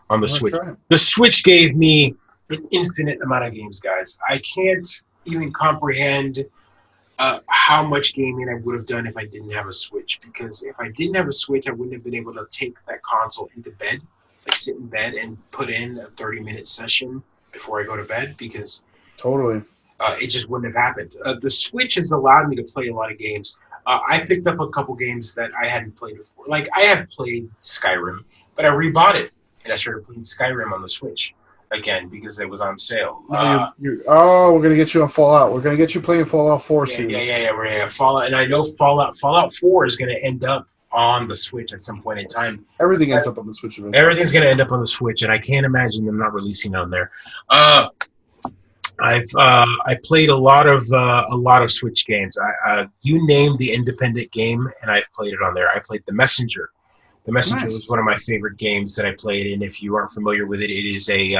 on the Switch. Right. The Switch gave me an infinite amount of games, guys. I can't even comprehend how much gaming I would have done if I didn't have a Switch. Because if I didn't have a Switch, I wouldn't have been able to take that console into bed, like sit in bed and put in a 30-minute session before I go to bed. Because totally, it just wouldn't have happened. The Switch has allowed me to play a lot of games. I picked up a couple games that I hadn't played before. Like, I have played Skyrim, but I rebought it, and I started playing Skyrim on the Switch again because it was on sale. We're going to get you on Fallout. We're going to get you playing Fallout 4 soon. Yeah. We're going to Fallout, and I know Fallout 4 is going to end up on the Switch at some point in time. Everything ends up on the Switch eventually. Everything's going to end up on the Switch, and I can't imagine them not releasing on there. I played a lot of Switch games. You name the independent game, and I've played it on there. I played The Messenger. The Messenger was one of my favorite games that I played, and if you aren't familiar with it, it is a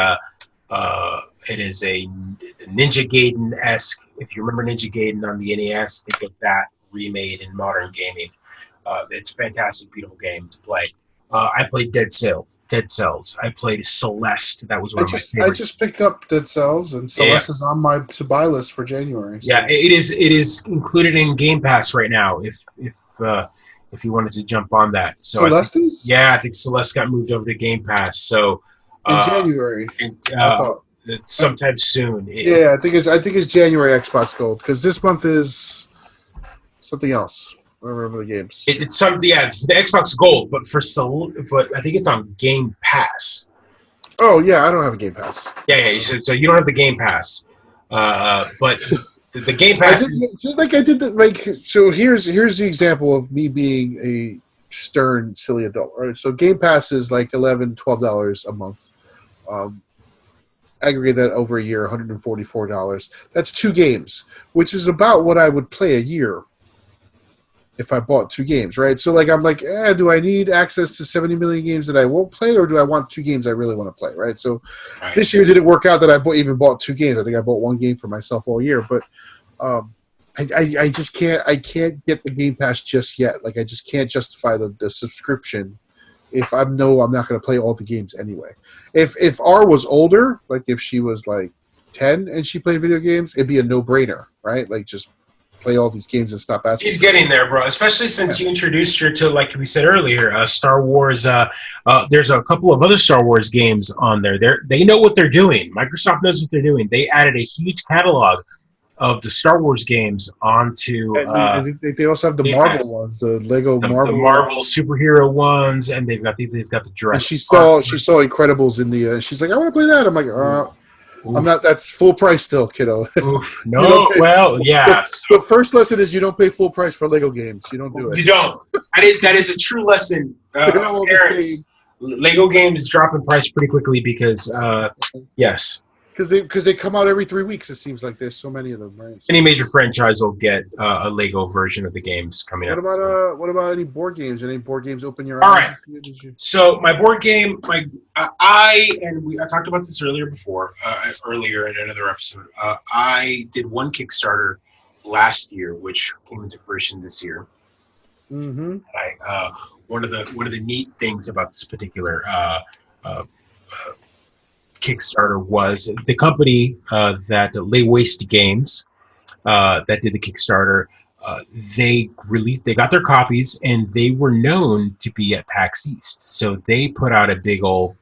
Ninja Gaiden-esque. If you remember Ninja Gaiden on the NES, think of that remade in modern gaming. It's a fantastic, beautiful game to play. I played Dead Cells. I played Celeste. That was one of my favorites. I just picked up Dead Cells, and Celeste is on my to-buy list for January. So. Yeah, it is included in Game Pass right now. If you wanted to jump on that, so Celeste is? I think Celeste got moved over to Game Pass. So in January, sometime soon. I think it's January Xbox Gold because this month is something else. I remember the games. It's something. Yeah, it's the Xbox Gold, but I think it's on Game Pass. Oh yeah, I don't have a Game Pass. Yeah. So you don't have the Game Pass, but the Game Pass. So here's the example of me being a stern, silly adult. Right. So Game Pass is like $11, $12 a month. Aggregate that over a year, $144. That's 2 games, which is about what I would play a year. If I bought 2 games, right? So I'm like, do I need access to 70 million games that I won't play, or do I want 2 games I really want to play, right? So this year didn't work out that I even bought 2 games. I think I bought 1 game for myself all year, but I just can't get the Game Pass just yet. Like I just can't justify the subscription if I'm not going to play all the games anyway. If R was older, like if she was like 10 and she played video games, it'd be a no-brainer, right? Like just play all these games and stop asking. She's getting there, bro. Especially since you introduced her to, like we said earlier, Star Wars. There's a couple of other Star Wars games on there. They know what they're doing. Microsoft knows what they're doing. They added a huge catalog of the Star Wars games onto. They also have the Marvel ones, the Lego Marvel, the Marvel superhero ones, and they've got the Jurassic. And she saw Incredibles in the. She's like, I want to play that. I'm like, I'm not. That's full price still, kiddo. No, well, yeah. The first lesson is you don't pay full price for Lego games. You don't do it. You don't. That is a true lesson. Parents, Lego games drop in price pretty quickly because, yes. Because they come out every 3 weeks. It seems like there's so many of them, right? So any major franchise will get a Lego version of the games coming out. What about any board games? Any board games open your eyes? All right. So my board game, I talked about this earlier in another episode. I did one Kickstarter last year, which came into fruition this year. Mm-hmm. One of the neat things about this particular Kickstarter was the company that Lay Waste Games that did the Kickstarter. They got their copies, and they were known to be at PAX East. So they put out a big old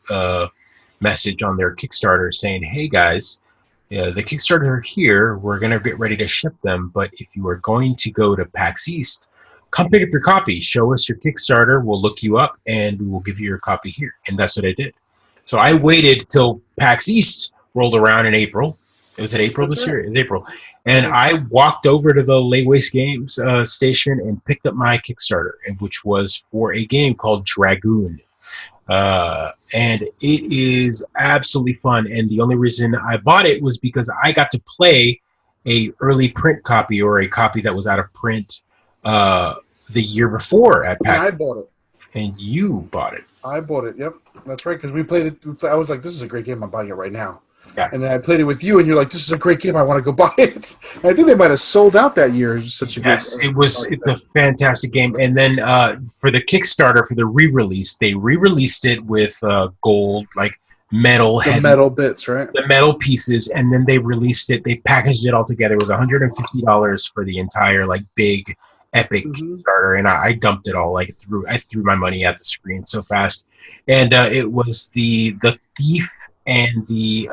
message on their Kickstarter saying, "Hey guys, the Kickstarter here. We're gonna get ready to ship them, but if you are going to go to PAX East, come pick up your copy. Show us your Kickstarter. We'll look you up, and we will give you your copy here." And that's what I did. So I waited till PAX East rolled around in April. Was it April this year? It was April. And I walked over to the Lay Waste Games station and picked up my Kickstarter, which was for a game called Dragoon. And it is absolutely fun. And the only reason I bought it was because I got to play a early print copy, or a copy that was out of print the year before at PAX. I bought it. And you bought it. I bought it, yep. That's right, because we played it. I was like, this is a great game. I'm buying it right now. Yeah. And then I played it with you, and you're like, this is a great game. I want to go buy it. And I think they might have sold out that year. It's such a it's a fantastic game. And then for the Kickstarter, for the re-release, they re-released it with gold, like metal. The metal bits, right? The metal pieces. And then they released it. They packaged it all together. It was $150 for the entire, like, big epic Kickstarter, and I dumped it all. I threw my money at the screen so fast, and it was the Thief and the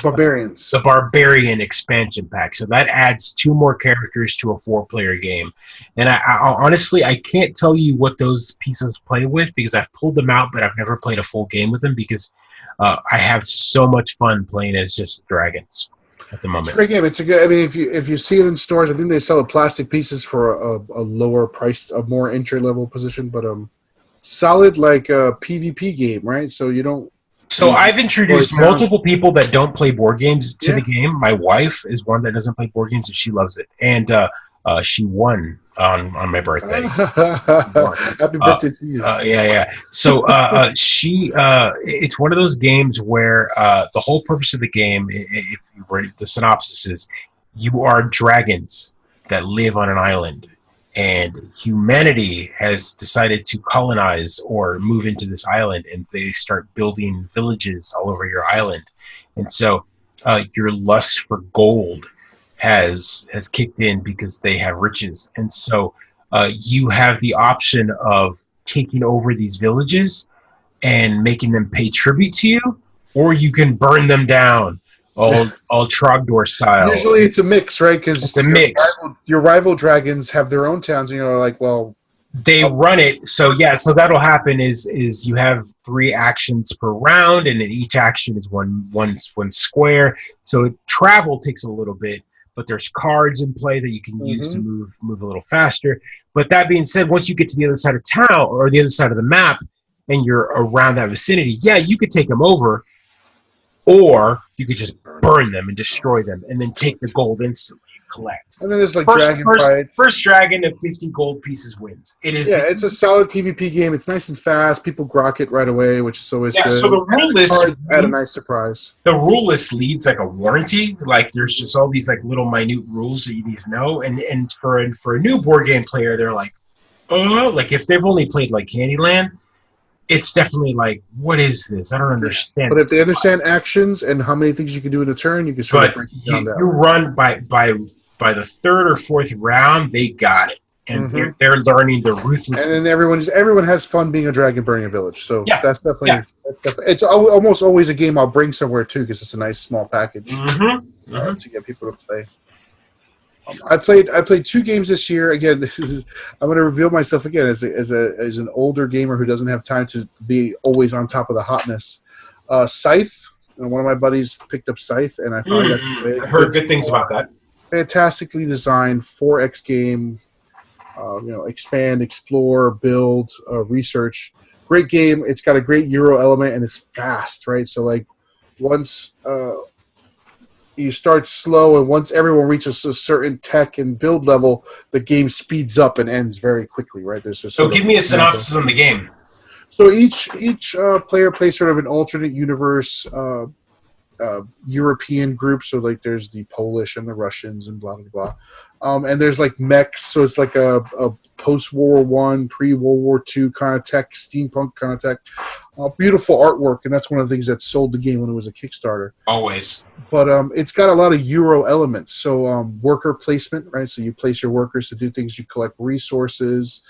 Barbarians, the Barbarian expansion pack. So that adds 2 more characters to a 4-player game, and I honestly I can't tell you what those pieces play with because I've pulled them out, but I've never played a full game with them because I have so much fun playing as just dragons. At the moment. It's a great game. It's a good. I mean, if you see it in stores, I think they sell plastic pieces for a lower price, a more entry level position, but solid like a PvP game, right? So you don't. So I've introduced multiple people that don't play board games to the game. My wife is one that doesn't play board games, and she loves it. And she won on my birthday. Happy birthday to you. Yeah. So it's one of those games where the whole purpose of the game, if you read the synopsis, is you are dragons that live on an island, and humanity has decided to colonize or move into this island, and they start building villages all over your island. And so your lust for gold has kicked in because they have riches. And so you have the option of taking over these villages and making them pay tribute to you, or you can burn them down, all Trogdor style. Usually it's a mix, right? Because it's a mix. Your rival dragons have their own towns, and you're like, well... They run it, so that'll happen is you have 3 actions per round, and then each action is one square. So travel takes a little bit, but there's cards in play that you can use to move a little faster. But that being said, once you get to the other side of town or the other side of the map and you're around that vicinity, you could take them over, or you could just burn them and destroy them and then take the gold instantly. collect. And then there's like dragon fights. First dragon of 50 gold pieces wins. It is. Yeah, it's a solid PvP game. It's nice and fast. People grok it right away, which is always good. So the rule list had a nice surprise. The rule list leads like a warranty. Like there's just all these like little minute rules that you need to know. And for a new board game player, they're like, like if they've only played like Candyland, it's definitely like, what is this? I don't understand. But if they understand actions and how many things you can do in a turn, you can sort of break it down. You run by the third or fourth round, they got it, and they're learning the ruthless. And then everyone has fun being a dragon burning a village. So that's definitely it's almost always a game I'll bring somewhere too because it's a nice small package to get people to play. I played 2 games this year. Again, I'm going to reveal myself again as an older gamer who doesn't have time to be always on top of the hotness. Scythe, one of my buddies picked up Scythe, and I finally got to play it. I've heard good things about that. Fantastically designed 4X game. Expand, explore, build, research. Great game. It's got a great Euro element, and it's fast, right? So like once you start slow, and once everyone reaches a certain tech and build level, the game speeds up and ends very quickly, right? So give me a synopsis on the game. So each player plays sort of an alternate universe European group. So like there's the Polish and the Russians and blah blah blah. And there's like mechs, so it's like a post-World War I, pre-World War II kind of tech, steampunk kind of tech. Beautiful artwork, and that's one of the things that sold the game when it was a Kickstarter. Always. But it's got a lot of Euro elements. So worker placement, right? So you place your workers to do things. You collect resources.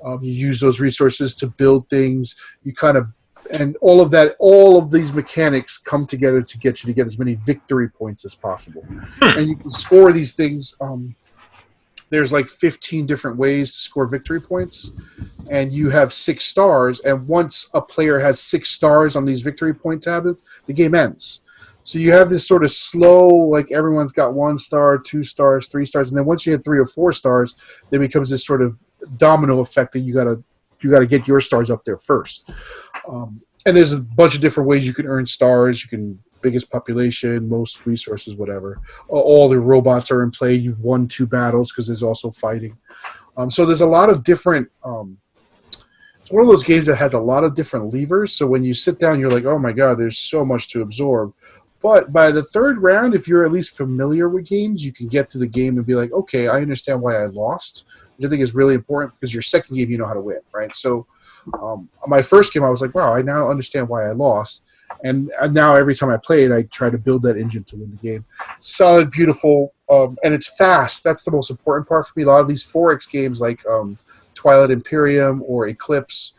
You use those resources to build things. And all of these mechanics come together to get you to get as many victory points as possible. And you can score these things. There's like 15 different ways to score victory points, and you have 6 stars. And once a player has 6 stars on these victory point tablets, the game ends. So you have this sort of slow, like everyone's got 1 star, 2 stars, 3 stars, and then once you hit 3 or 4 stars, there becomes this sort of domino effect that you gotta get your stars up there first. And there's a bunch of different ways you can earn stars. You can biggest population, most resources, whatever. All the robots are in play. You've won 2 battles because there's also fighting. So there's a lot of different. It's one of those games that has a lot of different levers. So when you sit down, you're like, oh my god, there's so much to absorb. But by the 3rd round, if you're at least familiar with games, you can get to the game and be like, okay, I understand why I lost. Which I think is really important because your second game, you know how to win, right? So my first game, I was like, wow, I now understand why I lost. And now every time I play it, I try to build that engine to win the game. Solid, beautiful, and it's fast. That's the most important part for me. A lot of these 4X games like Twilight Imperium or Eclipse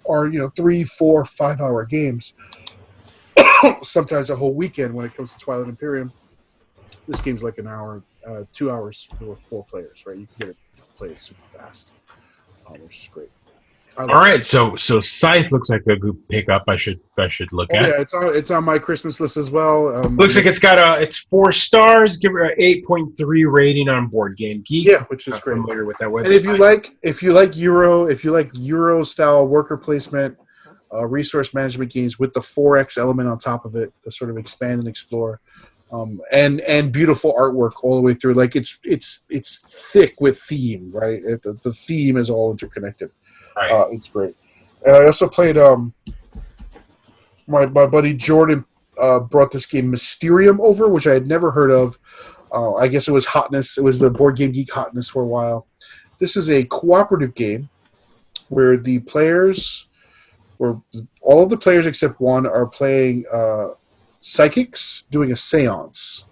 are 3, 4, 5 hour games. Sometimes a whole weekend when it comes to Twilight Imperium. This game's like an hour, 2 hours for 4 players, right? You can get it played super fast, which is great. All right, so Scythe looks like a good pickup. I should look at. Yeah, it's on my Christmas list as well. Looks like it's 4 stars. Give it an 8.3 rating on Board Game Geek. Yeah, which is great. Familiar with that website. And if you like Euro style worker placement, resource management games with the 4X element on top of it, to sort of expand and explore, and beautiful artwork all the way through. Like it's thick with theme, right? The theme is all interconnected. Right. It's great. And I also played my buddy Jordan brought this game Mysterium over, which I had never heard of. I guess it was hotness. It was the Board Game Geek hotness for a while. This is a cooperative game where the players, or all of the players except one, are playing psychics doing a seance.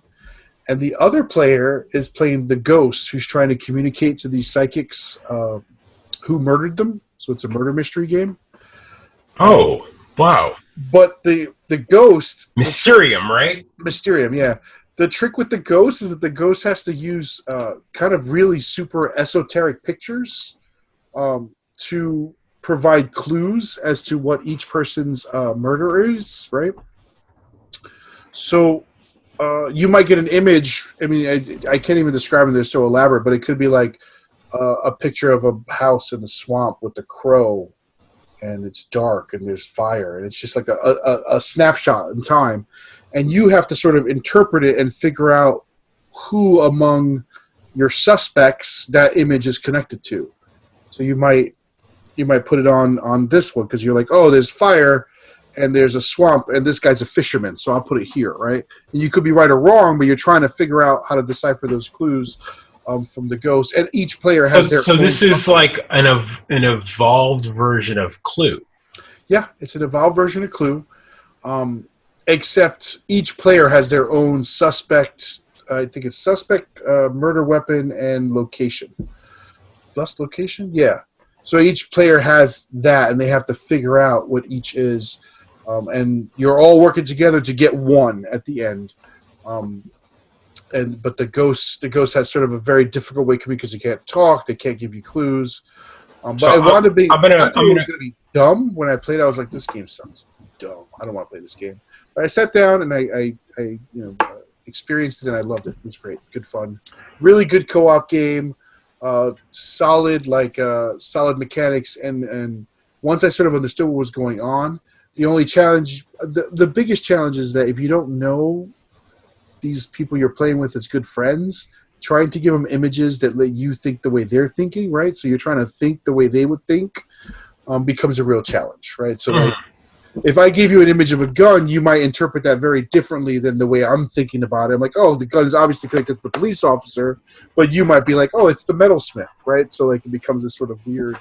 And the other player is playing the ghost who's trying to communicate to these psychics who murdered them. So it's a murder mystery game. Oh, wow. But the ghost... Mysterium, right? Mysterium, yeah. The trick with the ghost is that the ghost has to use kind of really super esoteric pictures to provide clues as to what each person's murder is, right? So you might get an image. I mean, I can't even describe them. They're so elaborate, but it could be like a picture of a house in the swamp with the crow, and it's dark and there's fire, and it's just like a snapshot in time, and you have to sort of interpret it and figure out who among your suspects that image is connected to. So you might put it on this one because you're like, oh, there's fire and there's a swamp and this guy's a fisherman, so I'll put it here, right? And you could be right or wrong, but you're trying to figure out how to decipher those clues from the ghost. And each player has their. So this is like an evolved version of Clue. Yeah, it's an evolved version of Clue, except each player has their own suspect. I think it's suspect, murder weapon, and location. Plus location, yeah. So each player has that, and they have to figure out what each is, and you're all working together to get one at the end. But the ghost has sort of a very difficult way because they can't talk, they can't give you clues. But I wanted to be. I thought it was going to be dumb when I played. I was like, this game sounds dumb. I don't want to play this game. But I sat down and I experienced it and I loved it. It was great, good fun, really good co-op game. Solid mechanics, and once I sort of understood what was going on, the only challenge, the biggest challenge is that if you don't know these people you're playing with as good friends, trying to give them images that let you think the way they're thinking, right? So you're trying to think the way they would think, becomes a real challenge, right? So like, if I gave you an image of a gun, you might interpret that very differently than the way I'm thinking about it. I'm like, oh, the gun is obviously connected to the police officer, but you might be like, oh, it's the metalsmith, right? So like it becomes this sort of weird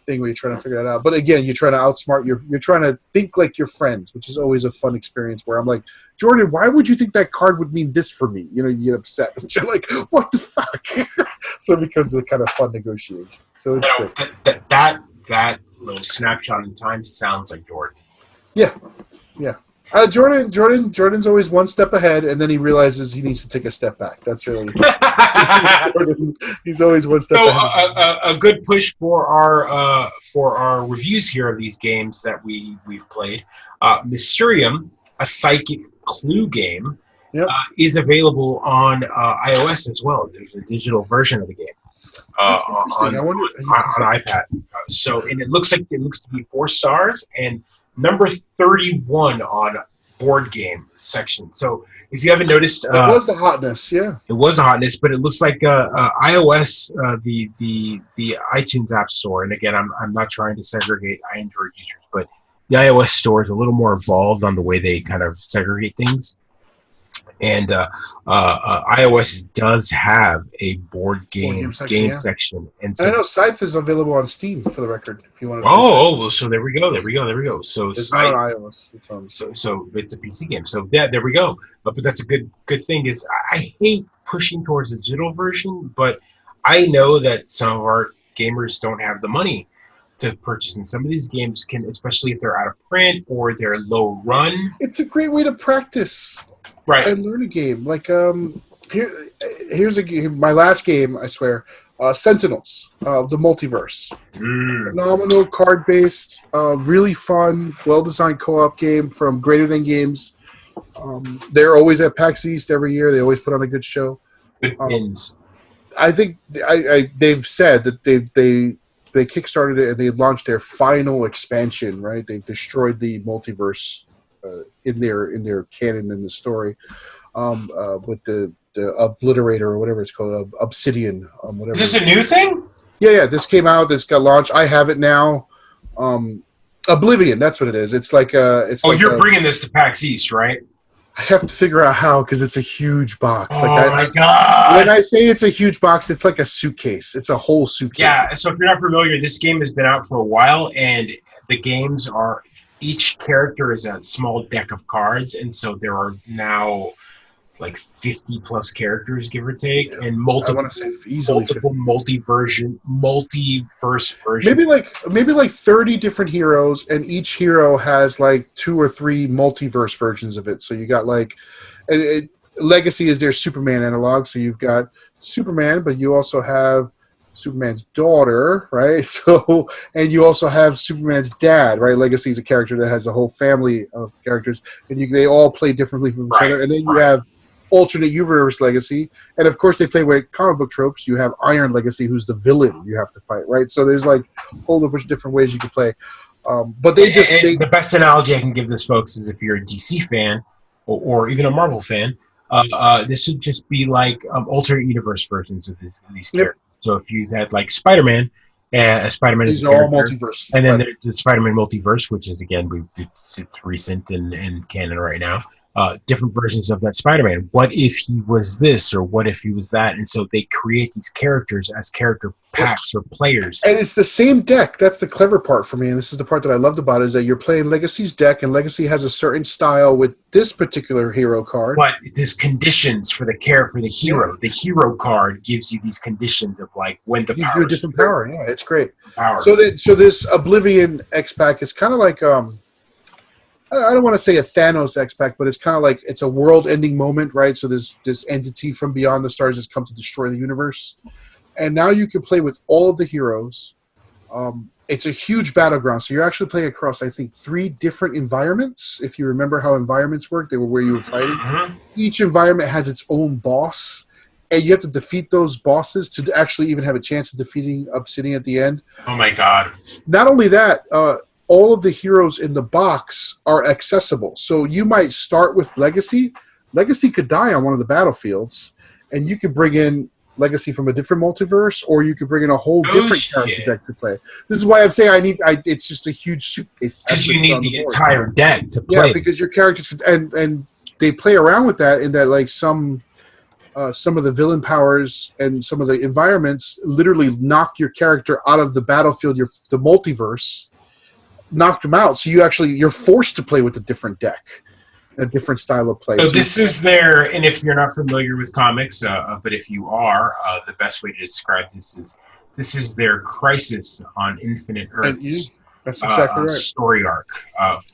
thing where you're trying to figure that out. But again, you're trying to outsmart, you're trying to think like your friends, which is always a fun experience where I'm like, Jordan, why would you think that card would mean this for me? You know, you get upset. You're like, what the fuck? So it becomes a kind of fun negotiation. So it's great. That little snapshot in time sounds like Jordan. Yeah. Jordan's always one step ahead, and then he realizes he needs to take a step back. That's really Jordan, he's always one step ahead. A good push for our reviews here of these games that we've played. Mysterium, a psychic clue game, is available on iOS as well. There's a digital version of the game on iPad. And it looks to be 4 stars and number 31 on board game section. So if you haven't noticed, it was the hotness, yeah. It was the hotness, but it looks like iOS, the iTunes App Store, and again, I'm not trying to segregate Android users, but the iOS store is a little more involved on the way they kind of segregate things. And iOS does have a board game section. And so, I know Scythe is available on Steam, for the record. If you want to. Well, so there we go. So it's not on iOS. It's on. So it's a PC game. So yeah, there we go. But that's a good thing. Is I hate pushing towards a digital version, but I know that some of our gamers don't have the money to purchase, and some of these games can, especially if they're out of print or they're low run. It's a great way to practice. Right. And learn a game. Like here's a game. My last game, I swear. Sentinels, the Multiverse. Phenomenal card based, really fun, well designed co-op game from Greater Than Games. They're always at PAX East every year. They always put on a good show. Good pins. I think they've said that they kickstarted it and they launched their final expansion. Right, they destroyed the multiverse. In their canon in the story, with the Obliterator or whatever it's called, Obsidian, whatever. Is this a new thing? Yeah. This came out. This got launched. I have it now. Oblivion. That's what it is. It's like you're bringing this to PAX East, right? I have to figure out how because it's a huge box. My God! When I say it's a huge box, it's like a suitcase. It's a whole suitcase. Yeah. So if you're not familiar, this game has been out for a while, and the games are. Each character is a small deck of cards, and so there are now like 50 plus characters, give or take, and multiple multiverse versions. Maybe like 30 different heroes, and each hero has like 2 or 3 multiverse versions of it. So you got like Legacy is their Superman analog, so you've got Superman, but you also have Superman's daughter, right? So, and you also have Superman's dad, right? Legacy is a character that has a whole family of characters, and they all play differently from each other. And then you have alternate universe Legacy, and of course they play with comic book tropes. You have Iron Legacy, who's the villain you have to fight, right? So there's like a whole bunch of different ways you can play. But the best analogy I can give this, folks, is if you're a DC fan or even a Marvel fan. This would just be like alternate universe versions of these Yep. characters. So if you had like Spider-Man, Spider-Man is These a are all character, multiverse. and then there's the Spider-Man multiverse, which is again it's recent and canon right now. Different versions of that Spider-Man. What if he was this, or what if he was that? And so they create these characters as character packs or players. And it's the same deck. That's the clever part for me, and this is the part that I loved about it, is that you're playing Legacy's deck, and Legacy has a certain style with this particular hero card. But there's conditions for the hero. Yeah. The hero card gives you these conditions of like when the power. Different power. Yeah, it's great. Power. So this Oblivion X pack is kind of like I don't want to say a Thanos X pack, but it's kind of like it's a world-ending moment, right? So there's this entity from beyond the stars has come to destroy the universe, and now you can play with all of the heroes. It's a huge battleground, so you're actually playing across, I think, 3 different environments. If you remember how environments work, they were where you were fighting. Mm-hmm. Each environment has its own boss, and you have to defeat those bosses to actually even have a chance of defeating Obsidian at the end. Oh my god! Not only that. All of the heroes in the box are accessible. So you might start with Legacy. Legacy could die on one of the battlefields, and you could bring in Legacy from a different multiverse, or you could bring in a whole different character deck to play. This is why I'm saying it's just a huge suitcase. Because you need the entire deck to play. Yeah, because your characters and they play around with that in that like some of the villain powers and some of the environments literally knock your character out of the battlefield, the multiverse. Knocked them out, so you're forced to play with a different deck, a different style of play. So this is their, and if you're not familiar with comics, but if you are, the best way to describe this is their Crisis on Infinite Earths. That's exactly right. Story arc.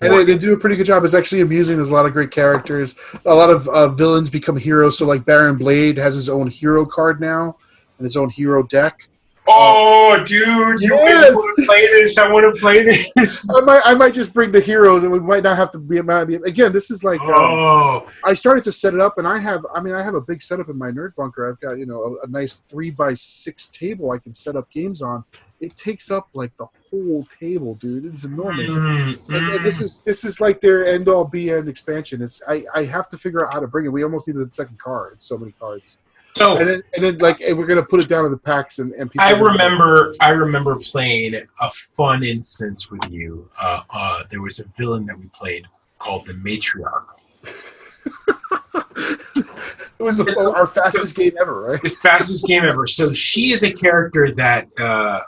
And they do a pretty good job. It's actually amusing. There's a lot of great characters. A lot of villains become heroes. So like Baron Blade has his own hero card now and his own hero deck. Oh, dude, you want to play this? I want to play this. I might just bring the heroes, and we might not have to be. Again, this is like. I started to set it up, and I have a big setup in my nerd bunker. I've got a nice 3x6 table I can set up games on. It takes up like the whole table, dude. It's enormous, and this is like their end all be end expansion. I have to figure out how to bring it. We almost needed a second card. It's so many cards. So and then like we're gonna put it down in the packs and people. I remember playing a fun instance with you. There was a villain that we played called the Matriarch. It was our fastest game ever, right? The fastest game ever. So she is a character that I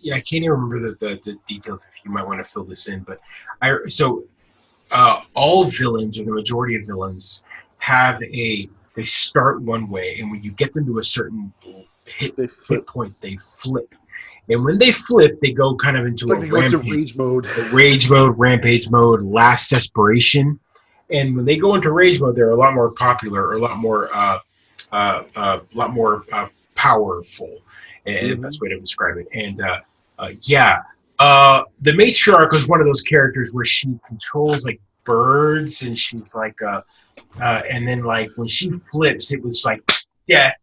can't even remember the details. If you might want to fill this in, but all villains or the majority of villains have they start one way, and when you get them to a certain hit point, they flip. And when they flip, they go kind of into rage mode. Rage mode, rampage mode, last desperation. And when they go into rage mode, they're a lot more popular, or a lot more powerful. And the best way to describe it. And the Matriarch was one of those characters where she controls like birds, and she's like and then like when she flips, it was like death,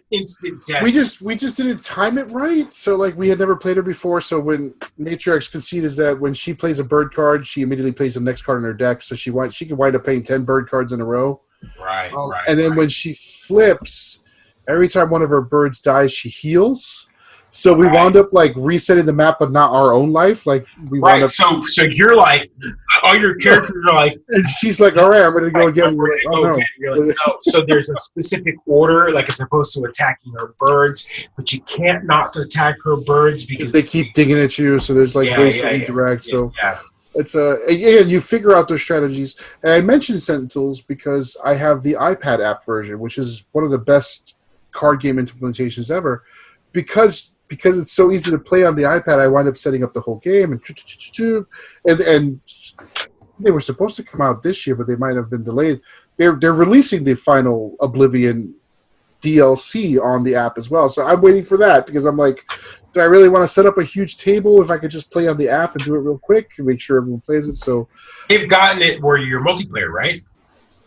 instant death. We just didn't time it right. So like we had never played her before. So when Matriarch's conceit is that when she plays a bird card, she immediately plays the next card in her deck. So she can wind up playing 10 bird cards in a row. Right. And then when she flips, every time one of her birds dies, she heals. So we wound up like resetting the map, but not our own life. Like we wound up. So you're like, all your characters are like, and she's like, all right, I'm going to go again. You're like, no. So there's a specific order, like as opposed to attacking her birds, but you can't not attack her birds because they keep digging at you. So there's like ways to interact. It's again, you figure out those strategies. And I mentioned Sentinels because I have the iPad app version, which is one of the best card game implementations ever, because it's so easy to play on the iPad. I wind up setting up the whole game, and they were supposed to come out this year, but they might have been delayed. They're releasing the final Oblivion DLC on the app as well, so I'm waiting for that because I'm like, do I really want to set up a huge table if I could just play on the app and do it real quick and make sure everyone plays it? So they've gotten it where you're multiplayer, right?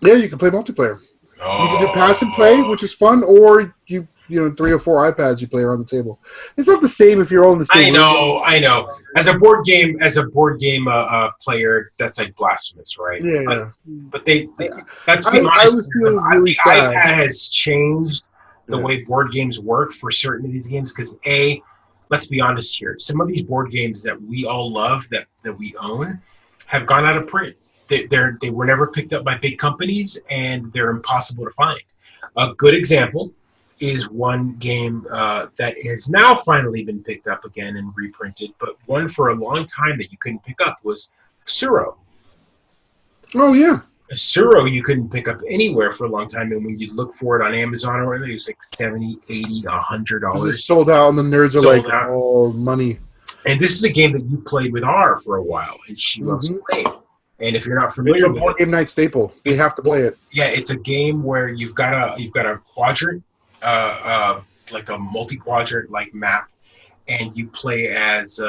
Yeah, you can play multiplayer. You can do pass and play, which is fun, or you 3 or 4 iPads you play around the table. It's not the same if you're all in the same room. I know. As a board game player, that's like blasphemous, right? Yeah. But let's be honest. The sad. iPad has changed the way board games work for certain of these games because let's be honest here. Some of these board games that we all love that we own have gone out of print. They were never picked up by big companies, and they're impossible to find. A good example is one game that has now finally been picked up again and reprinted, but one for a long time that you couldn't pick up was Suro. Oh, yeah. Suro you couldn't pick up anywhere for a long time, and when you look for it on Amazon or whatever, it was like $70, $80, $100. It's sold out, and the nerds are like, oh, money. And this is a game that you played with R for a while, and she loves playing. And if you're not familiar with it, it's a board game night staple. You have to play it. Yeah, it's a game where you've got a quadrant, like a multi-quadrant like map, and you play as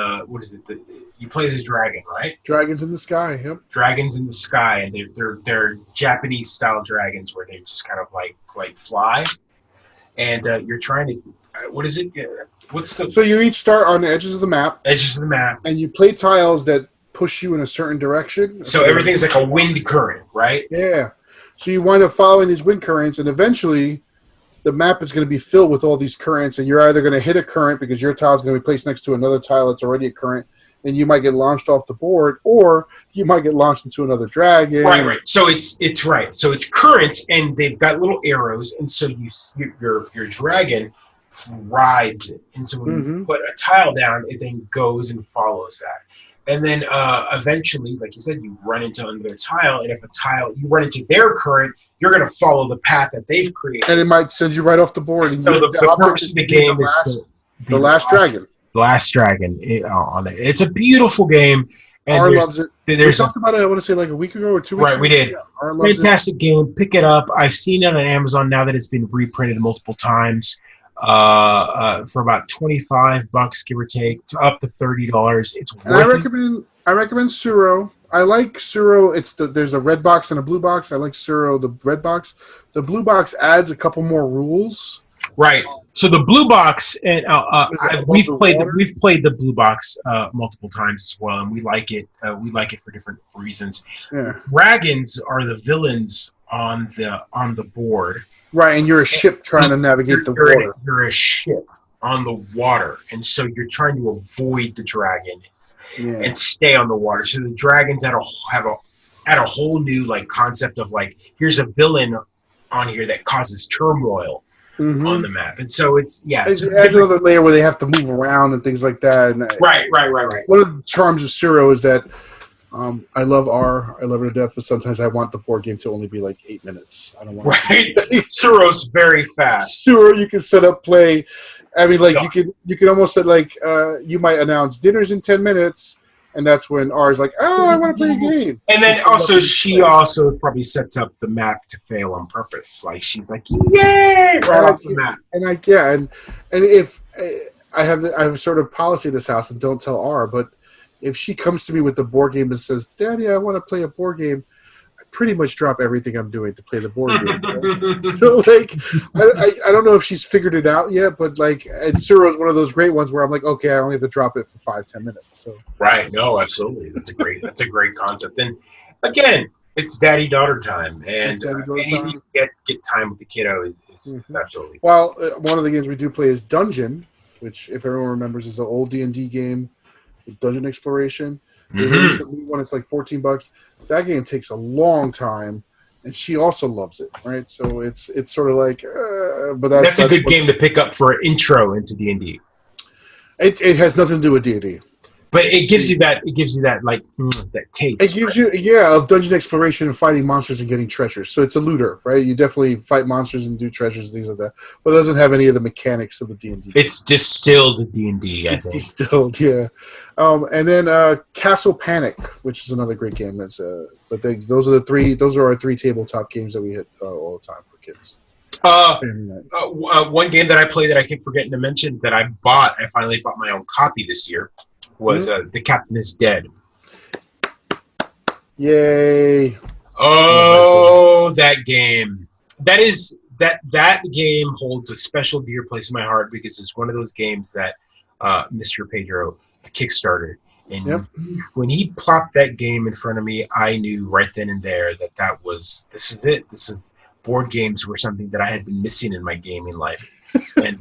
you play as a dragon, right? Dragons in the sky. Yep. Dragons in the sky, and they're Japanese style dragons where they just kind of like fly, and you're trying to. What is it? So you each start on the edges of the map. Edges of the map, and you play tiles that push you in a certain direction. So everything's like a wind current, right? Yeah. So you wind up following these wind currents, and eventually the map is going to be filled with all these currents, and you're either going to hit a current because your tile is going to be placed next to another tile that's already a current, and you might get launched off the board, or you might get launched into another dragon. Right. So it's right. So it's currents, and they've got little arrows, and so your dragon rides it, and so when you put a tile down, it then goes and follows that. And then eventually, like you said, you run into another tile, and if you run into their current, you're going to follow the path that they've created. And it might send you right off the board. So the purpose of the game is the last dragon. The last dragon on it. It's a beautiful game. And R loves it. We talked about it, I want to say, like a week ago or 2 weeks ago. Right, we did. Yeah, it's a fantastic game. Pick it up. I've seen it on Amazon now that it's been reprinted multiple times. For about $25, give or take, up to $30. It's worth it. I recommend Suro. I like Suro. There's a red box and a blue box. I like Suro, the red box. The blue box adds a couple more rules. Right. So the blue box, and we've played the blue box multiple times as well, and we like it. We like it for different reasons. Yeah. Dragons are the villains on the board. Right, and you're a ship trying to navigate the water. You're a ship on the water, and so you're trying to avoid the dragons and stay on the water. So the dragons add a whole new concept of here's a villain on here that causes turmoil on the map, and so it's another layer where they have to move around and things like that. And right. One of the charms of Suro is that. I love R. I love it to death, but sometimes I want the board game to only be 8 minutes. I don't want. Right, Suro's very fast. Suro, you can set up play. I mean, you can almost set you might announce dinner's in 10 minutes, and that's when R's like, oh, I want to play a game. And then she also probably sets up the map to fail on purpose. She's like, yay, right off the map. And if I have a sort of policy in this house, and don't tell R, but. If she comes to me with the board game and says, Daddy, I want to play a board game, I pretty much drop everything I'm doing to play the board game. Right? So, I don't know if she's figured it out yet, but, and Suro is one of those great ones where I'm like, okay, I only have to drop it for 5-10 minutes. So. Right. No, absolutely. That's a great concept. And, again, it's daddy-daughter time. And anything you get time with the kiddo is absolutely. Well, one of the games we do play is Dungeon, which, if everyone remembers, is an old D&D game. Dungeon exploration. When it's $14. That game takes a long time, and she also loves it, right? So it's sort of but that's a good game to pick up for an intro into D&D. It has nothing to do with D&D. But it gives you that that taste. It gives you of dungeon exploration and fighting monsters and getting treasures. So it's a looter, right? You definitely fight monsters and do treasures and things like that. But it doesn't have any of the mechanics of the D&D. It's distilled D&D, I think. It's distilled, yeah. And then Castle Panic, which is another great game. Those are our 3 tabletop games that we hit all the time for kids. One game that I play that I keep forgetting to mention that I finally bought my own copy this year. Was The Captain is Dead. Yay. Oh, that game. That is that game holds a special dear place in my heart because it's one of those games that Mr. Pedro kickstarted. And when he plopped that game in front of me, I knew right then and there that this was it. This is board games were something that I had been missing in my gaming life. And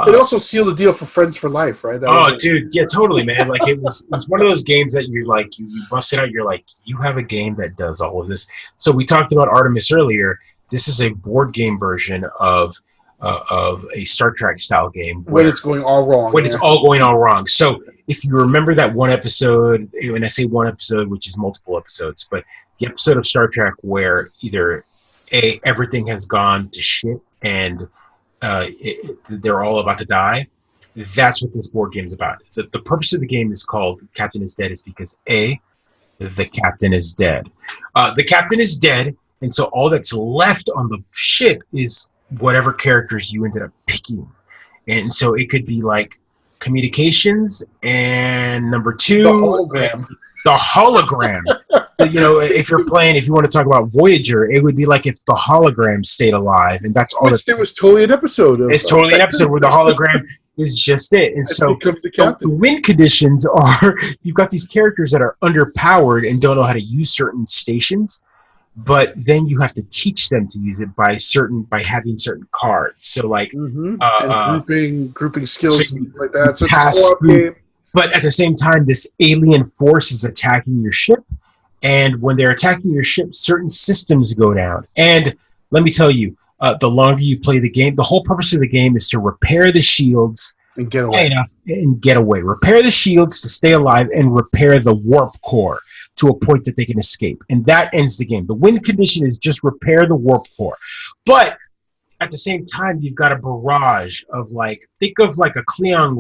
it also sealed the deal for Friends for Life, right? Dude, yeah, totally, man. Like it was one of those games that you're like you bust it out. You're like, you have a game that does all of this. So we talked about Artemis earlier. This is a board game version of a Star Trek style game when it's going all wrong. When it's all going all wrong. So if you remember that one episode, when I say one episode, which is multiple episodes, but the episode of Star Trek where either everything has gone to shit and they're all about to die, that's what this board game is about. The purpose of the game is called Captain is Dead is because the captain is dead. The captain is dead, and so all that's left on the ship is whatever characters you ended up picking. And so it could be like communications and number 2 the hologram. You know, if you want to talk about Voyager, it would be like if the hologram stayed alive, and that's all. It was totally an episode. It's totally an episode where the hologram is just it. And so the win conditions are you've got these characters that are underpowered and don't know how to use certain stations, but then you have to teach them to use it by having certain cards. So like grouping skills so like that. So it's a co-op game. But at the same time, this alien force is attacking your ship, and when they're attacking your ship, certain systems go down. And let me tell you, the longer you play the game, the whole purpose of the game is to repair the shields and get away. Repair the shields to stay alive and repair the warp core to a point that they can escape. And that ends the game. The win condition is just repair the warp core. But at the same time, you've got a barrage of think of like a Klingon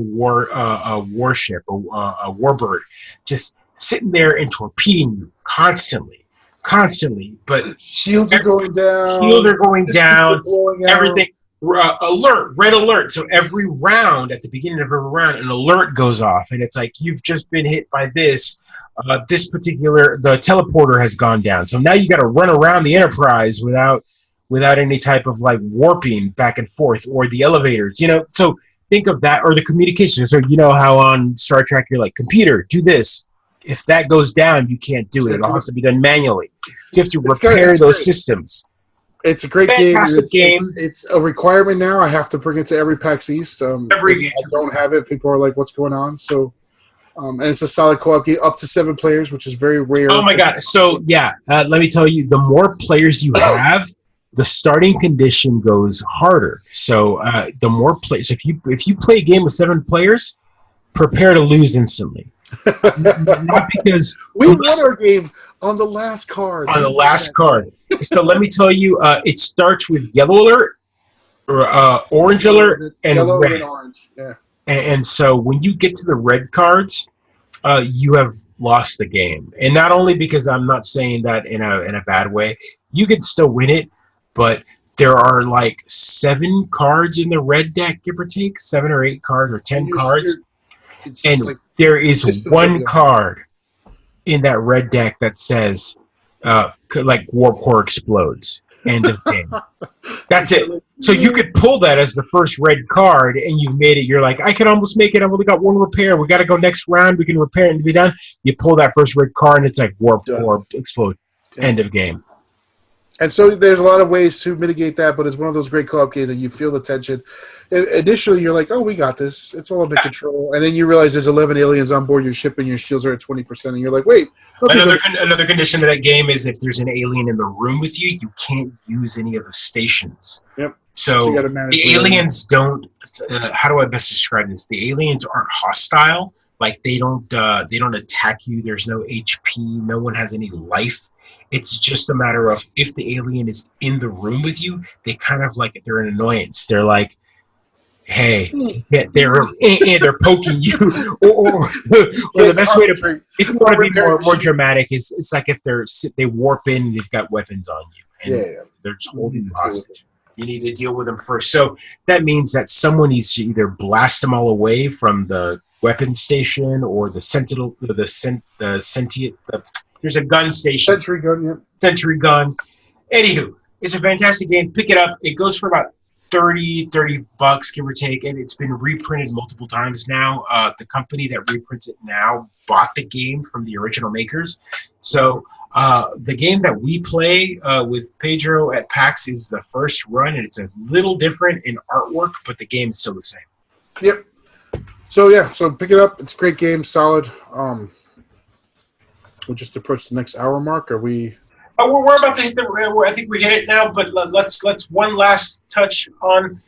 warship, a warbird, just sitting there and torpedoing you constantly. But shields are going down. Everything. Red alert. So every round, at the beginning of every round, an alert goes off, and it's like you've just been hit by this. The teleporter has gone down. So now you got to run around the Enterprise without any type of like warping back and forth, or the elevators, so think of that, or the communication. So you know how on Star Trek you're like, computer, do this. If that goes down, you can't do it. It all has to be done manually. You have to repair those systems. It's a great game. It's a requirement now. I have to bring it to every PAX East. Every game. I don't have it. People are like, what's going on? So and it's a solid co-op game, up to 7 players, which is very rare. Oh my god. So yeah, let me tell you, the more players you have, the starting condition goes harder. So the more players, if you play a game with 7 players, prepare to lose instantly. Not because we won our game on the last card. So let me tell you, it starts with yellow alert, or orange alert, and yellow red. And orange. Yeah. And so when you get to the red cards, you have lost the game. And not only because I'm not saying that in a bad way, you could still win it. But there are like 7 cards in the red deck, give or take, 7 or 8 cards or 10 cards. And like there is one card in that red deck that says, like, warp core explodes. End of game. That's it. So you could pull that as the first red card, and you've made it. You're like, I can almost make it. I've only got 1 repair. We got to go next round. We can repair it and be done. You pull that first red card, and it's like warp core explode. End of game. And so there's a lot of ways to mitigate that, but it's one of those great co-op games that you feel the tension. Initially, you're like, oh, we got this. It's all under control. And then you realize there's 11 aliens on board your ship and your shields are at 20%. And you're like, wait. Another condition of that game is if there's an alien in the room with you, you can't use any of the stations. Yep. So the aliens don't, how do I best describe this? The aliens aren't hostile. Like they don't attack you. There's no HP. No one has any life. It's just a matter of if the alien is in the room with you, they kind of like, they're an annoyance. They're like, hey, they're poking you. or the best way to, if you want to be more dramatic, it's like if they warp in and they've got weapons on you. And they're just holding you hostage. You need to deal with them first. So that means that someone needs to either blast them all away from the weapon station or the sentinel, the sentient, there's a gun station. Sentry gun, yeah. Sentry gun. Anywho, It's a fantastic game. Pick it up. It goes for about $30 bucks, give or take, and it's been reprinted multiple times now. The company that reprints it now bought the game from the original makers. So the game that we play with Pedro at PAX is the first run, and it's a little different in artwork, but the game is still the same. Yep. So pick it up. It's a great game, solid. We'll just approach the next hour mark. Are we? We're about to hit the. I think we hit it now, but let's one last touch on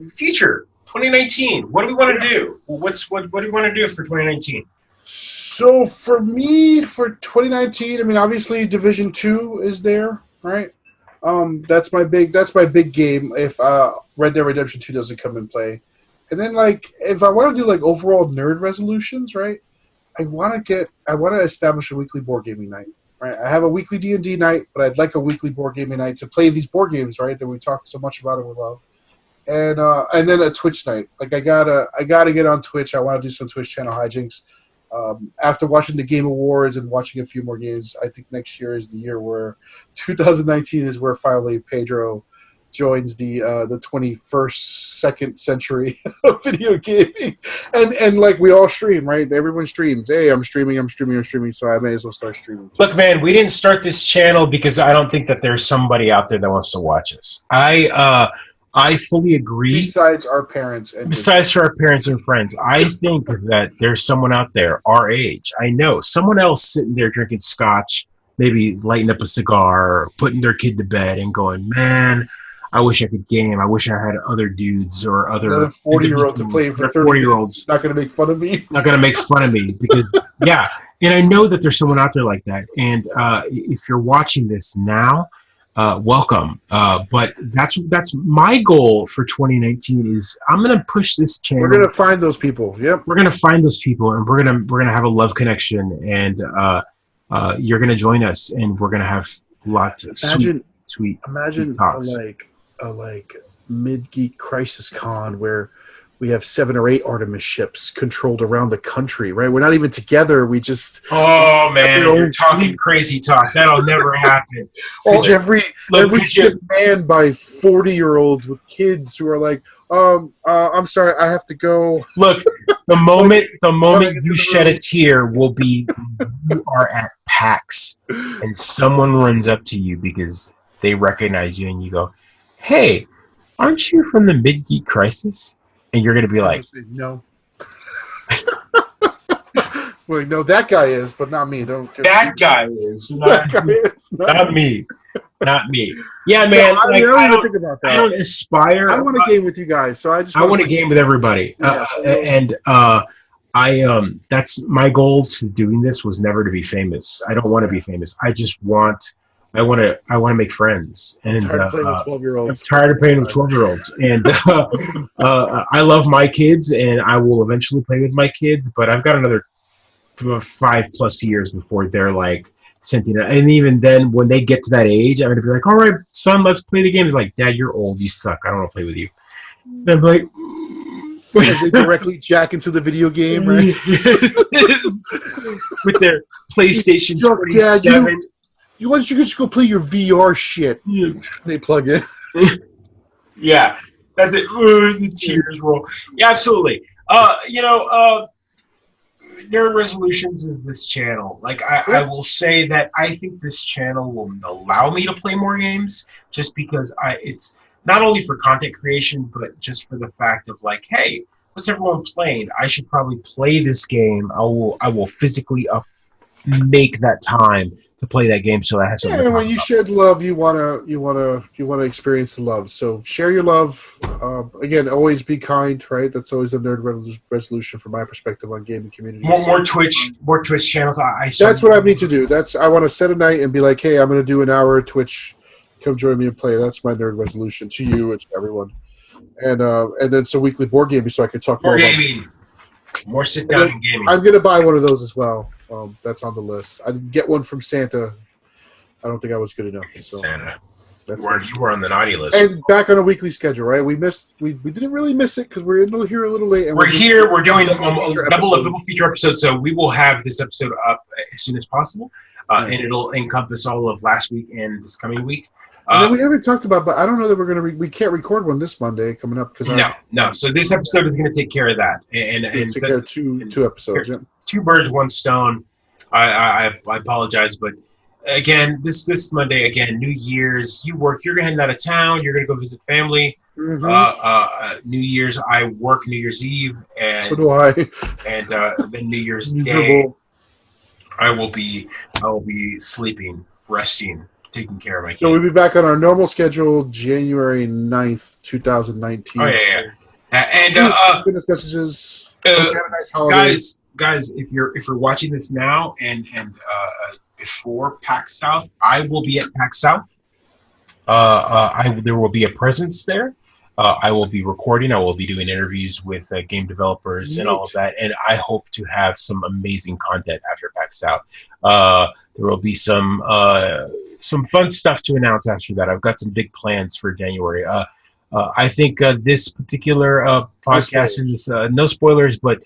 future 2019. What do we want to do? What do we want to do for 2019? So for me, for 2019, I mean, obviously Division 2 is there, right? That's my big game if Red Dead Redemption 2 doesn't come in play. And then, like, if I want to do, like, overall nerd resolutions, right, I want to establish a weekly board gaming night, right? I have a weekly D&D night, but I'd like a weekly board gaming night to play these board games, right, that we talked so much about and we love. And then a Twitch night. Like, I gotta get on Twitch. I want to do some Twitch channel hijinks. After watching the Game Awards and watching a few more games, I think next year is the year where 2019 is where finally Pedro joins the 21st century of video gaming, and like we all stream, right? Everyone streams. Hey, I'm streaming, so I may as well start streaming. Look, man, we didn't start this channel because I don't think that there's somebody out there that wants to watch us. I fully agree. Besides our parents and friends, I think that there's someone out there our age. I know someone else sitting there drinking scotch, maybe lighting up a cigar, putting their kid to bed, and going, "Man, I wish I could game. I wish I had other dudes or other 40-year-olds to play for 40-year-olds. Not going to make fun of me. Not going to make fun of me because yeah." And I know that there's someone out there like that. And if you're watching this now, welcome. But that's my goal for 2019 is I'm going to push this channel. We're going to find those people. Yep. We're going to find those people, and we're going to have a love connection, and you're going to join us, and we're going to have lots of sweet talks. Like Mid-Geek Crisis Con where we have 7 or 8 Artemis ships controlled around the country, right? We're not even together. We just... Oh, man, you're talking crazy talk. That'll never happen. Every ship manned by 40-year-olds with kids who are like, I'm sorry, I have to go. Look, the moment you shed a tear will be you are at PAX, and someone runs up to you because they recognize you, and you go, "Hey, aren't you from the Mid-Geek Crisis?" And you're going to be like, "No." Well, no, that guy is, but not me. That guy is. Not me. Not me. Yeah, man. No, I don't think about that. I don't aspire. I want to game with you guys, so I want to game with everybody. That's my goal to doing this was never to be famous. I don't want to be famous. I just want. I want to make friends. And I'm tired of playing with 12-year-olds. I'm tired of playing with 12-year-olds. And I love my kids, and I will eventually play with my kids. But I've got another 5+ years before they're like sentient. And even then, when they get to that age, I'm going to be like, "All right, son, let's play the game." They're like, "Dad, you're old. You suck. I don't want to play with you." And I'm like... As they directly jack into the video game, right? With their PlayStation 27. Dad, why don't you just go play your VR shit? Yeah. They plug in. Yeah, that's it. Ooh, the tears roll. Yeah, absolutely. Nerd Resolutions is this channel. Like, I will say that I think this channel will allow me to play more games just because it's not only for content creation, but just for the fact of like, hey, what's everyone playing? I should probably play this game. I will physically make that time to play that game, so I have something. Yeah, when you share love, you wanna experience the love. So share your love. Again, always be kind, right? That's always the nerd resolution from my perspective on gaming community. More Twitch channels. That's what I need to do. I want to set a night and be like, hey, I'm gonna do an hour of Twitch. Come join me and play. That's my nerd resolution to you and to everyone. And then some weekly board gaming so I can talk more gaming. More sit down and gaming. I'm gonna buy one of those as well. That's on the list. I didn't get one from Santa. I don't think I was good enough. So Santa. You were on the naughty list. And back on a weekly schedule, right? We didn't really miss it because we're here a little late. And we're here. We're doing a double feature episode, so we will have this episode up as soon as possible, and it'll encompass all of last week and this coming week. And then we haven't talked about, but I don't know that we're going to. We can't record one this Monday coming up because no. So this episode is going to take care of that, and take care of two episodes. Yeah. 2 birds, 1 stone. I apologize, but again, this Monday, again, New Year's. You work. You're heading out of town. You're going to go visit family. Mm-hmm. New Year's, I work New Year's Eve, and so do I. And then New Year's Day, I will be sleeping, resting, taking care of my kids. So we'll be back on our normal schedule, January 9th, 2019. Oh yeah. And goodness messages. Have a nice holiday. Guys, if you're watching this now and before PAX South, I will be at PAX South. There will be a presence there. I will be recording. I will be doing interviews with game developers and all of that. And I hope to have some amazing content after PAX South. There will be some fun stuff to announce after that. I've got some big plans for January. I think this particular podcast is no spoilers, but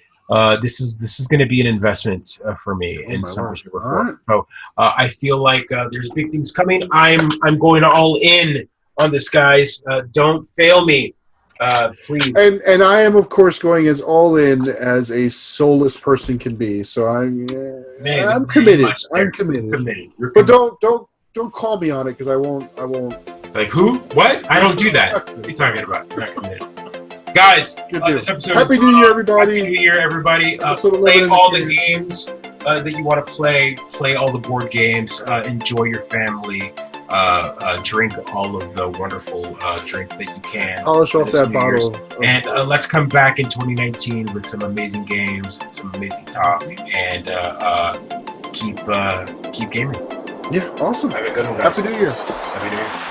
this is going to be an investment for me in some shape or form. So I feel like there's big things coming. I'm going all in on this, guys. Don't fail me, please. And I am, of course, going as all in as a soulless person can be. So I'm committed. I'm committed. But don't call me on it because I won't. Like who? What? I don't do that. What are you talking about? I'm not committed. Guys, this episode. Happy New Year, everybody! Happy New Year, everybody! Play all the games that you want to play. Play all the board games. Enjoy your family. Drink all of the wonderful drink that you can. Polish off that bottle. And let's come back in 2019 with some amazing games and some amazing talk. And keep gaming. Yeah, awesome. Have a good one, guys. Happy New Year. Happy New Year.